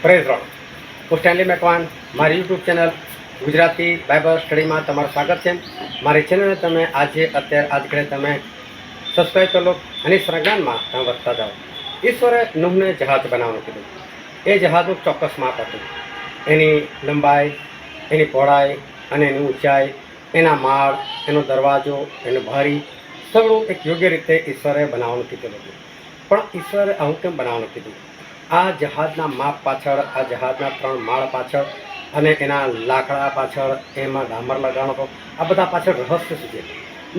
Praise road. હું Stanley Macwan, મારી YouTube channel Gujarati Bible સ્ટડીમાં તમારું સ્વાગત છે. મારી ચેનલને તમે આજ ઘડે તમે સબસ્ક્રાઈબ કરી લો અને જ્ઞાનમાં તમે વધતા જાઓ. ઈશ્વરે નૂહને જહાજ બનાવવાનું કીધું. એ જહાજનું ચોક્કસ માપ હતું. એની લંબાઈ, એની પહોળાઈ અને એની ઊંચાઈ, એના માળ, એનો દરવાજો, એની બારી, સગળું એક યોગ્ય રીતે ઈશ્વરે બનાવવાનું કીધેલું હતું. પણ ઈશ્વરે આવું કેમ બનાવવાનું કીધું? આ જહાજના માપ પાછળ, આ જહાજના 3 માળ પાછળ અને એના લાકડા પાછળ, એમાં ડામર લગાવવાનો હતો, આ બધા પાછળ રહસ્ય શું છે?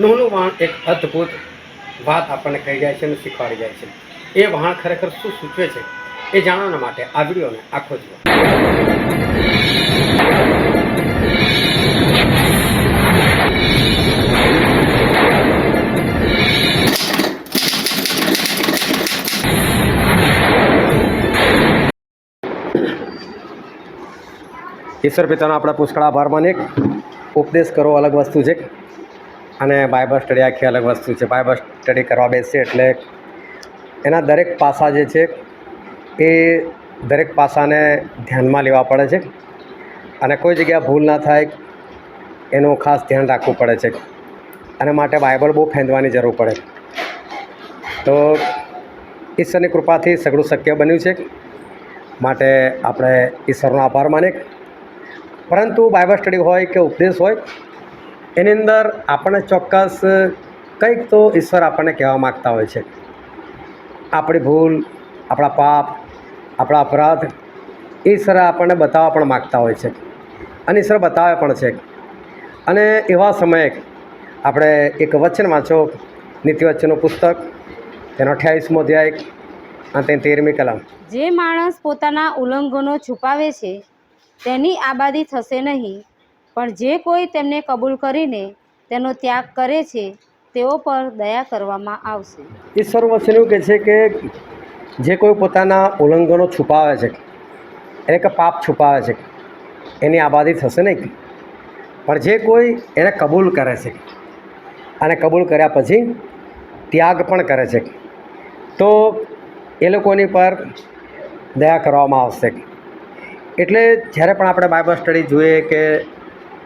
નૂહનું વહાણ એક અદ્ભુત વાત આપણને કહી જાય છે અને શીખવાડી જાય છે. એ વહાણ ખરેખર શું સૂચવે છે એ જાણવા માટે આ વિડીયોને આખો જુઓ. ઈશ્વર પિતાનો આપણે પુષ્કળ આભાર માનીએ. ઉપદેશ કરવો અલગ વસ્તુ છે અને બાઇબલ સ્ટડી આખી અલગ વસ્તુ છે. બાઇબલ સ્ટડી કરવા બેસીએ એટલે એના દરેક પાસા જે છે એ દરેક પાસાને ધ્યાનમાં લેવા પડે છે અને કોઈ જગ્યા ભૂલ ના થાય એનું ખાસ ધ્યાન રાખવું પડે છે. અને માટે બાઇબલ બહુ ફેંદવાની જરૂર પડે. તો ઈશ્વરની કૃપાથી સગળું શક્ય બન્યું છે, માટે આપણે ઈશ્વરનો આભાર માનીએ. પરંતુ બાઇબલ સ્ટડી હોય કે ઉપદેશ હોય, એની અંદર આપણને ચોક્કસ કંઈક તો ઈશ્વર આપણને કહેવા માગતા હોય છે. આપણી ભૂલ, આપણા પાપ, આપણા અપરાધ ઈશ્વર આપણને બતાવવા પણ માગતા હોય છે અને ઈશ્વર બતાવે પણ છે. અને એવા સમયે આપણે એક વચન વાંચો, નીતિવચનનું પુસ્તક, તેનો 28મો અધ્યાય અને તેની 13મી કલમ. જે માણસ પોતાના ઉલ્લંઘનો છુપાવે છે તેની આબાદી થશે નહીં, પણ જે કોઈ તેમને કબૂલ કરીને તેનો ત્યાગ કરે છે તેઓ પર દયા કરવામાં આવશે. ઈશ્વર વચન એવું કહે છે કે જે કોઈ પોતાના ઉલ્લંઘનો છુપાવે છે, એટલે કે પાપ છુપાવે છે, એની આબાદી થશે નહીં, પણ જે કોઈ એને કબૂલ કરે છે અને કબૂલ કર્યા પછી ત્યાગ પણ કરે છે તો એ લોકોની પર દયા કરવામાં આવશે. એટલે જ્યારે પણ આપણે બાઇબલ સ્ટડી જોઈએ કે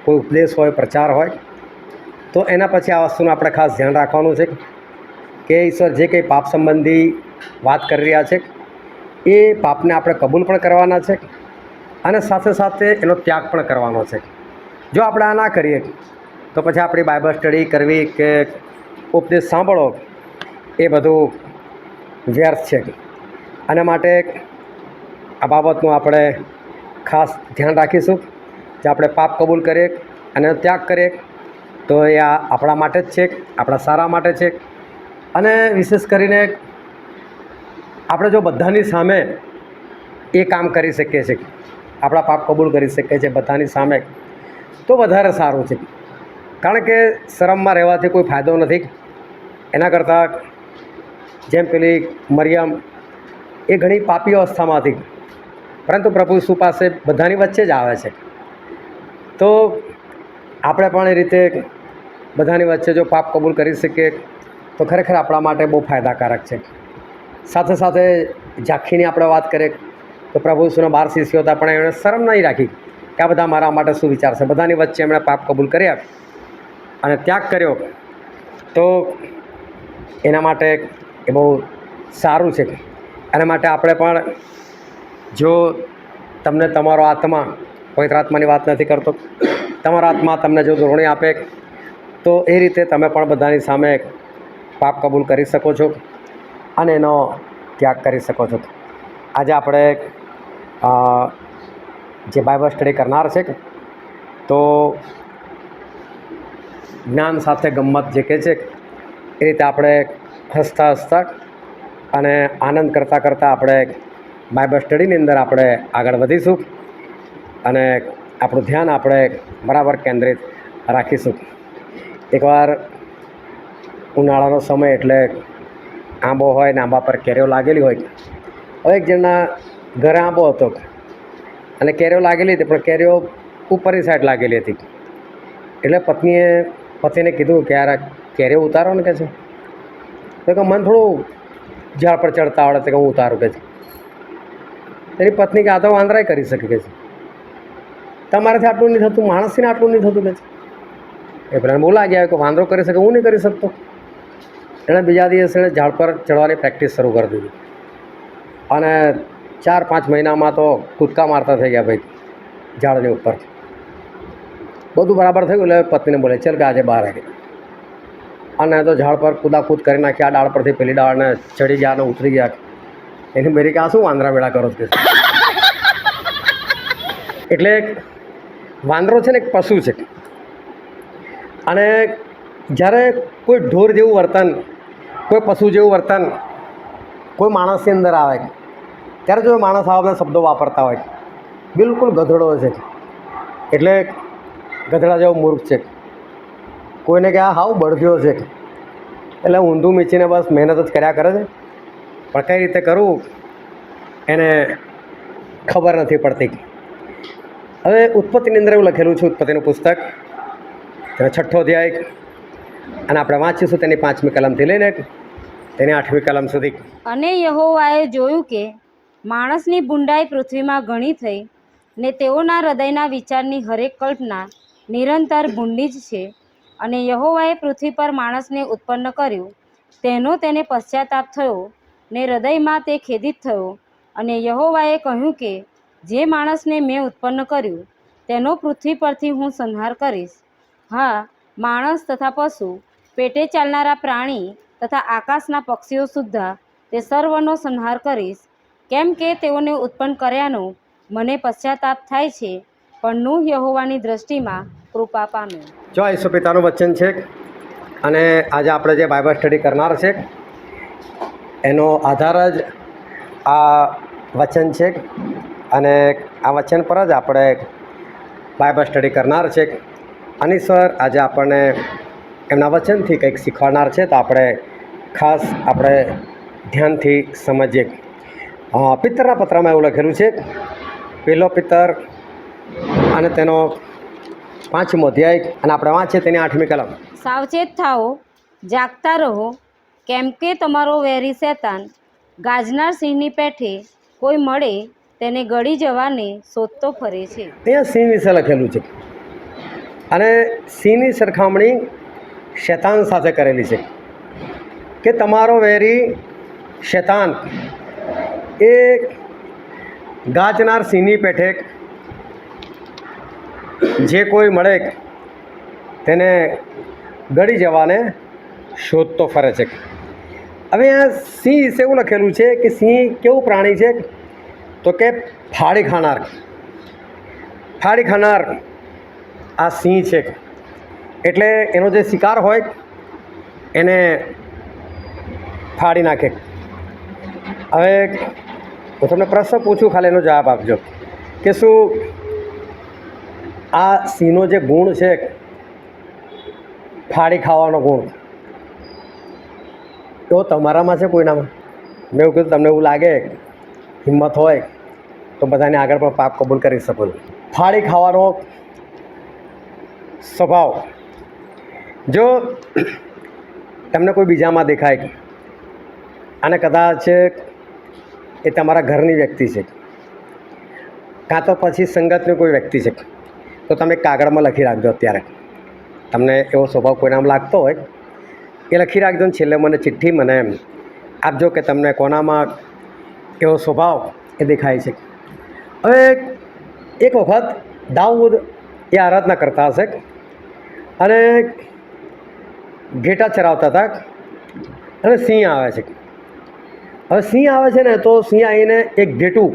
કોઈ ઉપદેશ હોય, પ્રચાર હોય, તો એના પછી આ વસ્તુનું આપણે ખાસ ધ્યાન રાખવાનું છે કે ઈશ્વર જે કંઈ પાપ સંબંધી વાત કરી રહ્યા છે એ પાપને આપણે કબૂલ પણ કરવાના છે અને સાથે સાથે એનો ત્યાગ પણ કરવાનો છે. જો આપણે આ ના કરીએ તો પછી આપણી બાઇબલ સ્ટડી કરવી કે ઉપદેશ સાંભળો એ બધું વ્યર્થ છે. અને માટે આ બાબતનું આપણે ખાસ ધ્યાન રાખીશું. જે આપણે પાપ કબૂલ કરીએ અને ત્યાગ કરીએ તો એ આપણા માટે જ છે, આપણા સારા માટે છે. અને વિશેષ કરીને આપણે જો બધાની સામે એ કામ કરી શકીએ છીએ, આપણા પાપ કબૂલ કરી શકીએ છીએ બધાની સામે, તો વધારે સારું છે. કારણ કે શરમમાં રહેવાથી કોઈ ફાયદો નથી. એના કરતાં જેમ પેલી મરિયમ એ ઘણી પાપી અવસ્થામાં હતી, પરંતુ પ્રભુ ઈસુ પાસે બધાની વચ્ચે જ આવે છે. તો આપણે પણ એ રીતે બધાની વચ્ચે જો પાપ કબૂલ કરી શકીએ તો ખરેખર આપણા માટે બહુ ફાયદાકારક છે. સાથે સાથે ઝાંખીની આપણે વાત કરીએ તો પ્રભુ ઈસુના 12 શિષ્યો હતા, પણ એમણે શરમ નહીં રાખી કે આ બધા મારા માટે શું વિચારશે. બધાની વચ્ચે એમણે પાપ કબૂલ કર્યા અને ત્યાગ કર્યો, તો એના માટે એ બહુ સારું છે. એના માટે આપણે પણ, જો તમને તમારો આત્મા, પવિત્ર આત્માની વાત નથી કરતો, તમારા આત્મા તમને જો દોરણી આપે તો એ રીતે તમે પણ બધાની સામે પાપ કબૂલ કરી શકો છો અને એનો ત્યાગ કરી શકો છો. આજે આપણે જે બાઇબલ સ્ટડી કરનાર છે તો જ્ઞાન સાથે ગમ્મત જે કહે છે એ રીતે આપણે હસતા હસતા અને આનંદ કરતાં કરતાં આપણે બાઇબલ સ્ટડીની અંદર આપણે આગળ વધીશું અને આપણું ધ્યાન આપણે બરાબર કેન્દ્રિત રાખીશું. એકવાર ઉનાળાનો સમય એટલે આંબો હોય ને આંબા પર કેરીઓ લાગેલી હોય. હવે એક જણના ઘરે આંબો હતો અને કેરીઓ લાગેલી હતી, પણ કેરીઓ ઉપરની સાઈડ લાગેલી હતી. એટલે પત્નીએ પતિને કીધું કે યાર આ કેરીઓ ઉતારો ને, કહે છે. તો કે મને થોડું ઝાડ પર ચડતા આવડે, તો કે હું ઉતારું, કહે છે. તેની પત્ની કે આ તો વાંદરાય કરી શકે કે છે, તમારાથી આટલું નહીં થતું, માણસથી આટલું નહીં થતું કે છે. એ પેલા બહુ લાગ્યા કે વાંદરો કરી શકે, હું નહીં કરી શકતો. એણે બીજા દિવસે એણે ઝાડ પર ચડવાની પ્રેક્ટિસ શરૂ કરી દીધી અને 4-5 મહિનામાં તો કૂદકા મારતા થઈ ગયા ભાઈ ઝાડની ઉપર. બધું બરાબર થયું એટલે પત્નીને બોલે ચાલ કે આજે બહાર આવી. અને તો ઝાડ પર કૂદાકૂદ કરી નાખી, આ ડાળ પરથી પેલી ડાળને ચડી ગયા અને ઉતરી ગયા. એની મેરી કે આ શું વાંદરા વેળા કરો કે. એટલે વાંદરો છે ને એક પશુ છે, અને જ્યારે કોઈ ઢોર જેવું વર્તન, કોઈ પશુ જેવું વર્તન કોઈ માણસની અંદર આવે ત્યારે જો માણસ આવા બધા શબ્દો વાપરતા હોય, બિલકુલ ગધેડો છે એટલે ગધેડા જેવો મૂર્ખ છે, કોઈને કે આ હાવ બળદ્યો છે એટલે ઊંધું મીચીને બસ મહેનત જ કર્યા કરે છે, પણ કઈ રીતે કરવું એને ખબર નથી પડતી. હવે ઉત્પત્તિની અંદર એવું લખેલું છે, ઉત્પત્તિનું પુસ્તક તેનો 6ઠ્ઠો અધ્યાય, અને આપણે વાંચીશું તેની 5મી કલમથી લઈને તેની 8મી કલમ સુધી. અને યહોવાએ જોયું કે માણસની બુંડાઈ પૃથ્વીમાં ઘણી થઈ, ને તેઓના હૃદયના વિચારની હરેક કલ્પના નિરંતર ભૂંડી જ છે. અને યહોવાએ પૃથ્વી પર માણસને ઉત્પન્ન કર્યું, તેનો તેને પશ્ચાતાપ થયો, ને હૃદયમાં તે ખેદિત થયો. અને યહોવાએ કહ્યું કે જે માણસને મેં ઉત્પન્ન કર્યું તેનો પૃથ્વી પરથી હું સંહાર કરીશ. હા, માણસ તથા પશુ, પેટે ચાલનારા પ્રાણી તથા આકાશના પક્ષીઓ સુદ્ધા તે સર્વનો સંહાર કરીશ, કેમ કે તેઓને ઉત્પન્ન કર્યાનો મને પશ્ચાતાપ થાય છે. પણ નૂહ યહોવાની દૃષ્ટિમાં કૃપા પામ્યો. જો ઈસુ પિતાનું વચન છે, અને આજે આપણે જે બાઇબલ સ્ટડી કરનાર છે એનો આધાર જ આ વચન છે, અને આ વચન પર જ આપણે બાઇબલ સ્ટડી કરનાર છે. અને સર આજે આપણને એમના વચનથી કંઈક શીખવાડનાર છે, તો આપણે ખાસ આપણે ધ્યાનથી સમજીએ. પિત્તરના પત્રમાં એવું લખેલું છે, પહેલો પિત્તર અને તેનો 5મો અધ્યાય, અને આપણે વાંચીએ તેની 8મી કલમ. સાવચેત થાઓ, જાગતા રહો, કેમ કે તમારો વેરી શેતાન ગાજનાર સિંહની પેઠે કોઈ મળે તેને ગળી જવાને શોધતો ફરે છે. ત્યાં સિંહ વિશે લખેલું છે, અને સિંહની સરખામણી શેતાન સાથે કરેલી છે કે તમારો વેરી શેતાન એ ગાજનાર સિંહની પેઠે જે કોઈ મળે તેને ગળી જવાને શોધતો ફરે છે. હવે આ સિંહ વિશે એવું લખેલું છે કે સિંહ કેવું પ્રાણી છે, તો કે ફાડી ખાનાર આ સિંહ છે. એટલે એનો જે શિકાર હોય એને ફાડી નાખે. હવે હું તમને પ્રશ્ન પૂછું, ખાલી એનો જવાબ આપજો કે શું આ સિંહનો જે ગુણ છે ફાડી ખાવાનો ગુણ, તો તમારામાં છે કોઈનામાં? મેં એવું કીધું તમને એવું લાગે, હિંમત હોય તો બધાને આગળ પણ પાપ કબૂલ કરી શકો છો. ફાડી ખાવાનો સ્વભાવ જો તમને કોઈ બીજામાં દેખાય, અને કદાચ એ તમારા ઘરની વ્યક્તિ છે, કાં તો પછી સંગતની કોઈ વ્યક્તિ છે, તો તમે કાગળમાં લખી રાખજો. અત્યારે તમને એવો સ્વભાવ કોઈનામાં લાગતો હોય એ લખી રાખજો, ને છેલ્લે મને ચિઠ્ઠી મને આપજો કે તમને કોનામાં એવો સ્વભાવ એ દેખાય છે. હવે એક વખત દાઉદ એ આરાધના કરતા હશે અને ઘેટા ચરાવતા હતા, અને સિંહ આવે છે. હવે સિંહ આવે છે ને, તો સિંહ આવીને એક ઘેટું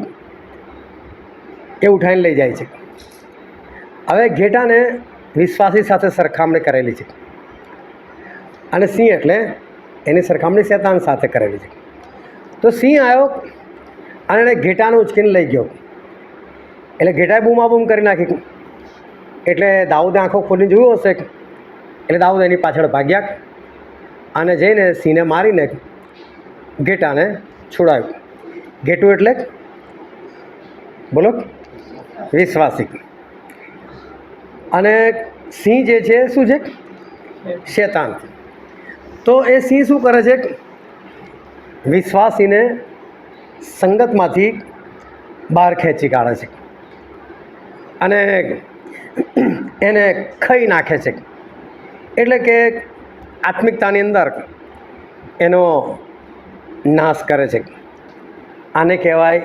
એ ઉઠાવીને લઈ જાય છે. હવે ઘેટાને વિશ્વાસી સાથે સરખામણી કરેલી છે, અને સિંહ એટલે એની સરખામણી શેતાન સાથે કરેલી છે. તો સિંહ આવ્યો અને એને ઘેટાને ઉચકીને લઈ ગયો, એટલે ઘેટાએ બૂમાબૂમ કરી નાખી. એટલે દાઉદે આંખો ખોલીને જોયું હશે, એટલે દાઉદ એની પાછળ ભાગ્યા અને જઈને સિંહને મારીને ઘેટાને છોડાવ્યું. ઘેટું એટલે બોલો વિશ્વાસી, અને સિંહ જે છે શું છે? શેતાન. તો એ સિંહ શું કરે છે? વિશ્વાસીને સંગતમાંથી બહાર ખેંચી કાઢે છે અને એને ખાઈ નાખે છે. એટલે કે આત્મિકતાની અંદર એનો નાશ કરે છે. આને કહેવાય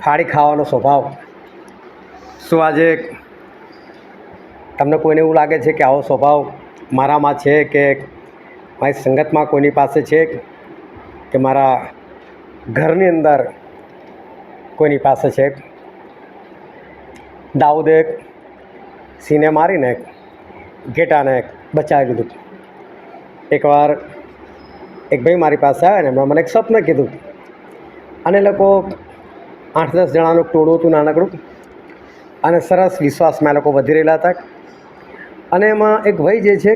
ફાડી ખાવાનો સ્વભાવ. શું આજે તમને કોઈને એવું લાગે છે કે આવો સ્વભાવ મારામાં છે, કે મારી સંગતમાં કોઈની પાસે છે, કે મારા ઘરની અંદર કોઈની પાસે છે? દાઉદે સિંહને મારીને ઘેટાને બચાવી લીધું. એકવાર એક ભાઈ મારી પાસે આવ્યા ને એમણે મને એક સ્વપ્ન કીધું, અને એ લોકો 8-10 જણાનું ટોળું હતું નાનકડું, અને સરસ વિશ્વાસમાં એ લોકો વધી રહેલા હતા. અને એમાં એક ભાઈ જે છે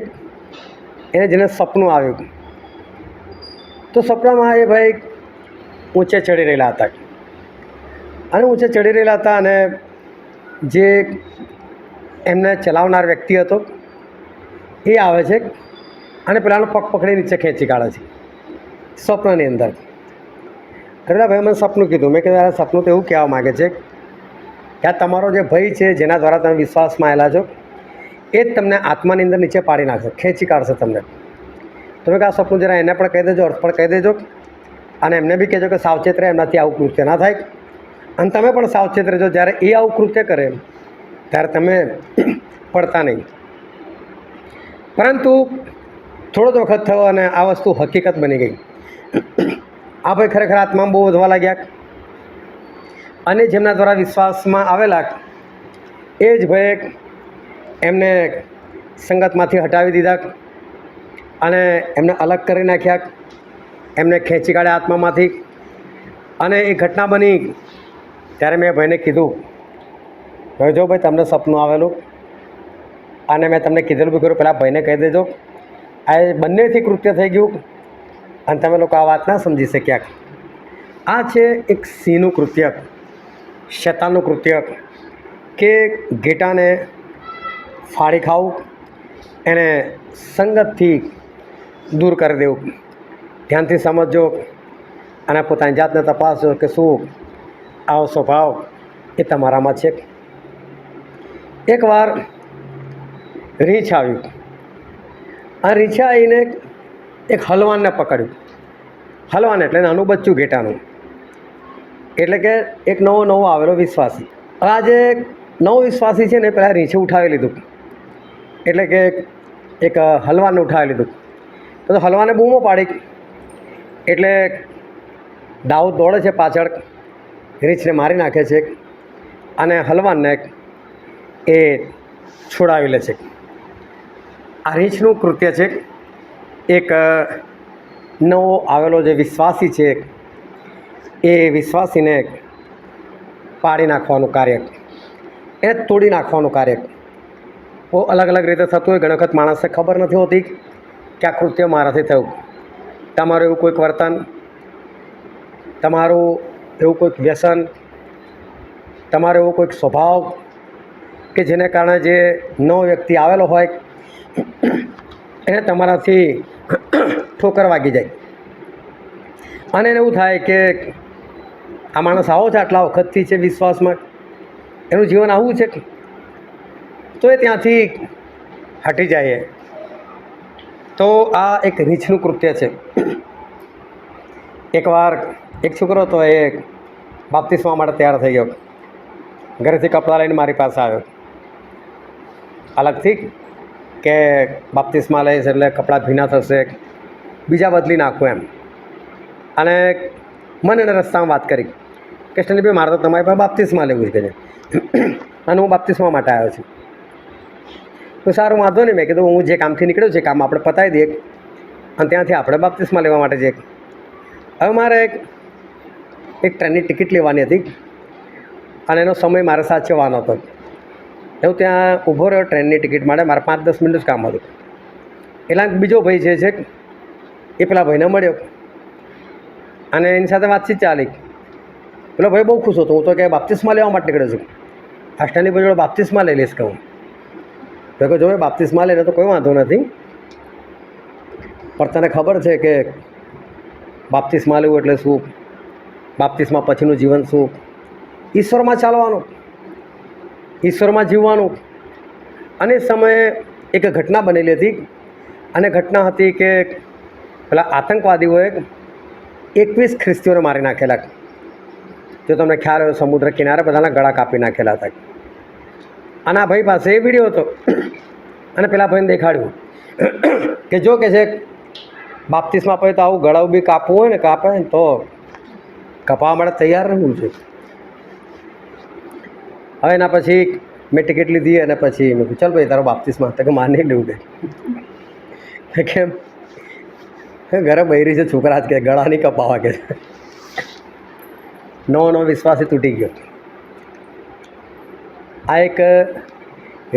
એને જેને સપનું આવ્યું, તો સપનામાં એ ભાઈ ઊંચે ચડી રહેલા હતા, અને ઊંચે ચડી રહેલા હતા, અને જે એમને ચલાવનાર વ્યક્તિ હતો એ આવે છે અને પેલાનો પગ પકડી નીચે ખેંચી કાઢે છે સ્વપ્નની અંદર. કરેલા ભાઈ મને સપનું કીધું. મેં કીધું સપનું તો એવું કહેવા માગે છે કે આ તમારો જે ભય છે, જેના દ્વારા તમે વિશ્વાસમાં આવેલા છો, એ જ તમને આત્માની અંદર નીચે પાડી નાખશે, ખેંચી કાઢશે તમને. તમે કે આ સપનું જરા એને પણ કહી દેજો, અર્થ પણ કહી દેજો, અને એમને બી કહેજો કે સાવચેત રહે, એમનાથી આવું કૃત્ય ના થાય. અને તમે પણ સાવચેત રહેજો, જ્યારે એ આવું કૃત્ય કરે ત્યારે તમે પડતા નહીં. પરંતુ થોડો જ વખત થયો અને આ વસ્તુ હકીકત બની ગઈ. આ ભાઈ ખરેખર આત્મામાં બહુ વધવા લાગ્યા, અને જેમના દ્વારા વિશ્વાસમાં આવેલા એ જ ભાઈ એમને સંગતમાંથી હટાવી દીધા, અને એમને અલગ કરી નાખ્યા, એમને ખેંચી કાઢ્યા આત્મામાંથી. અને એ ઘટના બની ત્યારે મેં ભાઈને કીધું, ભાઈ જો ભાઈ તમને સપનું આવેલું, અને મેં તમને કીધેલું બી ખરું, પહેલાં ભાઈને કહી દેજો. આ બંનેથી કૃત્ય થઈ ગયું, અને તમે લોકો આ વાત ના સમજી શક્યા. આ છે એક સિંહનું કૃત્ય, શેતાનનું કૃત્ય, કે ઘેટાને ફાડી ખાવું, એને સંગતથી દૂર કરી દેવું. ધ્યાનથી સમજજો અને પોતાની જાતને તપાસજો કે શું આવો સ્વભાવ એ તમારામાં છે. એકવાર રીંછ આવ્યું, આ રીંછે આવીને એક હલવાનને પકડ્યું. હલવાન એટલે નાનું બચ્ચું ઘેટાનું, એટલે કે એક નવો આવેલો વિશ્વાસી. હવે આ જે નવો વિશ્વાસી છે ને, પહેલાં રીંછે ઉઠાવી લીધું, એટલે કે એક હલવાનને ઉઠાવી લીધું. તો હલવાને બૂમો પાડી, એટલે દાઉદ દોડે છે પાછળ, રીંછને મારી નાખે છે, અને હલવાનને એ છોડાવી લે છે. આ રીંછનું કૃત્ય છે. એક નવો આવેલો જે વિશ્વાસી છે, એ વિશ્વાસીને પાડી નાખવાનું કાર્ય, એને તોડી નાખવાનું કાર્ય બહુ અલગ અલગ રીતે થતું હોય. ઘણી વખત માણસને ખબર નથી હોતી કે આ કૃત્ય મારાથી થયું. તમારું એવું કોઈક વર્તન, તમારું એવું કોઈક વ્યસન, તમારો એવો કોઈક સ્વભાવ કે જેને કારણે જે નવો વ્યક્તિ આવેલો હોય એને તમારાથી ઠોકર વાગી જાય, અને એને એવું થાય કે આ માણસ આવો છે, આટલા વખતથી છે વિશ્વાસમાં, એનું જીવન આવું છે, તો એ ત્યાંથી હટી જાય. તો આ એક રીંછનું કૃત્ય છે. એકવાર એક છોકરો તો એ બાપ્તિસ્મા માટે તૈયાર થઈ ગયો, ઘરેથી કપડાં લઈને મારી પાસે આવ્યો અલગથી, કે બાપ્તિસ્મા લઈશ એટલે કપડાં ભીના થશે, બીજા બદલી નાખું એમ. અને મને એને રસ્તામાં વાત કરી કે સ્ટેનલીભાઈ, મારે તો તમારી પાસે બાપ્તિસ્મા લેવું છે, અને હું બાપ્તિસ્મા માટે આવ્યો છું. તો સારું, વાંધો નહીં. મેં કીધું હું જે કામથી નીકળ્યો છે કામ આપણે પતાવી દઈએ, અને ત્યાંથી આપણે બાપ્તિસ્મા લેવા માટે જઈએ. હવે મારે એક ટ્રેનની ટિકિટ લેવાની હતી, અને એનો સમય મારે સાચવવાનો હતો. હું ત્યાં ઊભો રહ્યો ટ્રેનની ટિકિટ માટે, મારે 5-10 મિનિટ જ કામ હતું. એટલે બીજો ભાઈ જે છે એ પેલા ભાઈને મળ્યો, અને એની સાથે વાતચીત ચાલી. પેલો ભાઈ બહુ ખુશ હતો. હું તો કે બાપ્તિસ્મા લેવા માટે નીકળ્યો છું. આ સ્ટેનલી ભાઈ જોડે બાપ્તિસ્મા લઈ લઈશ કહું. તો કે જો બાપ્તિસ્મા લઈને તો કોઈ વાંધો નથી, પણ તને ખબર છે કે બાપ્તિસ્મા લેવું એટલે શું, બાપ્તિસ્મા પછીનું જીવન શું, ઈશ્વરમાં ચાલવાનું, ઈશ્વરમાં જીવવાનું. અને એ સમયે એક ઘટના બનેલી હતી, અને ઘટના હતી કે પેલા આતંકવાદીઓએ 21 ખ્રિસ્તીઓને મારી નાખેલા. જો તમને ખ્યાલ હોય, સમુદ્ર કિનારે બધાના ગળા કાપી નાખેલા હતા. અને આ ભાઈ પાસે એ વિડીયો હતો, અને પેલા ભાઈને દેખાડ્યું કે જો કે છે બાપ્તિસ્મા આપે તો આવું ગળાઓ બી કાપવું હોય ને, કાપે ને તો કપાવવા માટે તૈયાર રહેવું છે. હવે એના પછી મેં ટિકિટ લીધી, અને પછી મેં કીધું ચાલ ભાઈ તારો બાપ્તિસ્મા. તો કે માન નહીં લેવું કે કેમ? ઘરે બૈરી છે છોકરા જ કે ગળા નહીં કપાવા કે. નવો વિશ્વાસ તૂટી ગયો. આ એક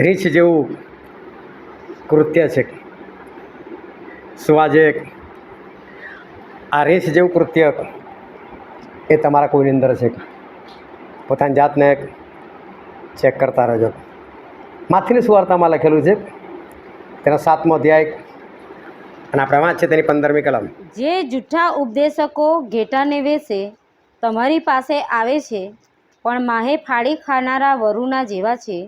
રીંછ જેવું કૃત્ય છે. શું આજે આ રીંછ જેવું કૃત્ય એ તમારા કોઈની અંદર છે? પોતાની જાતને ચેક કરતા રહેજો. માથીની સુવાર્તામાં લખેલું છે, તેનો 7મો અધ્યાય, અને આપણે વાંચીએ તેની 15મી કલમ. જે જૂઠા ઉપદેશકો ઘેટાને વેસે તમારી પાસે આવે છે, પણ માહે ફાડી ખાનારા વરુના જેવા છે,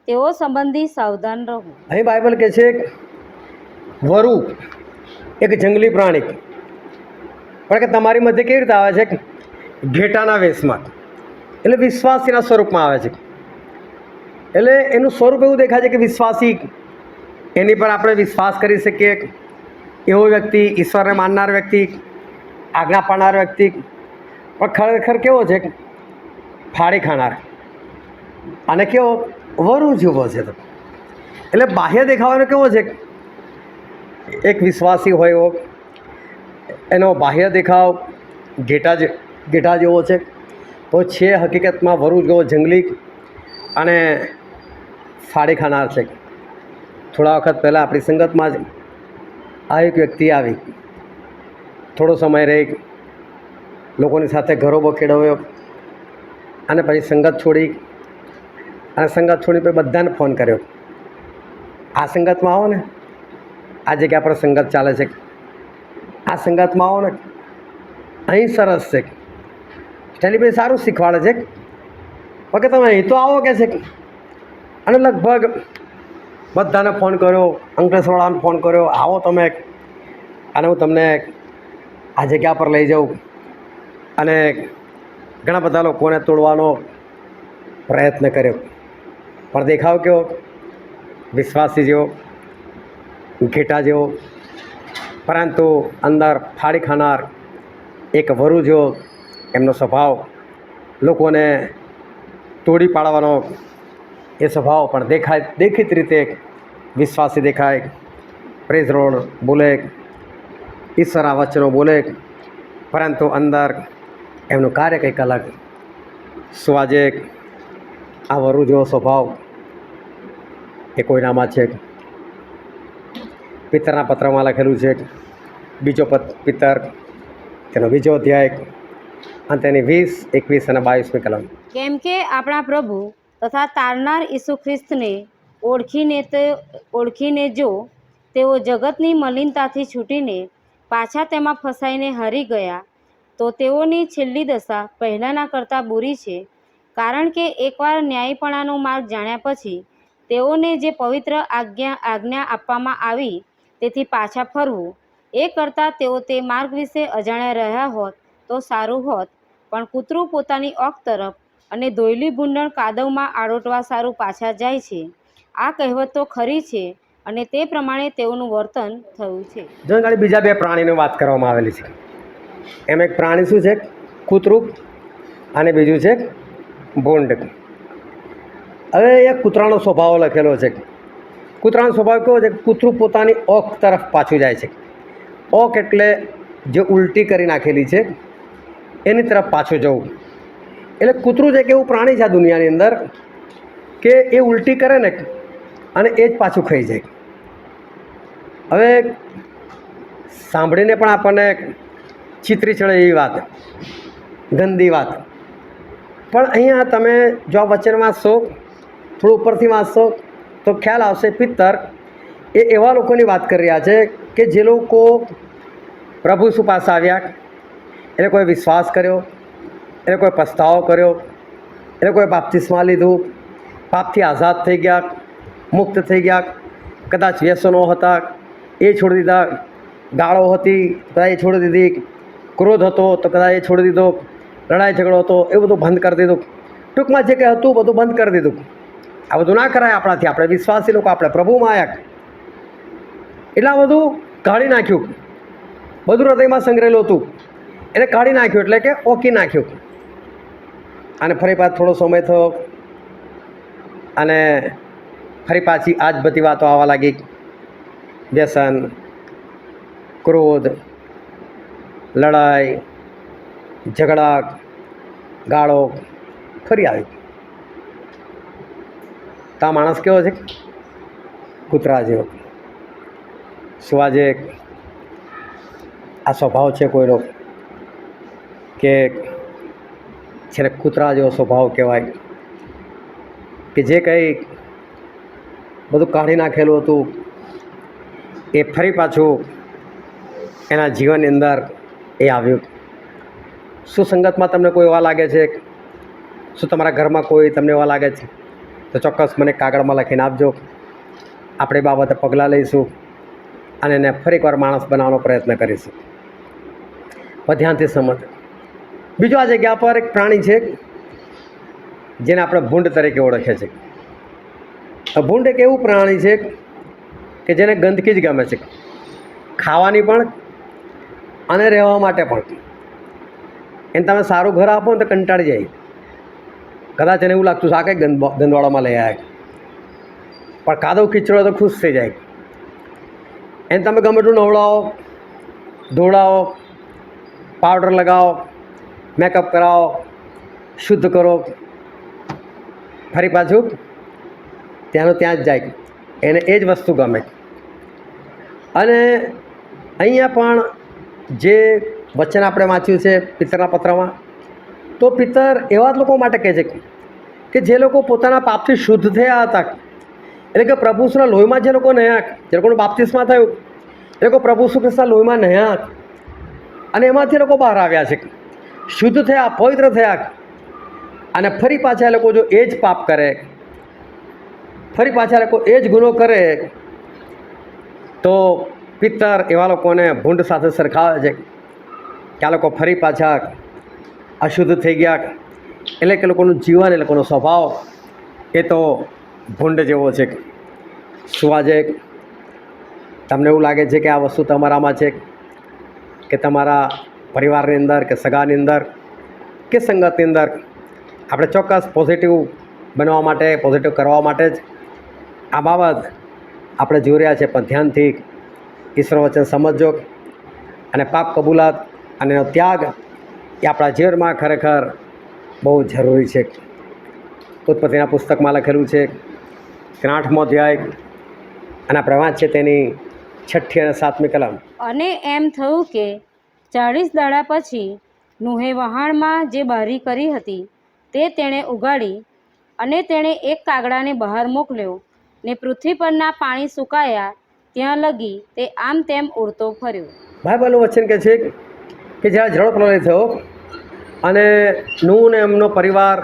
તેઓ સંબંધી સાવધાન રહો. અહીં બાઇબલ કહે છે વરુ એક જંગલી પ્રાણી, પણ કે તમારી મધ્ય કેવી રીતે આવે છે? ઘેટાના વેશમાં. એટલે વિશ્વાસીના સ્વરૂપમાં આવે છે. એટલે એનું સ્વરૂપ એવું દેખાય છે કે વિશ્વાસી, એની પર આપણે વિશ્વાસ કરી શકીએ એવો વ્યક્તિ, ઈશ્વરને માનનાર વ્યક્તિ, આજ્ઞા પાડનાર વ્યક્તિ. પણ ખરેખર કેવો છે? ફાડી ખાનાર, અને કેવો વરુ જેવો છે. તો એટલે બાહ્ય દેખાવાનો કેવો છે? એક વિશ્વાસી હોય એવો એનો બાહ્ય દેખાવ ઘેટા જેવો છે, તો છે હકીકતમાં વરુ જેવો જંગલી અને ફાડી ખાનાર છે. થોડા વખત પહેલાં આપણી સંગતમાં જ આ એક વ્યક્તિ આવી, થોડો સમય રહી, લોકોની સાથે ઘરોબો ખેડવ્યો, અને પછી સંગત છોડી, અને સંગત છોડી પછી બધાને ફોન કર્યો, આ સંગતમાં આવો ને, આ જગ્યા પર સંગત ચાલે છે, આ સંગતમાં આવો ને, અહીં સરસ છે, સ્ટેલીભાઈ સારું શીખવાડે છે, ઓકે તમે અહીં તો આવો કે છે. અને લગભગ બધાને ફોન કર્યો, અંકલેશ્વરવાળાને ફોન કર્યો, આવો તમે, અને હું તમને આ જગ્યા પર લઈ જાઉં. અને ઘણા બધા લોકોને તોડવાનો પ્રયત્ન કર્યો, પણ દેખાવ કેવો? વિશ્વાસી જેવો, ઘેટા જેવો, પરંતુ અંદર ફાડી ખાનાર એક વરુ જેવો એમનો સ્વભાવ, લોકોને તોડી પાડવાનો એ સ્વભાવ. પણ દેખીતી રીતે વિશ્વાસી દેખાય, પ્રેઝ રોડ બોલે, ઈશ્વરના વચનો બોલે, પરંતુ અંદર એમનું કાર્ય કંઈક અલગ. શું આજે આ વરુ જેવો સ્વભાવ એ કોઈનામાં છે? પિત્તરના પત્રમાં લખેલું છે, બીજો પિત્તર, તેનો 2જો અધ્યાય, અને તેની 20, 21 અને 22મી કલમ. કેમ કે આપણા પ્રભુ તથા તારનાર ઈસુ ખ્રિસ્તને ઓળખીને જો તેઓ જગતની મલિનતાથી છૂટીને પાછા તેમાં ફસાઈને હારી ગયા, તો તેઓની છેલ્લી દશા પહેલાંના કરતાં બુરી છે. કારણ કે એકવાર ન્યાયપણાનો માર્ગ જાણ્યા પછી તેઓને જે પવિત્ર આજ્ઞા આપવામાં આવી તેથી પાછા ફરવું, એ કરતાં તેઓ તે માર્ગ વિશે અજાણ્યા રહ્યા હોત તો સારું હોત. પણ કૂતરું પોતાની ઓખ તરફ અને ધોયેલી ભૂંડણ કાદવમાં આડોટવા સારું પાછા જાય છે. આ કહેવત તો ખરી છે, અને તે પ્રમાણે તેઓનું વર્તન થયું છે. જો ગાડી બીજા 2 પ્રાણીની વાત કરવામાં આવેલી છે. એમ એક પ્રાણી શું છે? કૂતરું, અને બીજું છે ભૂંડ. હવે એ કૂતરાનો સ્વભાવ લખેલો છે. કૂતરાનો સ્વભાવ કેવો છે? કૂતરું પોતાની ઓખ તરફ પાછું જાય છે. ઓખ એટલે જે ઉલટી કરી નાખેલી છે એની તરફ પાછું જવું. એટલે કૂતરું છે કે એવું પ્રાણી છે આ દુનિયાની અંદર કે એ ઉલટી કરે ને અને એ જ પાછું ખાઈ જાય. હવે સાંભળીને પણ આપણને ચિતરી ચડે એવી વાત, ગંદી વાત. પણ અહીંયા તમે જો આ વચન વાંચશો, થોડું ઉપરથી વાંચશો તો ખ્યાલ આવશે. પિત્તર એ એવા લોકોની વાત કરી રહ્યા છે કે જે લોકો પ્રભુ ઈસુ પાસે આવ્યા, એને કોઈ વિશ્વાસ કર્યો, એને કોઈ પસ્તાવો કર્યો, એ લોકોએ બાપ્તિસ્મા લીધું, પાપથી આઝાદ થઈ ગયા, મુક્ત થઈ ગયા. કદાચ વ્યસનો હતા એ છોડી દીધા, ગાળો હતી કદાચ એ છોડી દીધી, ક્રોધ હતો તો કદાચ એ છોડી દીધો, લડાઈ ઝઘડો હતો એ બધું બંધ કરી દીધું. ટૂંકમાં જે કંઈ હતું બધું બંધ કરી દીધું. આ બધું ના કરાય આપણાથી. આપણે વિશ્વાસી લોકો, આપણે પ્રભુમાં આવ્યા એટલે આ બધું કાઢી નાખ્યું. બધું હૃદયમાં સંગ્રહેલું હતું એને કાઢી નાખ્યું, એટલે કે ઓકી નાખ્યું. અને ફરી પાછો થોડો સમય થયો અને ફરી પાછી આ જ બધી વાતો આવવા લાગી. વ્યસન, ક્રોધ, લડાઈ ઝઘડા, ગાળો ફરી આવી. તો આ માણસ કેવો છે? કૂતરા જેવો. શું આજે આ સ્વભાવ છે કોઈનો કે છે કૂતરા જેવો સ્વભાવ કહેવાય, કે જે કંઈ બધું કાઢી નાખેલું હતું એ ફરી પાછું એના જીવનની અંદર એ આવ્યું. શું સંગતમાં તમને કોઈ એવા લાગે છે? શું તમારા ઘરમાં કોઈ તમને એવા લાગે છે? તો ચોક્કસ મને કાગળમાં લખીને આપજો. આપણે એ બાબતે પગલાં લઈશું અને એને ફરી એકવાર માણસ બનાવવાનો પ્રયત્ન કરીશું. પણ ધ્યાનથી સમજ. બીજો આ જગ્યા પર એક પ્રાણી છે જેને આપણે ભૂંડ તરીકે ઓળખીએ છીએ. ભૂંડ એક એવું પ્રાણી છે કે જેને ગંદકી જ ગમે છે, ખાવાની પણ અને રહેવા માટે પણ. એને તમે સારું ઘર આપો ને તો કંટાળી જાય. કદાચ એને એવું લાગતું છે આ કંઈ ગંદવાડામાં લઈ આવ્યા, પણ કાદવ કીચડો તો ખુશ થઈ જાય. એને તમે ગમે એટલું નવડાવો, ધોળાવો, પાવડર લગાવો, મેકઅપ કરાવો, શુદ્ધ કરો, ફરી પાછું ત્યાંનું ત્યાં જ જાય. એને એ જ વસ્તુ ગમે. અને અહીંયા પણ જે વચન આપણે વાંચ્યું છે પિત્તરના પત્રમાં, તો પિત્તર એવા જ લોકો માટે કહે છે કે જે લોકો પોતાના પાપથી શુદ્ધ થયા હતા, એટલે કે પ્રભુ ઈસુના લોહીમાં જે લોકો નહાયા, જે લોકોનું બાપ્તિસ્મા થયું એ લોકો પ્રભુ ઈસુ ખ્રિસ્તના લોહીમાં નહાયા અને એમાંથી લોકો બહાર આવ્યા છે, શુદ્ધ થયા, પવિત્ર થયા. અને ફરી પાછા એ લોકો જો એ જ પાપ કરે, ફરી પાછા લોકો એ જ ગુનો કરે, તો પિત્તર એવા લોકોને ભૂંડ સાથે સરખાવે છે કે આ લોકો ફરી પાછા અશુદ્ધ થઈ ગયા. એટલે કે લોકોનું જીવન, એ લોકોનો સ્વભાવ એ તો ભૂંડ જેવો છે. શું આજે તમને એવું લાગે છે કે આ વસ્તુ તમારામાં છે કે તમારા પરિવારની અંદર કે સગાની અંદર કે સંગતની અંદર? આપણે ચોક્કસ પોઝિટિવ બનવા માટે, પોઝિટિવ કરવા માટે જ આ બાબત આપણે જોઈ રહ્યા છે. પણ ધ્યાનથી ઈશ્વર વચન સમજજો અને પાપ કબૂલાત અને એનો ત્યાગ એ આપણા જીવનમાં ખરેખર બહુ જરૂરી છે. ઉત્પત્તિના પુસ્તકમાં લખેલું છે કે 8મો અધ્યાય અને આપણે વાંચીએ તેની 6ઠ્ઠી અને 7મી કલમ. અને એમ થયું કે 40 દાડા પછી નૂહે વહાણમાં જે બારી કરી હતી તે તેણે ઉગાડી, અને તેણે એક કાગડાને બહાર મોકલ્યો, ને પૃથ્વી પરના પાણી સુકાયા ત્યાં લગી તે આમ તેમ ઉડતો ફર્યો. બાઇબલનું વચન કહે છે કે જ્યારે જળપ્રલય થયો અને નૂહ ને એમનો પરિવાર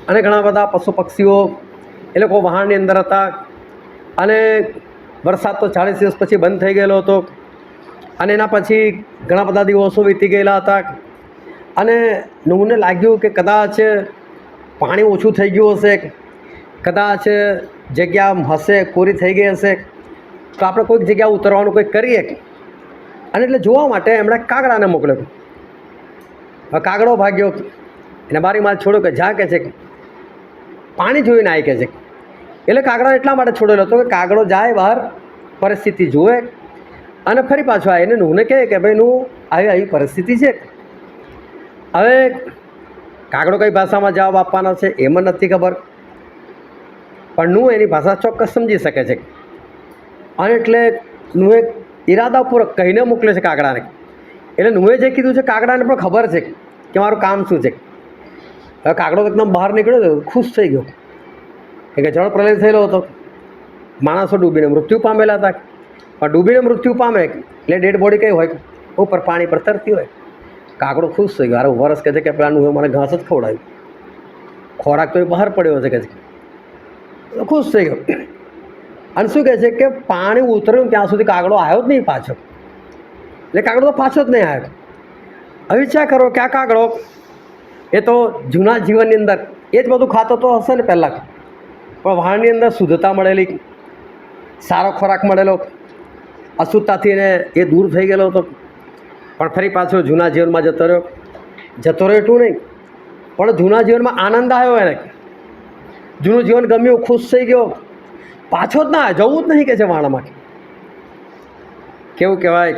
અને ઘણા બધા પશુ પક્ષીઓ એ લોકો વહાણની અંદર હતા, અને વરસાદ તો 40 દિવસ પછી બંધ થઈ ગયેલો હતો, અને એના પછી ઘણા બધા દિવસો વીતી ગયેલા હતા. અને નૂહને લાગ્યું કે કદાચ પાણી ઓછું થઈ ગયું હશે, કદાચ જગ્યા હશે કોરી થઈ ગઈ હશે, તો આપણે કોઈક જગ્યા ઉતરવાનું કંઈક કરીએ. અને એટલે જોવા માટે એમણે કાગડાને મોકલ્યો. હવે કાગડો ભાગ્યો એને બારીમાં છોડ્યો કે જા, કે છે પાણી જોઈને આવી, કે છે. એટલે કાગડાને એટલા માટે છોડેલો હતો કે કાગડો જાય બહાર, પરિસ્થિતિ જુએ અને ફરી પાછો આવે. એને નૂહને કહે કે ભાઈ નૂહ, આવી પરિસ્થિતિ છે. હવે કાગડો કઈ ભાષામાં જવાબ આપવાનો છે એમાં નથી ખબર, પણ નૂહ એની ભાષા ચોક્કસ સમજી શકે છે. અને એટલે નૂહે ઈરાદાપૂર્વક કહીને મોકલે છે કાગડાને. એટલે નૂહે જે કીધું છે કાગડાને પણ ખબર છે કે મારું કામ શું છે. હવે કાગડો એકદમ બહાર નીકળ્યો તો ખુશ થઈ ગયો, કે જળ પ્રલય થયેલો હતો, માણસો ડૂબીને મૃત્યુ પામેલા હતા. પણ ડૂબીને મૃત્યુ પામે એટલે ડેડ બોડી કઈ હોય, ઉપર પાણી પર તરતી હોય. કાગડો ખુશ થઈ ગયો. અરે વરસ કહે છે કે પેલાનું મને ઘાસ જ ખવડાવ્યું. ખોરાક તો એ બહાર પડ્યો છે કે છે. તો ખુશ થઈ ગયો. અને શું કહે છે કે પાણી ઉતર્યું ત્યાં સુધી કાગડો આવ્યો જ નહીં પાછો. એટલે કાગડો તો પાછો જ નહીં આવ્યો. હવે વિચાર કરો કે આ કાગડો એ તો જૂના જીવનની અંદર એ જ બધું ખાતો તો હશે ને પહેલાં, પણ વહાણની અંદર શુદ્ધતા મળેલી, સારો ખોરાક મળેલો, અશુદ્ધતાથી એને એ દૂર થઈ ગયેલો હતો. પણ ફરી પાછો જૂના જીવનમાં જતો રહ્યો એટલું નહીં, પણ જૂના જીવનમાં આનંદ આવ્યો એને. જૂનું જીવન ગમ્યું, ખુશ થઈ ગયો, પાછો જ ના જવું જ નહીં કે છે વાણામાં. કેવું કહેવાય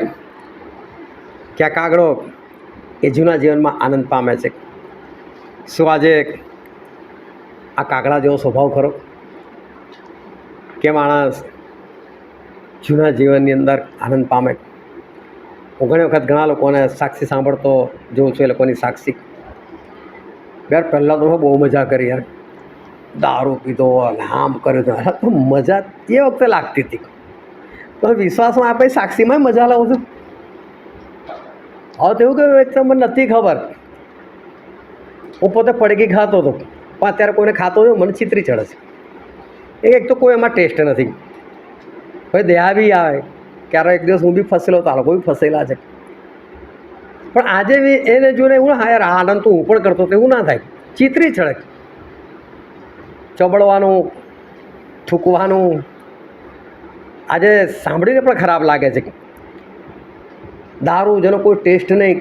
કે આ કાગડો એ જૂના જીવનમાં આનંદ પામે છે. શું આજે આ કાગડા જેવો સ્વભાવ ખરો કે માણસ જૂના જીવનની અંદર આનંદ પામે? હું ઘણી વખત ઘણા લોકોને સાક્ષી સાંભળતો જોઉં છું, એ લોકોની સાક્ષી. યાર પહેલાં તો બહુ મજા કરી યાર, દારૂ પીધો અને આમ કર્યું તો તો મજા એ વખતે લાગતી હતી. તો વિશ્વાસમાં આપણે સાક્ષીમાં મજા લાવું છું. હવે તો એવું કહ્યું એક તો મને નથી ખબર, હું પોતે પડકી ખાતો હતો, પણ અત્યારે કોઈને ખાતો હોય મને ચિત્રી ચડે છે. એક તો કોઈ એમાં ટેસ્ટ નથી. ભાઈ દયા બી આવે, ક્યારે એક દિવસ હું બી ફસેલો તો આ લોકો બી ફસેલા છે. પણ આજે બી એને જોઈને એવું હા યાર આનંદ તો હું પણ કરતો તો એવું ના થાય. ચિત્રી ચડે, ચોબડવાનું, થૂકવાનું, આજે સાંભળીને પણ ખરાબ લાગે છે. દારૂ જેનો કોઈ ટેસ્ટ નહીં,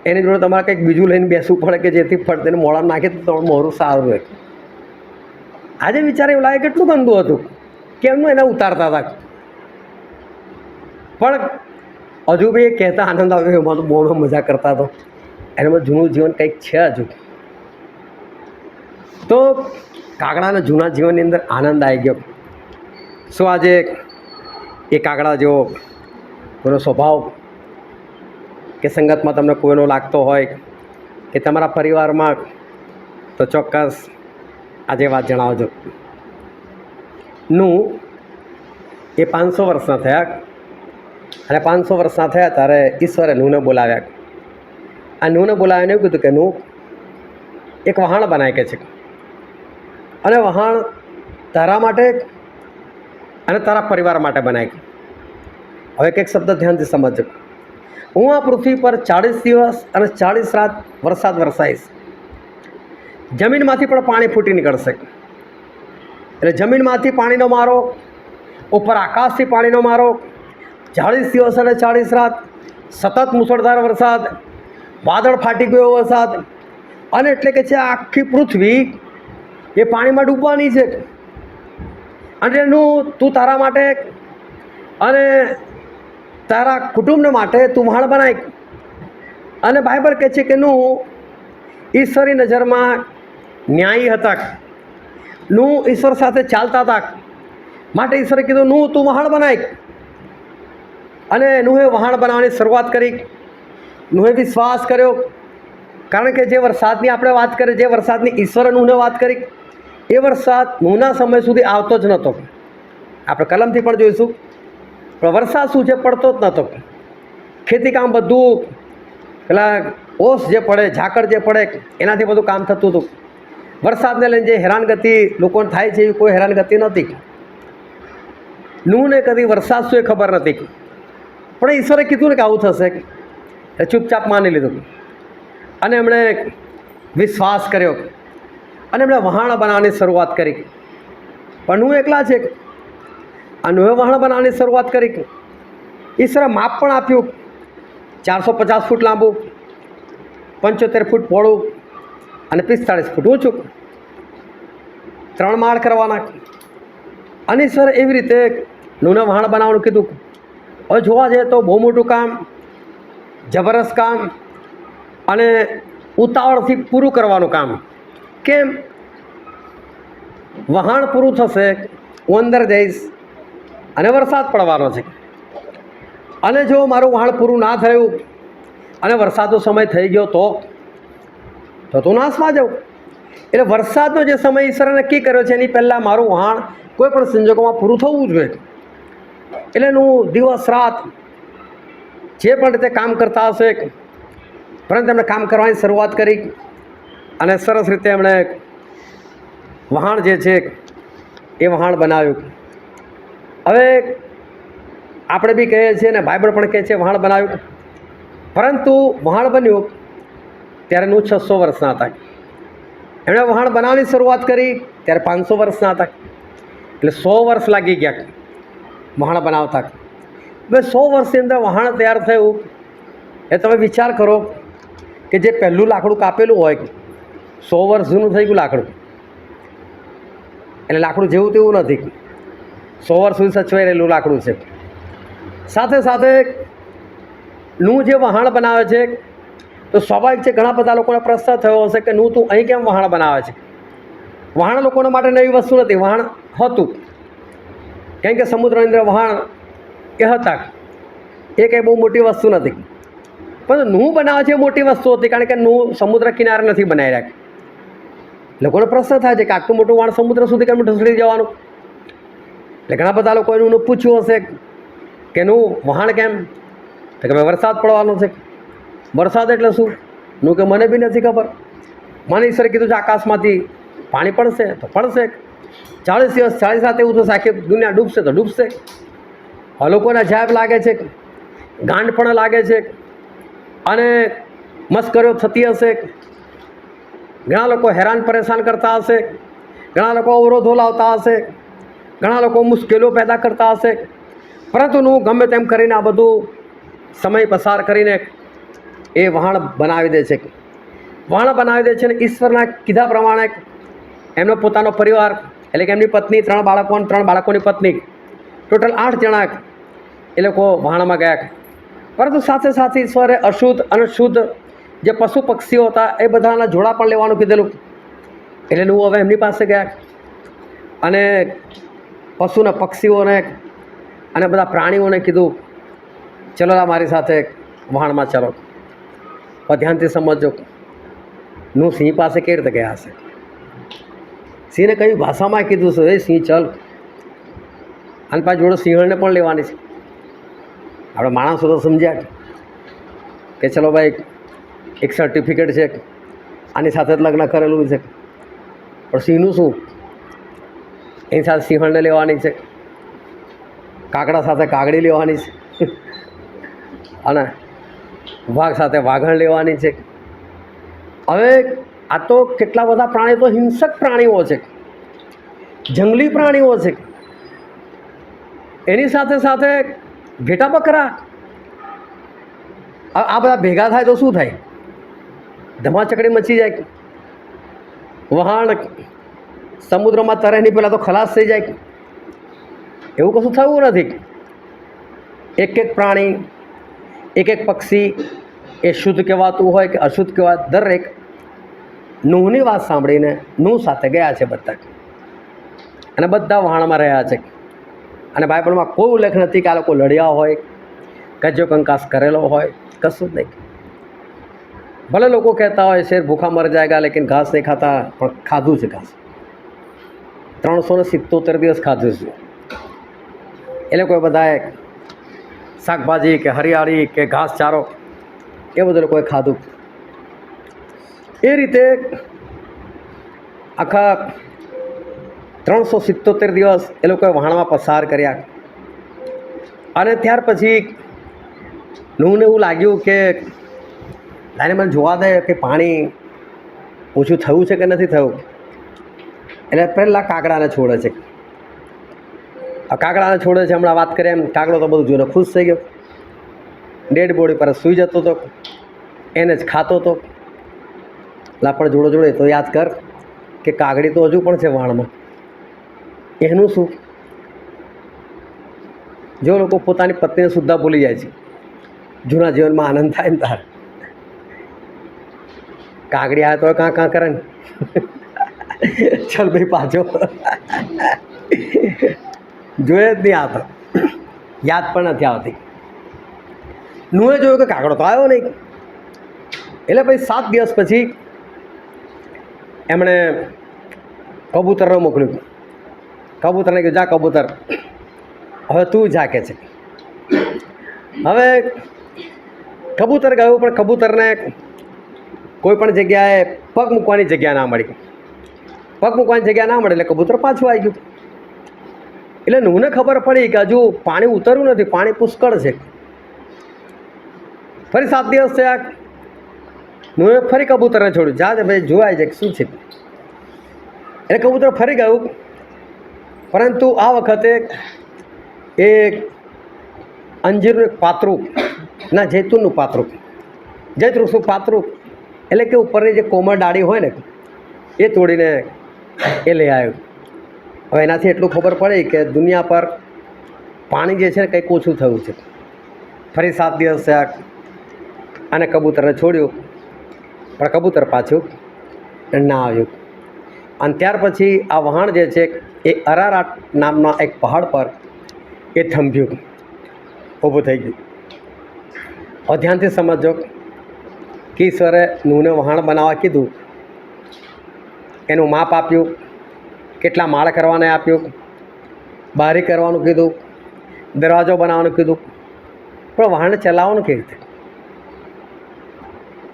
એની જોડે તમારે કંઈક બીજું લઈને બેસવું પડે કે જેથી ફટ તેને મોઢામાં નાખે તો તમારું મોઢું સારું રહે. આજે વિચારે એવું લાગે કેટલું ગંદુ હતું, કેમનું એને ઉતારતા હતા. પણ હજુ બી એ કહેતા આનંદ આવ્યો, એમાં તો બહુ મજા કરતા હતો. એનામાં જૂનું જીવન કંઈક છે હજુ. તો કાગડાના જૂના જીવનની અંદર આનંદ આવી ગયો. શું આજે એ કાગડા જેવો કોઈનો સ્વભાવ કે સંગતમાં તમને કોઈનો લાગતો હોય કે તમારા પરિવારમાં, તો ચોક્કસ આજે વાત જણાવજો. નું એ 500 વર્ષના થયા, અને 500 વર્ષના થયા ત્યારે ઈશ્વરે નૂને બોલાવ્યા. આ નૂને બોલાવીને એવું કીધું કે નૂ એક વહાણ બનાય કે છે, અને વહાણ તારા માટે અને તારા પરિવાર માટે બનાય. હવે એક શબ્દ ધ્યાનથી સમજજો. હું આ પૃથ્વી પર 40 દિવસ અને 40 રાત વરસાદ વરસાઈશ. જમીનમાંથી પણ પાણી ફૂટી નીકળશે. એટલે જમીનમાંથી પાણીનો મારો, ઉપર આકાશથી પાણીનો મારો, 40 દિવસ અને 40 રાત સતત મુસળધાર વરસાદ, વાદળ ફાટી ગયો વરસાદ, અને એટલે કે છે આખી પૃથ્વી એ પાણીમાં ડૂબવાની છે. અને એનું તું તારા માટે અને તારા કુટુંબને માટે તું વહાણ બનાય. અને બાઇબલ કહે છે કે નું ઈશ્વરની નજરમાં ન્યાયી હતા, નું ઈશ્વર સાથે ચાલતા હતા, માટે ઈશ્વરે કીધું નું તું વહાણ બનાય. અને નુહે વહાણ બનાવવાની શરૂઆત કરી. નુહે વિશ્વાસ કર્યો, કારણ કે જે વરસાદની આપણે વાત કરીએ, જે વરસાદની ઈશ્વરે નુહને વાત કરી, એ વરસાદ નુહના સમય સુધી આવતો જ નહોતો. આપણે કલમથી પણ જોઈશું, પણ વરસાદ શું છે પડતો જ નહોતો. ખેતીકામ બધું પેલા ઓસ જે પડે, ઝાકળ જે પડે, એનાથી બધું કામ થતું હતું. વરસાદને લઈને જે હેરાનગતિ લોકોને થાય છે એવી કોઈ હેરાનગતિ નહોતી. નુહને કદી વરસાદ શું એ ખબર નથી, પણ ઈશ્વરે કીધું ને કે આવું થશે, એ ચૂપચાપ માની લીધું. અને એમણે વિશ્વાસ કર્યો, અને એમણે વહાણ બનાવવાની શરૂઆત કરી. પણ નુહ એકલા છે, આ નુહે વહાણ બનાવવાની શરૂઆત કરી. ઈશ્વરે માપ પણ આપ્યું, 450 ફૂટ લાંબુ, 75 ફૂટ પહોળું અને 45 ફૂટ ઊંચું, 3 માળ કરવાના. અને ઈશ્વરે એવી રીતે નુહને વહાણ બનાવવાનું કીધું. હવે જોવા જઈએ તો બહુ મોટું કામ, જબરદસ્ત કામ, અને ઉતાવળથી પૂરું કરવાનું કામ. કેમ? વહાણ પૂરું થશે, હું અંદર જઈશ અને વરસાદ પડવાનો છે. અને જો મારું વહાણ પૂરું ના થયું અને વરસાદનો સમય થઈ ગયો તો તું નાશમાં જાઉં. એટલે વરસાદનો જે સમય ઈશ્વરે નક્કી કર્યો છે એની પહેલાં મારું વહાણ કોઈ પણ સંજોગોમાં પૂરું થવું જોઈએ. એટલે હું દિવસ રાત જે પણ રીતે કામ કરતા હશે, પરંતુ એમણે કામ કરવાની શરૂઆત કરી. અને સરસ રીતે એમણે વહાણ જે છે એ વહાણ બનાવ્યું. હવે આપણે બી કહીએ છીએ ને બાઇબલ પણ કહે છે વહાણ બનાવ્યું, પરંતુ વહાણ બન્યું ત્યારે નું 600 વર્ષના હતા. એમણે વહાણ બનાવવાની શરૂઆત કરી ત્યારે 500 વર્ષના હતા. એટલે 100 વર્ષ લાગી ગયા વહાણ બનાવતા. હવે 100 વર્ષની અંદર વહાણ તૈયાર થયું એ તમે વિચાર કરો કે જે પહેલું લાકડું કાપેલું હોય 100 વર્ષ જૂનું થઈ ગયું લાકડું, એટલે લાકડું જેવું તેવું નથી, 100 વર્ષ સુધી સચવાઈ રહેલું લાકડું છે. સાથે સાથે નું જે વહાણ બનાવે છે તો સ્વાભાવિક છે ઘણા બધા લોકોને પ્રશ્ન થયો હશે કે નું તું અહીં કેમ વહાણ બનાવે છે. વહાણ લોકોના માટે નવી વસ્તુ નથી, વહાણ હતું, કેમ કે સમુદ્રની અંદર વહાણ એ હતા, એ કંઈ બહુ મોટી વસ્તુ નથી. પણ નું બનાવે છે એ મોટી વસ્તુ હતી, કારણ કે નું સમુદ્ર કિનારે નથી બનાવી રાખ્યું. લોકોને પ્રશ્ન થાય છે કે આટલું મોટું વહાણ સમુદ્ર સુધી કેમ ઢસડી જવાનું. એટલે ઘણા બધા લોકોએ એનું પૂછ્યું હશે કે નું વહાણ કેમ, તો કે ભાઈ વરસાદ પડવાનો છે. વરસાદ એટલે શું? નું કે મને બી નથી ખબર. મને ઈશ્વરે કીધું છે આકાશમાંથી પાણી પડશે તો પડશે, 40 દિવસ 40 રાત એવું થશે, આખી દુનિયા ડૂબશે તો ડૂબશે. આ લોકોને અજાયબ લાગે છે, ગાંડ પણ લાગે છે, અને મસ્કરીઓ થતી હશે. ઘણા લોકો હેરાન પરેશાન કરતા હશે, ઘણા લોકો અવરોધો લાવતા હશે, ઘણા લોકો મુશ્કેલીઓ પેદા કરતા હશે. પરંતુ હું ગમે તેમ કરીને આ બધું સમય પસાર કરીને એ વહાણ બનાવી દે છે. વહાણ બનાવી દે છે અને ઈશ્વરના કીધા પ્રમાણે એમનો પોતાનો પરિવાર, એટલે કે એમની પત્ની, 3 બાળકો અને 3 બાળકોની પત્ની, ટોટલ 8 જણા એ લોકો વહાણમાં ગયા. પરંતુ સાથે સાથે ઈશ્વરે અશુદ્ધ અને શુદ્ધ જે પશુ પક્ષીઓ હતા એ બધાના જોડા પણ લેવાનું કીધેલું. એટલે હું હવે એમની પાસે ગયા અને પશુને, પક્ષીઓને અને બધા પ્રાણીઓને કીધું ચલો મારી સાથે વહાણમાં ચાલો. પણ ધ્યાનથી સમજો, નું સિંહ પાસે કેવી રીતે ગયા હશે. સિંહને કઈ ભાષામાં કીધું છે એ સિંહ ચલ, અને પાછી જોડે સિંહણને પણ લેવાની છે. આપણે માણસો તો સમજ્યા કે ચલો ભાઈ એક સર્ટિફિકેટ છે, આની સાથે જ લગ્ન કરેલું છે, પણ સિંહનું શું? એની સાથે સિંહણને લેવાની છે, કાગડા સાથે કાગડી લેવાની છે, અને વાઘ સાથે વાઘણ લેવાની છે. હવે આ તો કેટલા બધા પ્રાણીઓ, તો હિંસક પ્રાણીઓ છે, જંગલી પ્રાણીઓ છે, એની સાથે સાથે ઘેટા બકરા, આ બધા ભેગા થાય તો શું થાય? ધમાચકડી મચી જાય. વહાણ સમુદ્રમાં તરે નહીં પહેલાં તો ખલાસ થઈ જાય. એવું કશું થયું નથી. એક એક પ્રાણી, એક એક પક્ષી, એ શુદ્ધ કહેવાતું હોય કે અશુદ્ધ કહેવાય, દરેક નૂહની વાત સાંભળીને નૂહ સાથે ગયા છે બધા, અને બધા વહાણમાં રહ્યા છે. અને બાઇબલમાં કોઈ ઉલ્લેખ નથી કે આ લોકો લડ્યા હોય, કજ્જો કંકાસ કરેલો હોય, કશું જ નહીં. ભલે લોકો કહેતા હોય શેર ભૂખા મર જાયગા લેકિન ઘાસ નહીં ખાતા, પણ ખાધું છે ઘાસ. 377 દિવસ ખાધું છે. એ લોકોએ બધાએ શાકભાજી કે હરિયાળી કે ઘાસચારો એ બધું લોકોએ ખાધું. એ રીતે આખા 377 દિવસ એ લોકોએ વહાણમાં પસાર કર્યા. અને ત્યાર પછી નૂહને એવું લાગ્યું કે લાઈને મને જોવા દે કે પાણી ઓછું થયું છે કે નથી થયું. એટલે પહેલાં કાગડાને છોડે છે. આ કાગડાને છોડે છે, હમણાં વાત કરીએ એમ કાગડો તો બધું જોઈને ખુશ થઈ ગયો. ડેડ બોડી પર સૂઈ જતો હતો, એને જ ખાતો હતો. લાપડ જોડો જોડે તો યાદ કર કે કાગડી તો હજુ પણ છે વાણમાં, એનું શું? જો લોકો પોતાની પત્નીને સુદ્ધા ભૂલી જાય છે, જૂના જીવનમાં આનંદ થાય ને તાર. કાગડી આવે તો કાં કરે ને ચાલ ભાઈ પાછો જોઈએ જ નહીં, આ તો યાદ પણ નથી આવતી. નુંએ જોયું કે કાગડો તો આવ્યો નહીં. એટલે પછી 7 દિવસ પછી એમણે કબૂતરને મોકલ્યું. કબૂતરને કહ્યું જા કબૂતર, હવે તું જા કે છે. હવે કબૂતર ગયું, પણ કબૂતરને કોઈ પણ જગ્યાએ પગ મૂકવાની જગ્યા ના મળી. પગ મૂકવાની જગ્યા ના મળે એટલે કબૂતર પાછું આવી ગયું. એટલે નૂહને ખબર પડી કે હજુ પાણી ઉતર્યું નથી, પાણી પુષ્કળ છે. ફરી 7 દિવસ થયા. નૂહે ફરી કબૂતરને છોડ્યું, જા ભાઈ જોવાય છે શું છે. એટલે કબૂતર ફરી ગયું, પરંતુ આ વખતે એક અંજીરનું એક પાત્રું, ના જૈતુનનું પાત્રું, જૈત વૃક્ષનું પાત્રું એટલે કે ઉપરની જે કોમળ ડાળી હોય ને એ તોડીને એ લઈ આવ્યો. હવે એનાથી એટલું ખબર પડે કે દુનિયા પર પાણી જે છે ને કંઈક ઓછું થયું છે. ફરી 7 દિવસ થયા અને કબૂતરને છોડ્યું, પણ કબૂતર પાછું ના આવ્યું. અને ત્યાર પછી આ વહાણ જે છે એ અરારાટ નામના એક પહાડ પર એ થંભ્યું, ઊભું થઈ ગયું. હવે ધ્યાનથી સમજો કે ઈશ્વરે નૂહને વહાણ બનાવવા કીધું, એનું માપ આપ્યું, કેટલા માળ કરવાને આપ્યું, બારી કરવાનું કીધું, દરવાજો બનાવવાનું કીધું, પણ વહાણને ચલાવવાનું કેવી રીતે?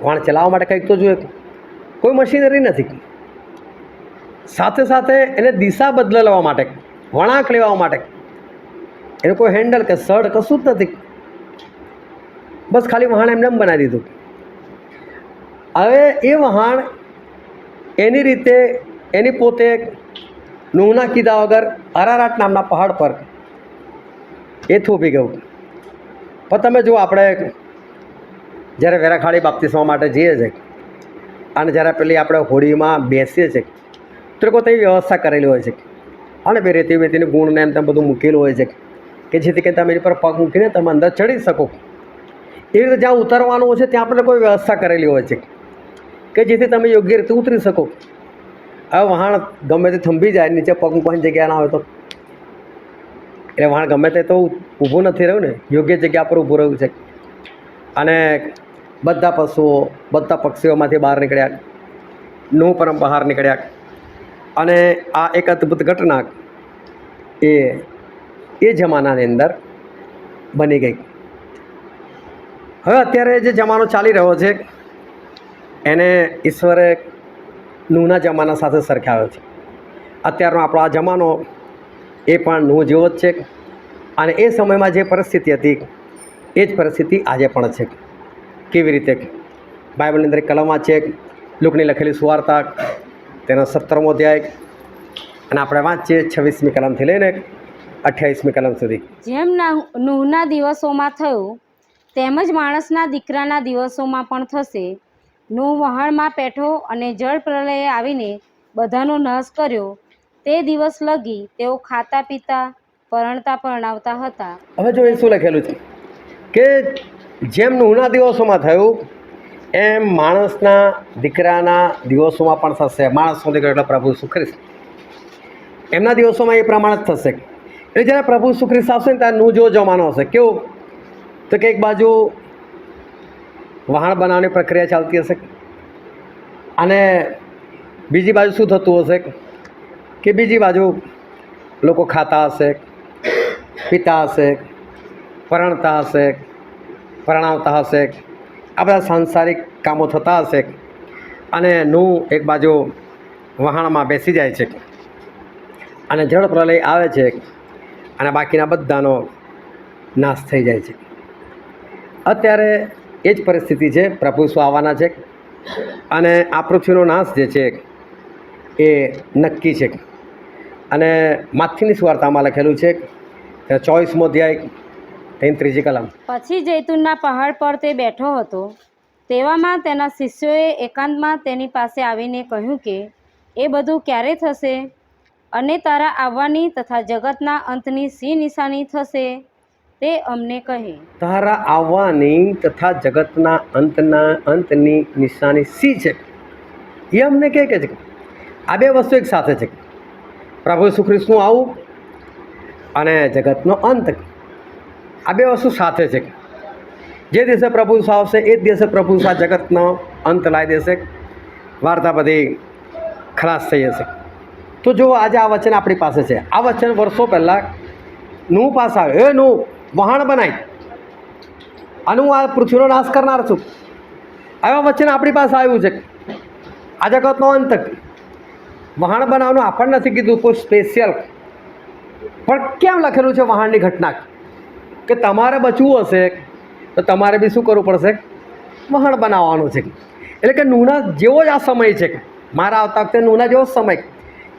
વહાણ ચલાવવા માટે કંઈક તો જોઈએ. કોઈ મશીનરી નથી. સાથે સાથે એને દિશા બદલવા માટે, વળાંક લેવા માટે એનું કોઈ હેન્ડલ કે સડ કશું જ નથી. બસ ખાલી વહાણ એમને એમ બનાવી દીધું. હવે એ વહાણ એની રીતે એની પોતે નૂહના કીધા વગર અરારાટ નામના પહાડ પર એ થોભી ગયું. પણ તમે જુઓ, આપણે જ્યારે વેરાખાડી બાપ્તિસ્મા માટે જઈએ છીએ અને જ્યારે પેલી આપણે હોળીમાં બેસીએ છીએ તો લોકો તેવી વ્યવસ્થા કરેલી હોય છે અને બે રેતી વેતીની ગુણ ને એમ તેમ બધું મૂકેલું હોય છે કે જેથી કે તમે એની પર પગ મૂકીને તમે અંદર ચડી શકો. એ રીતે જ્યાં ઉતરવાનું હોય છે ત્યાં આપણે કોઈ વ્યવસ્થા કરેલી હોય છે કે જેથી તમે યોગ્ય રીતે ઉતરી શકો. હવે વહાણ ગમે તે થંભી જાય, નીચે પગ મૂકવાની જગ્યા ના હોય તો, એટલે વહાણ ગમે તે તો ઊભું નથી રહ્યું ને, યોગ્ય જગ્યા પર ઊભું રહ્યું છે. અને બધા પશુઓ, બધા પક્ષીઓમાંથી બહાર નીકળ્યા, નૂહ પણ બહાર નીકળ્યા. અને આ એક અદ્ભુત ઘટના એ જમાનાની અંદર બની ગઈ. હવે અત્યારે જે જમાનો ચાલી રહ્યો છે એને ઈશ્વરે નૂહના જમાના સાથે સરખાવ્યો છે. અત્યારનો આપણો આ જમાનો એ પણ નૂહ જેવો જ છે. અને એ સમયમાં જે પરિસ્થિતિ હતી એ જ પરિસ્થિતિ આજે પણ છે. કેવી રીતે? બાઇબલની અંદર એક કલમમાં છે, લુકની લખેલી સુવાર્તા તેનો 17મો અધ્યાય, અને આપણે વાંચીએ 26મી કલમથી લઈને 28મી કલમ સુધી. જેમ નૂહના દિવસોમાં થયું તેમજ માણસના દીકરાના દિવસોમાં પણ થશે. નૂહ વહાણમાં પેઠો અને જળ પ્રલયે આવીને બધાનો નાશ કર્યો. તે દિવસ લગી તેઓ ખાતા પીતા, પરણતા પરણાવતા હતા. હવે જો એ શું લખેલું છે કે જેમ નૂહના દિવસોમાં થયું એમ માણસના દીકરાના દિવસોમાં પણ થશે. માણસનો દીકરો એટલે પ્રભુ ઈસુ ખ્રિસ્ત, એમના દિવસોમાં એ પ્રમાણે જ થશે. એટલે જ્યારે પ્રભુ ઈસુ ખ્રિસ્ત આવશે ને ત્યારે નૂહ જેવો જમાનો હશે. કેવું? તો કે એક બાજુ વહાણ બનાવવાની પ્રક્રિયા ચાલતી હશે અને બીજી બાજુ શું થતું હશે કે બીજી બાજુ લોકો ખાતા હશે, પીતા હશે, પરણતા હશે, પરણાવતા હશે, આ બધા સાંસારિક કામો થતા હશે. અને નૂહ એક બાજુ વહાણમાં બેસી જાય છે અને જળ પ્રલય આવે છે અને બાકીના બધાનો નાશ થઈ જાય છે. અત્યારે એ જ પરિસ્થિતિ છે. પ્રભુ ઈસુ આવવાના છે અને આ પૃથ્વીનો નાશ જે છે એ નક્કી છે. અને માથીની સુવાર્તામાં લખેલું છે 24મો અધ્યાય 33જી કલમ. પછી જૈતુનના પહાડ પર તે બેઠો હતો. તેવામાં તેના શિષ્યોએ એકાંતમાં તેની પાસે આવીને કહ્યું કે એ બધું ક્યારે થશે અને તારા આવવાની તથા જગતના અંતની શી નિશાની થશે તે અમને કહે. તારા આવવાની તથા જગતના અંતની નિશાની શી છે એ અમને કહે છે. આ બે વસ્તુ એક સાથે છે. પ્રભુ ઈસુ ખ્રિસ્તનું આવું અને જગતનો અંત, આ બે વસ્તુ સાથે છે. જે દિવસે પ્રભુ ઈસુ આવશે એ જ દિવસે પ્રભુ ઈસુ આ જગતનો અંત લાવી દેશે. વાર્તા બધી ખલાસ થઈ જશે. તો જો આજે આ વચન આપણી પાસે છે. આ વચન વર્ષો પહેલાં નૂહ પાસે આવ્યો. એ નૂહ, વહાણ બનાવી અને હું આ પૃથ્વીનો નાશ કરનાર છું. આવ્યા વચ્ચે આપણી પાસે આવ્યું છે આ જગતનો અંત. વહાણ બનાવવાનું આપણને નથી કીધું કોઈ સ્પેશિયલ, પણ કેમ લખેલું છે વહાણની ઘટના કે તમારે બચવું હશે તો તમારે બી શું કરવું પડશે? વહાણ બનાવવાનું છે. એટલે કે નૂના જેવો જ આ સમય છે. મારા આવતા વખતે નૂના જેવો સમય.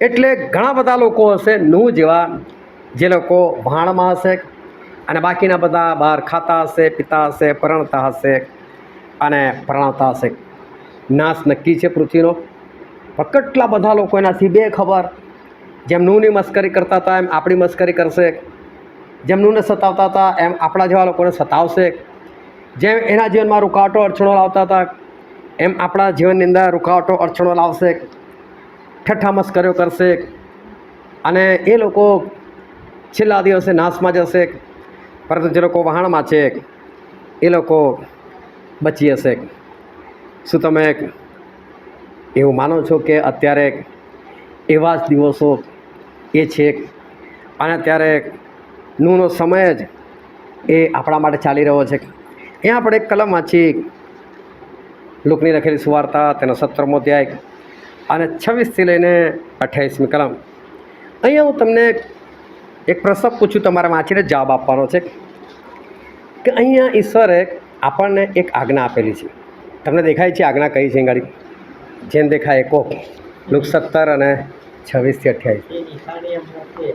એટલે ઘણા બધા લોકો હશે નૂ જેવા, જે લોકો વહાણમાં હશે અને બાકીના બધા બહાર ખાતા હશે, પીતા હશે, પરણતા હશે અને પરણાવતા હશે. નાશ નક્કી છે પૃથ્વીનો. પણ કેટલા બધા લોકો એનાથી બેખબર, જેમ નૂની મસ્કરી કરતા હતા એમ આપણી મસ્કરી કરશે, જેમ નૂને સતાવતા હતા એમ આપણા જેવા લોકોને સતાવશે, જેમ એના જીવનમાં રૂકાવટો અડચણો લાવતા હતા એમ આપણા જીવનની અંદર રૂકાવટો અડચણો લાવશે, ઠઠ્ઠા મસ્કરીઓ કરશે અને એ લોકો છેલ્લા દિવસે નાશમાં જશે. પરંતુ જે લોકો વહાણમાં છે એ લોકો બચી હશે. શું તમે એવું માનો છો કે અત્યારે એવા જ દિવસો એ છે અને અત્યારે નૂનો સમય જ એ આપણા માટે ચાલી રહ્યો છે? અહીંયા આપણે એક કલમ વાંચી, લુકની લખેલી સુવાર્તા તેનો 17મો અધ્યાય અને 26થી લઈને 28મી કલમ. અહીંયા હું તમને એક પ્રશ્ન પૂછું, તમારે વાંચીને જવાબ આપવાનો છે કે અહીંયા ઈશ્વરે આપણને એક આજ્ઞા આપેલી છે. તમને દેખાય છે આજ્ઞા કઈ છે ગાડી? જેમ દેખાય કહો. લુક 17 અને 26થી 28.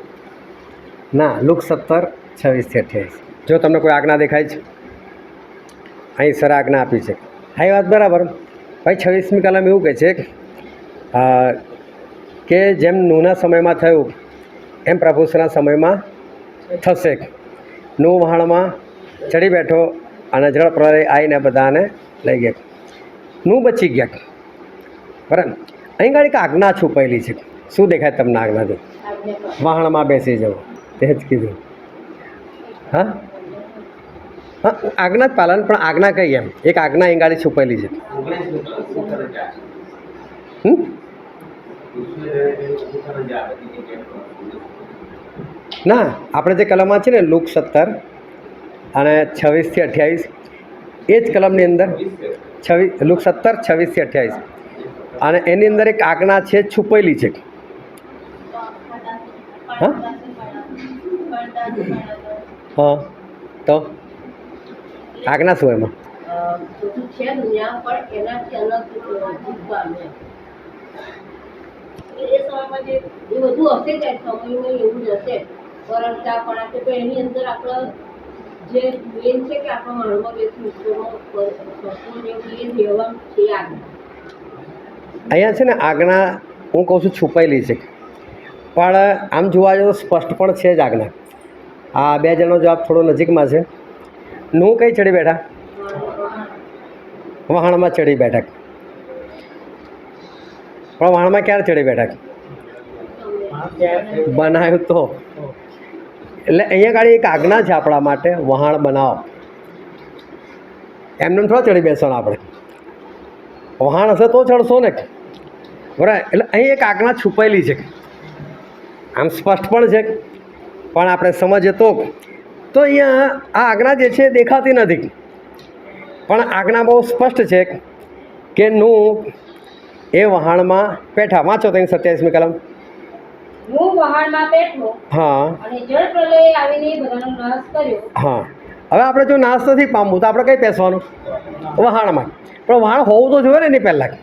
ના, લુક 17, 26થી 28. જો તમને કોઈ આજ્ઞા દેખાય છે, અહીં સર આજ્ઞા આપી છે. હા, એ વાત બરાબર. ભાઈ 26મી કલમ એવું કહે છે કે જેમ નૂના સમયમાં થયું એમ પ્રભુના સમયમાં થશે. નૂ વહાણમાં ચડી બેઠો અને જળ પ્રલય આવીને બધાને લઈ ગયા. નૂ બચી ગયા. બરાબર. અહીં ગાડી એક આજ્ઞા છુપાયેલી છે. શું દેખાય તમને આજ્ઞાથી? વહાણમાં બેસી જવું, તે જ કીધું. હા હા, આજ્ઞા જ પાલન, પણ આજ્ઞા કઈ એમ? એક આજ્ઞા અહીં ગાડી છુપાયેલી છે. ના, આપણે જે કલમમાં છે ને લુક 17 અને 26થી 28, એ જ કલમની અંદર 26, લુક 17, 26થી 28 અને એની અંદર એક આજ્ઞા છે છુપાયેલી છે. હા હા, તો આજ્ઞા શું એમાં? છે દુનિયા પણ એનાથી અલગ જીવવાનું એમ. એ સમયમાં જે એ બધું હશે કે સમયમાં એવું જ હશે, પરંપરા પણ આપે તો એની અંદર આપણો જે મેન છે કે આપણો મનમાં બેસી એ રહેવાનું છે. અહીંયા છે ને આજ્ઞા હું કહું છું છુપાયેલી છે, પણ આમ જોવા જઈએ તો સ્પષ્ટ પણ છે જ આજ્ઞા. આ બે જણનો જવાબ થોડો નજીકમાં છે. નૂ કઈ ચડી બેઠા? વહાણમાં ચડી બેઠા. પણ વહાણમાં ક્યારે ચડી બેઠા? બનાવ્યું તો. એટલે અહીંયા ગાડી એક આજ્ઞા છે આપણા માટે, વહાણ બનાવો. એમને થોડા ચડી બેસવાનું આપણે? વહાણ હશે તો ચડશો ને, બરાબર? એટલે અહીં એક આજ્ઞા છુપાયેલી છે. આમ સ્પષ્ટ પણ છે, પણ આપણે સમજીએ તો અહીંયા આ આજ્ઞા જે છે દેખાતી નથી, પણ આજ્ઞા બહુ સ્પષ્ટ છે કે નૂ એ વહાણમાં પેઠા. વાંચો તો 27મી કલમ. નૂ વહાણમાં બેઠો હા અને જળ પ્રલયે આવીને બધાનો નાશ કર્યો. હા, હવે આપણે જો નાશ નથી પામવું તો આપણે કઈ બેસવાનું? વહાણમાં. પણ વહાણ હોવું તો જોઈએ ને એની પહેલાં.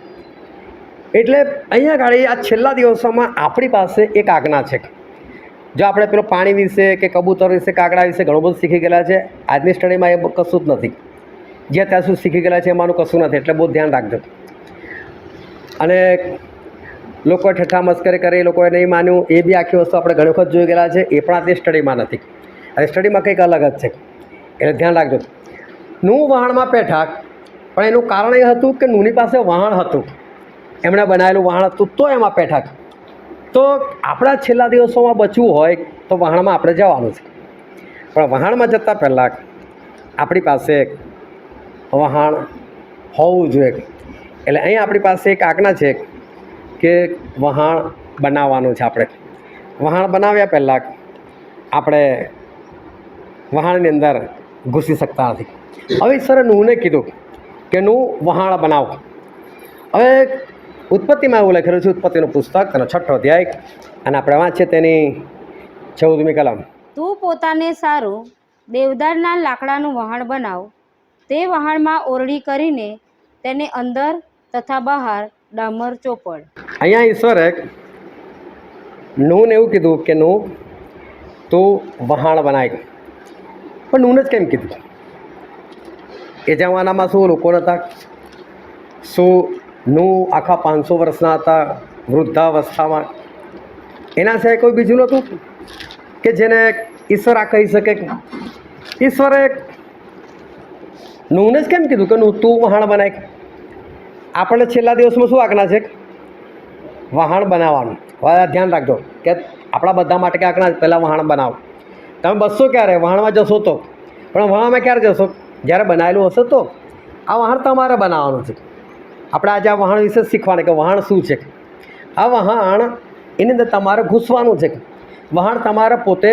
એટલે અહીંયા ગાડી આ છેલ્લા દિવસોમાં આપણી પાસે એક આજ્ઞા છે. જો આપણે પેલો પાણી વિશે કે કબૂતર વિશે, કાગડા વિશે ઘણું બધું શીખી ગયેલા છે, આજની સ્ટડીમાં એ કશું જ નથી. જે અત્યાર સુધી શીખી ગયેલા છે એમાંનું કશું નથી, એટલે બહુ ધ્યાન રાખજો. અને લોકોએ ઠઠ્ઠા મસ્કરી કરી, એ લોકોએ નહીં માન્યું, એ બી આખી વસ્તુ આપણે ઘણી વખત જોઈ ગયેલા છે. એ પણ આજની સ્ટડીમાં નથી. આ સ્ટડીમાં કંઈક અલગ જ છે, એટલે ધ્યાન રાખજો. નૂ વહાણમાં પેઠા, પણ એનું કારણ એ હતું કે નૂની પાસે વહાણ હતું, એમણે બનાવેલું વહાણ હતું, તો એમાં પેઠા. તો આપણા છેલ્લા દિવસોમાં બચવું હોય તો વહાણમાં આપણે જવાનું છે. પણ વહાણમાં જતાં પહેલાં આપણી પાસે વહાણ હોવું જોઈએ. એટલે અહીં આપણી પાસે એક આજ્ઞા છે કે વહાણ બનાવવાનું છે. આપણે વહાણ બનાવ્યા પહેલાં આપણે વહાણની અંદર ઘૂસી શકતા નથી. હવે ઈશ્વરે નૂહને કીધું કે નું વહાણ બનાવ. હવે ઉત્પત્તિમાં એવું લખેલું છે, ઉત્પત્તિનું પુસ્તક તેનો 6ઠ્ઠો અધ્યાય, અને આપણે વાંચીએ તેની 14મી કલમ. તું પોતાને સારું દેવદારના લાકડાનું વહાણ બનાવ, તે વહાણમાં ઓરડી કરીને તેને અંદર તથા બહાર ડામર ચોપડ. અહીંયા ઈશ્વરે નૂને એવું કીધું કે નું તું વહાણ બનાય. પણ નૂને જ કેમ કીધું? એ જમાનામાં શું લોકો હતા? શું નું આખા 500 વર્ષના હતા, વૃદ્ધાવસ્થામાં? એના સિવાય કોઈ બીજું નહોતું કે જેને ઈશ્વર આ કહી શકે? ઈશ્વરે નૂને જ કેમ કીધું કે તું વહાણ બનાય? આપણને છેલ્લા દિવસમાં શું આજ્ઞા છે? વહાણ બનાવવાનું. હવે ધ્યાન રાખજો કે આપણા બધા માટે કે આજ્ઞા પહેલાં વહાણ બનાવો. તમે બસશો ક્યારે? વહાણમાં જશો તો. પણ વહાણમાં ક્યારે જશો? જ્યારે બનાવેલું હશે તો. આ વહાણ તમારે બનાવવાનું છે. આપણે આજે આ વહાણ વિશે શીખવાનું કે વહાણ શું છે. આ વહાણ એની અંદર તમારે ઘૂસવાનું છે. વહાણ તમારે પોતે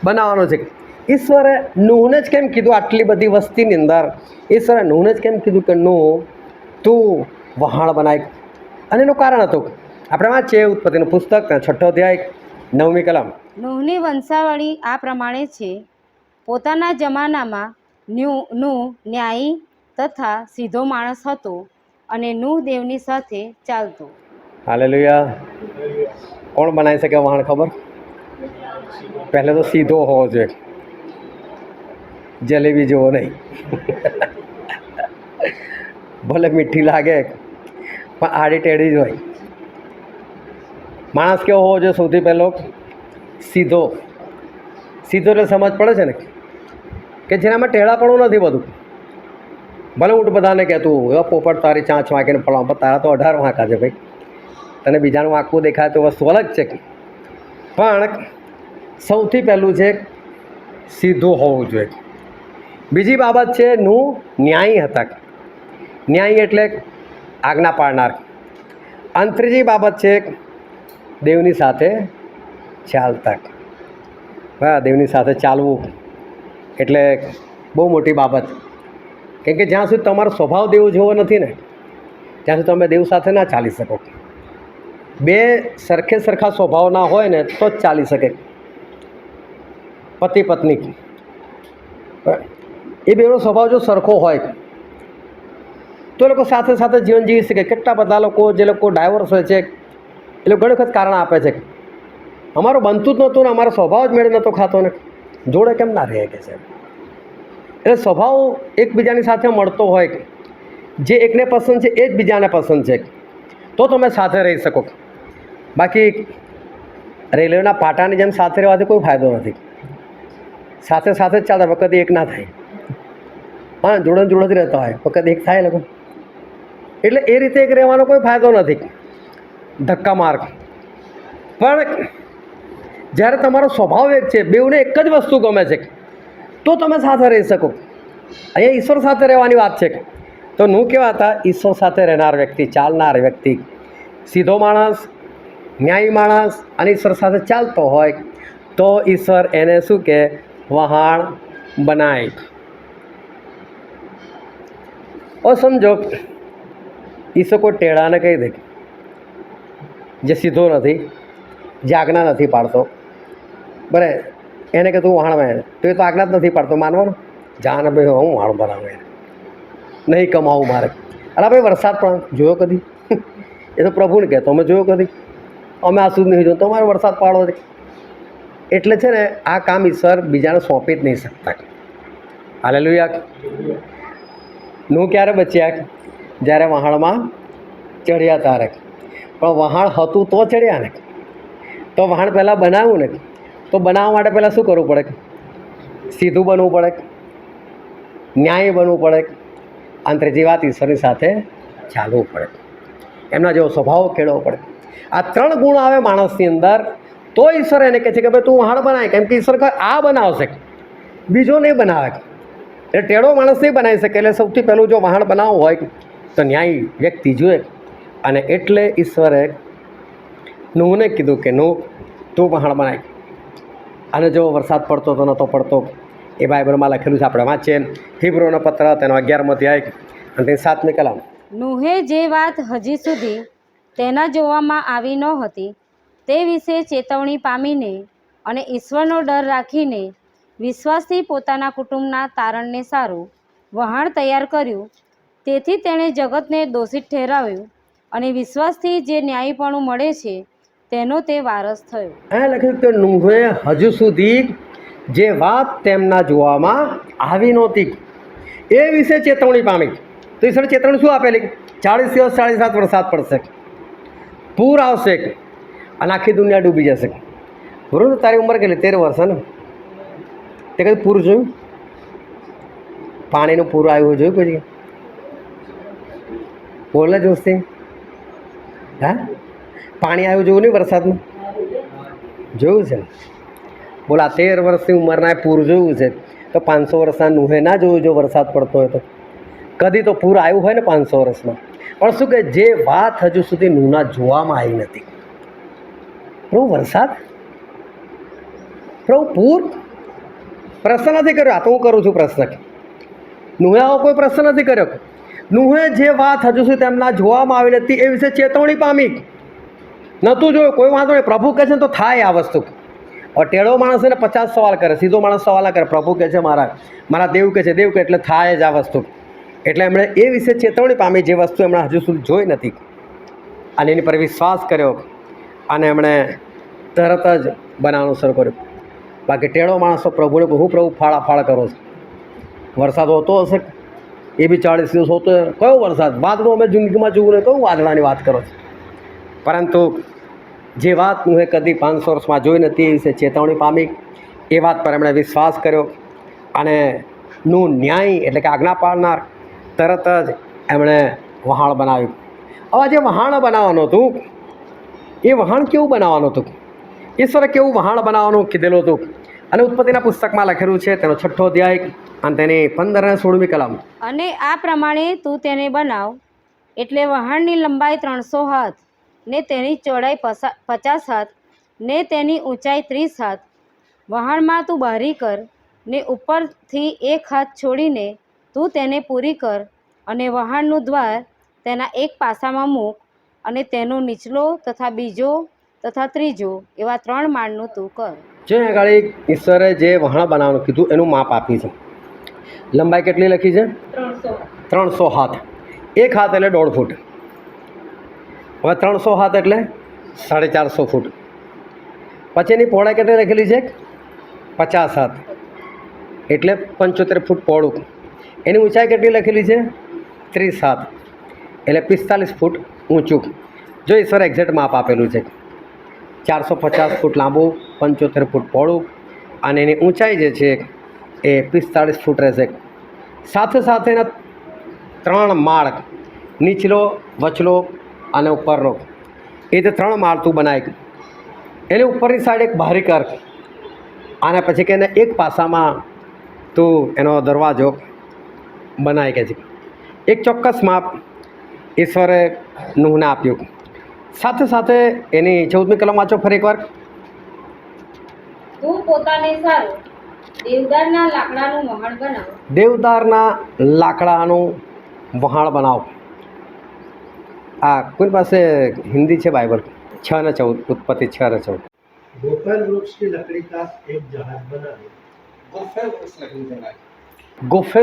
બનાવવાનું છે. ઈશ્વરે નૂહને જ કેમ કીધું? આટલી બધી વસ્તીની અંદર ઈશ્વરે નૂહને જ કેમ કીધું કે નૂહ તું વહાણ બનાય? અને એનું કારણ હતું, આપણે વાંચીએ ઉત્પત્તિનું પુસ્તક 6ઠ્ઠો અધ્યાય 9મી કલમ. નૂહની વંશાવળી આ પ્રમાણે છે. પોતાના જમાનામાં નૂહ ન્યાયી તથા સીધો માણસ હતો, અને નૂહ દેવની સાથે ચાલતો. હાલેલુયા. કોણ બનાવી શકે વહાણ? ખબર? પહેલે તો સીધો હોવો જોઈએ, જલેબી જેવો નહીં. ભલે મીઠી લાગે પણ આડી ટેડી જ હોય. માણસ કેવો હોવો જોઈએ? સૌથી પહેલો સીધો. સીધો એટલે સમજ પડે છે ને કે જેનામાં ટેઢાપણું નથી બધું. ભલે ઊંટ બધાને કહેતું એવા પોપટ તારી ચાંચ વાંકીને ફળવા, પણ તારા તો 18 વાંકા છે ભાઈ. તને બીજાનું વાંકવું દેખાય તો વસ્તુ અલગ છે. પણ સૌથી પહેલું છે સીધું હોવું જોઈએ. બીજી બાબત છે નું ન્યાયી હતા. ન્યાયી એટલે આજ્ઞા પાડનાર. અને ત્રીજી બાબત છે દેવની સાથે ચાલતા. હા, દેવની સાથે ચાલવું એટલે બહુ મોટી બાબત. કેમ કે જ્યાં સુધી તમારો સ્વભાવ દેવ જેવો નથી ને, ત્યાં સુધી તમે દેવ સાથે ના ચાલી શકો. બે સરખે સરખા સ્વભાવના હોય ને તો જ ચાલી શકે. પતિ પત્ની એ બેનો સ્વભાવ જો સરખો હોય તો એ લોકો સાથે સાથે જીવન જીવી શકે. કેટલા બધા લોકો જે લોકો ડાયવર્સ હોય છે એ લોકો ઘણી વખત કારણ આપે છે, અમારું બનતું જ નહોતું ને અમારો સ્વભાવ જ મેળ નહોતો ખાતો ને, જોડે કેમ ના રહે કે છે. એટલે સ્વભાવ એકબીજાની સાથે મળતો હોય, જે એકને પસંદ છે એ જ બીજાને પસંદ છે, તો તમે સાથે રહી શકો. બાકી રેલવેના પાટાની જેમ સાથે રહેવાથી કોઈ ફાયદો નથી. સાથે સાથે જ ચાલતા વખત એક ના થાય. હા, જોડે જોડે જ રહેતા હોય વખત એક થાય લોકો. એટલે એ રીતે એક રહેવાનો કોઈ ફાયદો નથી, ધક્કા માર. પણ જ્યારે તમારો સ્વભાવ એક છે, બેઉને એક જ વસ્તુ ગમે છે, તો તમે સાથે રહી શકો. અહીંયા ઈશ્વર સાથે રહેવાની વાત છે. તો હું કેવા હતા? ઈશ્વર સાથે રહેનાર વ્યક્તિ, ચાલનાર વ્યક્તિ, સીધો માણસ, ન્યાયી માણસ અને ઈશ્વર સાથે ચાલતો હોય તો ઈશ્વર એને શું કે? વહાણ બનાય. ઓ સમજો ઈશ્વર કોઈ ટેઢાને કહી દે, જે સીધો નથી, જે આજ્ઞા નથી પાડતો, બરાબર, એને કે તું વહાણ બનાય, તો એ તો આજ્ઞા જ નથી પાડતો, માનવાનું? જાને ભાઈ હું વહાણ બનાવું, નહીં કમાવું મારે. અરે ભાઈ વરસાદ પણ જોયો કદી? એ તો પ્રભુને કહેતો, અમે જોયો કદી? અમે આ સુધી નહીં જોયું, તમારે વરસાદ પાડવો છે. એટલે છે ને આ કામ ઈશ્વર બીજાને સોંપી જ નહીં શકતા. હાલેલુયા. નું ક્યારે બચ્યા? જ્યારે વહાણમાં ચડ્યા તારે. પણ વહાણ હતું તો ચડ્યા ને. તો વહાણ પહેલાં બનાવ્યું ને, તો બનાવવા માટે પહેલાં શું કરવું પડે? સીધું બનવું પડે, ન્યાયી બનવું પડે, અને ત્રીજી વાત ઈશ્વરની સાથે ચાલવું પડે, એમના જેવો સ્વભાવ કેળવવો પડે. આ 3 ગુણ આવે માણસની અંદર તો ઈશ્વર એને કહે છે કે ભાઈ તું વહાણ બનાય. કેમ કે ઈશ્વર આ બનાવશે, બીજો નહીં બનાવે. એટલે ટેઢો માણસ નહીં બનાવી શકે. એટલે સૌથી પહેલું જો વહાણ બનાવવું હોય તો ન્યાયી વ્યક્તિ જોઈએ. અને એટલે ઈશ્વરે નૂહને કીધું કે નૂહ તું વહાણ બનાય. અને જો વરસાદ પડતો તો નહોતો પડતો, એ બાઇબલમાં લખેલું છે, આપણે વાંચીએ. હિબ્રુનો પત્ર તેનો 11મો અધ્યાય અને તેની 7મી કલમ. નૂહે જે વાત હજી સુધી તેના જોવામાં આવી નહોતી તે વિશે ચેતવણી પામીને અને ઈશ્વરનો ડર રાખીને વિશ્વાસથી પોતાના કુટુંબના તારણને સારું વહાણ તૈયાર કર્યું. તેથી તેણે જગતને દોષિત ઠેરાવ્યું અને વિશ્વાસથી જે ન્યાયીપણું મળે છે તેનો તે વારસ થયો. અહીંયા લખ્યું કે નૂહે હજુ સુધી જે વાત તેમના જોવામાં આવી નહોતી એ વિશે ચેતવણી પામી. તો ઈશ્વરે ચેતવણી શું આપેલી? 40 દિવસ 40 રાત વરસાદ પડશે, પૂર આવશે અને આખી દુનિયા ડૂબી જશે. બરોબર, તારી ઉંમર કેટલી? 13 વર્ષ ને? તે કદી પૂર જોયું? પાણીનું પૂર આવ્યું જોયું કોઈ જગ્યાએ? બોલે જોશી? હા, પાણી આવ્યું જોયું નહીં વરસાદનું? જોયું છે? બોલા 13 વર્ષની ઉંમરના પૂર જોયું છે તો 500 વર્ષના નૂહે ના જોયું જો વરસાદ પડતો હોય તો? કદી તો પૂર આવ્યું હોય ને 500 વર્ષમાં. પણ શું કે જે વાત હજુ સુધી નૂહના જોવામાં આવી નથી. પ્રભુ વરસાદ, પ્રભુ પૂર, પ્રશ્ન નથી કર્યો. આ તો હું કરું છું પ્રશ્ન. નૂહે આવો કોઈ પ્રશ્ન નથી કર્યો. નૂહે જે વાત હજુ સુધી તેમના જોવામાં આવી નથી એ વિશે ચેતવણી પામી. નહોતું જોયું, કોઈ વાંધો નહીં. પ્રભુ કહે છે તો થાય આ વસ્તુ. હવે ટેળો માણસ એને 50 સવાલ કરે, સીધો માણસ સવાલ ના કરે. પ્રભુ કહે છે મારા દેવ કહે છે, દેવ કહે એટલે થાય જ આ વસ્તુ. એટલે એમણે એ વિશે ચેતવણી પામી જે વસ્તુ એમણે હજુ સુધી જોઈ નથી અને એની પર વિશ્વાસ કર્યો અને એમણે તરત જ બનાવવાનું શરૂ કર્યું. બાકી ટેળો માણસો પ્રભુને હું પ્રભુ ફાળ કરો છો. વરસાદ હોતો હશે એ બી 40 દિવસ હોતો. કયો વરસાદ? વાદળો અમે જિંદગીમાં જોવું નહીં, કયું વાદળાની વાત કરો છો? પરંતુ જે વાત નૂહે કદી 500 વર્ષમાં જોઈ નથી એ વિશે ચેતવણી પામી. એ વાત પર એમણે વિશ્વાસ કર્યો અને નું ન્યાય એટલે કે આજ્ઞા પાળનાર તરત જ એમણે વહાણ બનાવ્યું. હવે જે વહાણ બનાવવાનું હતું એ વહાણ કેવું બનાવવાનું હતું? ઈશ્વરે કેવું વહાણ બનાવવાનું કીધેલું હતું? અને ઉત્પત્તિના પુસ્તકમાં લખેલું છે તેનો 6ઠ્ઠો અધ્યાય અને તેની 15 અને 16મી કલમ. અને આ પ્રમાણે તું તેને બનાવ એટલે વહાણની લંબાઈ 300 હાથ ને તેની ચોડાઈ 50 હાથ ને તેની ઊંચાઈ 30 હાથ. વહાણમાં તું બારી કર ને ઉપરથી 1 હાથ છોડીને તું તેને પૂરી કર અને વહાણનું દ્વાર તેના એક પાસામાં મૂક અને તેનો નીચલો તથા બીજો તથા ત્રીજો એવા 3 માળનું તું કર. જે આગળ ઈશ્વરે જે વહાણ બનાવવાનું કીધું એનું માપ આપી છે. લંબાઈ કેટલી લખી છે? 300 હાથ. 1 હાથ એટલે 1.5 ફૂટ. હવે 300 હાથ એટલે 450 ફૂટ. પછી એની પહોળાઈ કેટલી લખેલી છે? 50 હાથ એટલે 75 ફૂટ પહોળું. એની ઊંચાઈ કેટલી લખેલી છે? 30 હાથ એટલે 45 ફૂટ ઊંચું. જો ઈશ્વરે એક્ઝેક્ટ માપ આપેલું છે. 450 ફૂટ લાંબુ, 75 ફૂટ પહોળું અને એની ઊંચાઈ જે છે એ 45 ફૂટ રહેશે. સાથે સાથે એના 3 માળ, નીચલો, વચલો અને ઉપરનો, એ રીતે 3 માળ તું બનાવી. એની ઉપરની સાઈડ એક બારી કર અને પછી કે એને એક પાસામાં તું એનો દરવાજો બનાવી કે છે. એક ચોક્કસ માપ ઈશ્વરે નૂહને આપ્યું. સાથે સાથે એની 14મી કલમ વાંચો ફરી એકવાર. તું પોતાને સારું દેવદારના લાકડાનું વહાણ બનાવ. દેવદારના લાકડાનું વહાણ બનાવ. આ કોઈ પાસે હિન્દી છે બાઇબલ? 6 ને 14, उत्पत्ति 6 ને 14. गोफर वृक्ष की लकड़ी का एक जहाज बनाए. ગોફેર